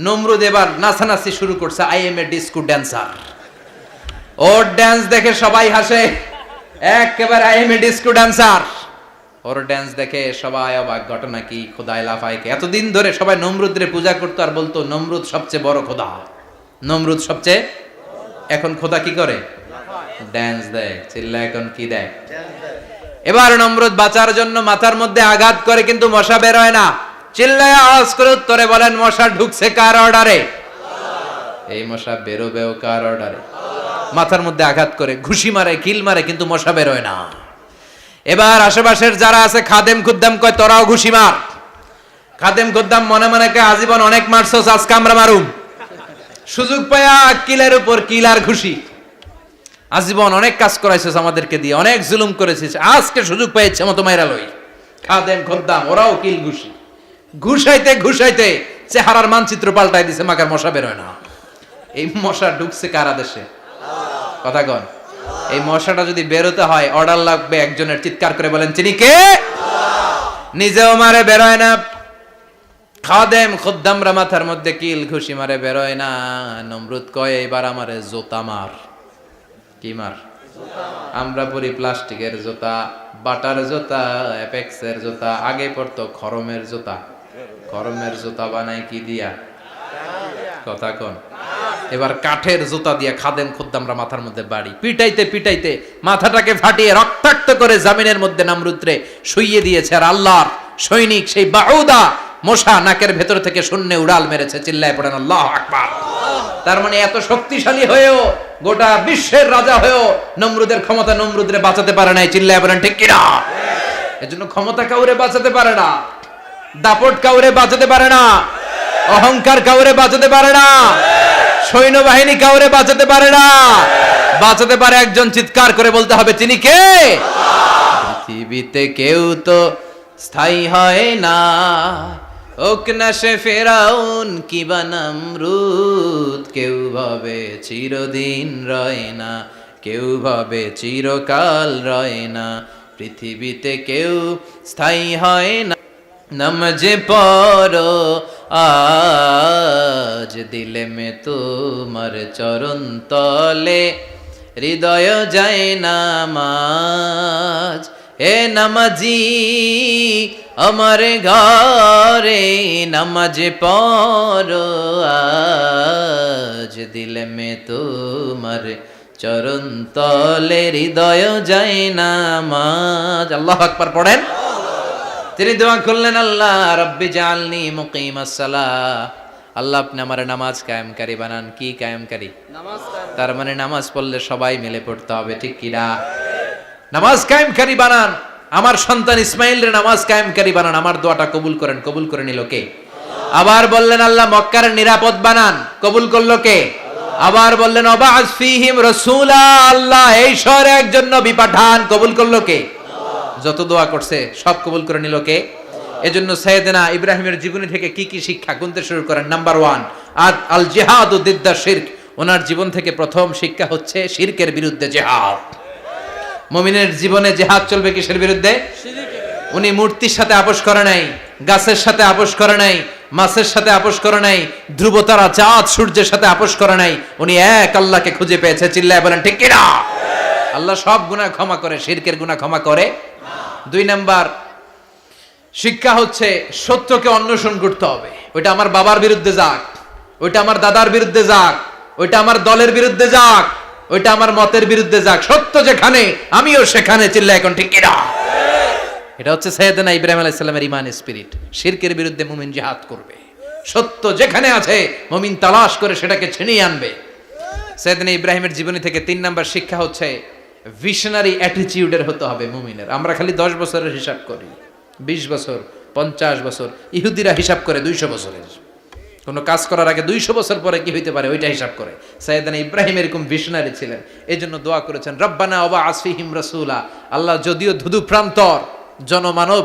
নমরুদ এবার নাচানাচি শুরু করছে। I M A disco dancer. Or dance দেখে সবাই হাসে, একেবারে I M A disco dancer. Or dance দেখে সবাই অবাক। ঘটনা কি? খোদায় লাফাইকে। এতদিন ধরে সবাই নমরুদরে পূজা করতো আর বলতো নমরুদ সবচেয়ে বড় খোদা, নমরুদ সবচেয়ে। এখন খোদা কি করে? ড্যান্স দেয়। চিল্লা এখন কি দেয়? এবার নমরুদ বাঁচার জন্য মাথার মধ্যে আঘাত করে, কিন্তু মশা বের হয় না। চিল্লায় আওয়াজ করে উত্তরে বলেন, মশা ঢুকছে কার অর্ডারে? এই মশা বেরোবেও কার অর্ডারে? মাথার মধ্যে আঘাত করে ঘুষি মারে, কিল মারে, কিন্তু মশা বের হয় না। এবার আশেপাশের যারা আছে খাদেম খুদ্দাম কয়, তোরাও ঘুষি মার। খাদেম খুদ্দাম মনে মনে কয়, আজীবন অনেক মারছস, আজকে আমরা মারুম। সুযোগ পায়া কিলের উপর কিল আর ঘুষি। আজীবন অনেক কাজ করাইছিস আমাদেরকে দিয়ে, অনেক জুলুম করেছিস, আজকে সুযোগ পেয়েছে মতো মাইরা লই। খাদেম খুদ্দাম ওরাও কিল ঘুষি। ঘুষাইতে ঘুষাইতে চেহারার মানচিত্র পাল্টাই দিছে, মাকার মশা বের হয় না। এই মশা ঢুকছে কার আদেশে? কথা কন। এই মশাটা যদি বেরোতে হয় অর্ডার লাগবে একজনের। চিৎকার করে বলেন, তিনি কে? নিজেও মারে, বেরোয় না। খাদেম খুদ্দামরা মাথার মধ্যে কিল ঘুষি মারে, বেরোয় না। নমরুদ কয়, এবার আমারে জোতা মার। কি মার? আমরা পরি প্লাস্টিকের জুতা, বাটার জুতা, অ্যাপেক্সের জুতা। আগে পড়তো খরমের জুতা। খরমের জুতা বানায় কি দিয়া? কথা কন। এবার কাঠের জুতা দিয়া খাদেম খুদ্দামরা মাথার মধ্যে বাড়ি। পিটাইতে পিটাইতে মাথাটাকে ফাটিয়ে রক্তাক্ত করে জামিনের মধ্যে নমরুদরে শুইয়ে দিয়েছে। আর আল্লাহর সৈনিক সেই বাউদা মশা নাকের ভেতর থেকে শূন্যে উড়াল মেরেছে। চিল্লায় পড়েন আল্লাহু আকবার। তার মানে এত শক্তিশালী হয়েও, গোটা বিশ্বের রাজা হয়েও নমরুদের ক্ষমতা নমরুদরে বাঁচাতে পারে নাই। চিল্লায় পড়েন ঠিক কিনা? এজন্য ক্ষমতা কাউরে বাঁচাতে পারে না, দাপট কাউরে বাঁচাতে পারে না, অহংকার কাউরে বাঁচাতে পারে না, সৈন্যবাহিনী কাউরে বাঁচাতে পারে না। বাঁচাতে পারে একজন। চিৎকার করে বলতে হবে, তিনি কে? পৃথিবীতে কেউ তো স্থায়ী হয় না, হোক না সে ফেরাউন কিবা নমরুদ। কেউ ভাবে চিরদিন রয় না, কেউ ভাবে চিরকাল রয় না। পৃথিবীতে কেউ স্থায়ী হয় না। নমজে পড়ো আজ দিলে মে তোমার চরণ তলে, হৃদয় যায় নামাজ। হে নামাজি আমার ঘরে, নামাজে পড়ো আজ দিলে মে তোমার চরণ তলে, হৃদয় যায় নামাজ। আল্লাহু আকবার পড়েন। তিনি দোয়া করলেন, আল্লাহ রব্বি জাআলনি মুকিমাস সালাহ। আল্লাহ আপনি আমার নামাজ কায়েমকারী বানান। কি কায়েমকারী? নামাজ। তার মানে নামাজ পড়লে সবাই মিলে পড়তে হবে, ঠিক কি না? নামাজ কায়েমকারী বানান, আমার সন্তান ইসমাইলরে নামাজ কায়েমকারী বানান, আমার দোয়াটা কবুল করেন। কবুল করে নিল কে? আবার বললেন আল্লাহ মক্কার নিরাপদ বানান, কবুল করলো কে? আবার বললেন ওয়াবা'আস ফীহিম রাসূলা, আল্লাহ এই শহরে একজন নবী পাঠান, কবুল করলো কে? যত দোয়া করছে সব কবুল করে নিল কে? এজন্য সাইয়েদনা ইব্রাহিমের জীবনী থেকে কি কি শিক্ষা গুনতে শুরু করেন। নাম্বার 1, আল জিহাদু দিদ্দা শিরক। ওনার জীবন থেকে প্রথম শিক্ষা হচ্ছে শিরকের বিরুদ্ধে জিহাদ। মুমিনের জীবনে জিহাদ চলবে কিসের বিরুদ্ধে? উনি মূর্তির সাথে আপোষ করে নাই, গাছের সাথে আপোষ করে নাই, মাছের সাথে আপোষ করে নাই, ধ্রুব তারা চাঁদ সূর্যের সাথে আপোষ করে নাই। উনি এক আল্লাহকে খুঁজে পেয়েছে। চিল্লায় বলেন ঠিক কিনা? আল্লাহ সব গুনাহ ক্ষমা করে, শিরকের গুনাহ ক্ষমা করে। 2 নাম্বার শিক্ষা হচ্ছে সত্যকে অন্বেষণ করতে হবে। ওইটা আমার বাবার বিরুদ্ধে যাক, ওইটা আমার দাদার বিরুদ্ধে যাক, ওইটা আমার দলের বিরুদ্ধে যাক, ওইটা আমার মতের বিরুদ্ধে যাক, সত্য যেখানে আমিও সেখানে। চিল্লায় এখন ঠিক কিনা? এটা হচ্ছে সাইয়েদনা ইব্রাহিম আলাইহিস সালামের ঈমান স্পিরিট। শিরকের বিরুদ্ধে মুমিন জিহাদ করবে। সত্য যেখানে আছে মুমিন তালাশ করে সেটাকে ছিনিয়ে আনবে। সাইয়েদনা ইব্রাহিমের জীবনী থেকে 3 নাম্বার শিক্ষা হচ্ছে ভিশনারি অ্যাটিটিউডের হতে হবে মুমিনের। আমরা খালি 10 বছরের হিসাব করি, 20 বছর, 50 বছর। ইহুদিরা হিসাব করে 200 বছরের। কোনো কাজ করার আগে 200 বছর পরে কি হইতে পারে ওইটা হিসাব করে। সাইয়েদনা ইব্রাহিম এরকম ভিশনারি ছিলেন। এজন্য দোয়া করেছেন রব্বানা ওয়াবা'আস ফীহিম রাসূলা। আল্লাহ যদিও ধুধু প্রান্তর জনমানব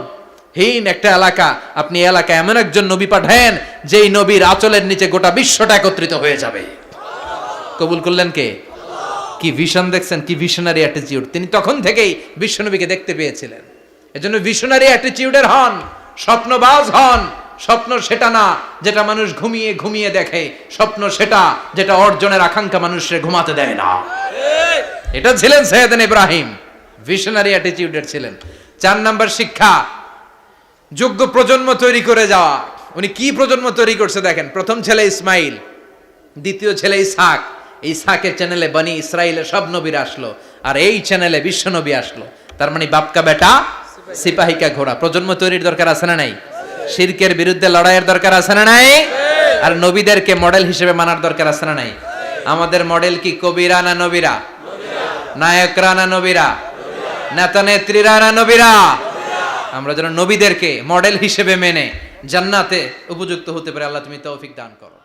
হীন একটা এলাকা, আপনি এলাকায় এমন একজন নবী পাঠায়েন যেই নবীর আঁচলের নিচে গোটা বিশ্বটা একত্রিত হয়ে যাবে। কবুল করলেন কে? কি ভিশন দেখছেন, কি ভিশনারি অ্যাটিটিউড। তিনি তখন থেকেই বিশ্বনবীকে দেখতে পেয়েছিলেন। এজন্য ভিশনারি অ্যাটিটিউডের হন, স্বপ্নবাজ হন। স্বপ্ন সেটা না যেটা মানুষ ঘুমিয়ে ঘুমিয়ে দেখে, স্বপ্ন সেটা যেটা অর্জনের আকাঙ্ক্ষা মানুষের ঘুমাতে দেয় না। এটা ছিলেন সাইয়েদনা ইব্রাহিম, ভিশনারি অ্যাটিটিউডের ছিলেন। 4 নাম্বার শিক্ষা যোগ্য প্রজন্ম তৈরি করে যাওয়া। উনি কি প্রজন্ম তৈরি করছে দেখেন। প্রথম ছেলে ইসমাইল, দ্বিতীয় ছেলে ইসহাক। ইসহাকের চ্যানেলে বনি ইসরাইলের সব নবীরা আসলো, আর এই চ্যানেলে বিশ্ব নবী আসলো। তার মানে বাপকা বেটা সিপাহিকা ঘোড়া। প্রজন্ম তৈরির দরকার আছে না নাই? শিরকের বিরুদ্ধে লড়াইয়ের দরকার আছে না নাই? আর নবীদেরকে মডেল হিসেবে মানার দরকার আছে না নাই? আমাদের মডেল কি কবিরা না নবীরা? নায়করা না নবীরা? নেতা নেত্রীরা না নবীরা? আমরা যেন নবীদেরকে মডেল হিসেবে মেনে জান্নাতে উপযুক্ত হতে পারে। আল্লাহ তুমি তৌফিক দান করো।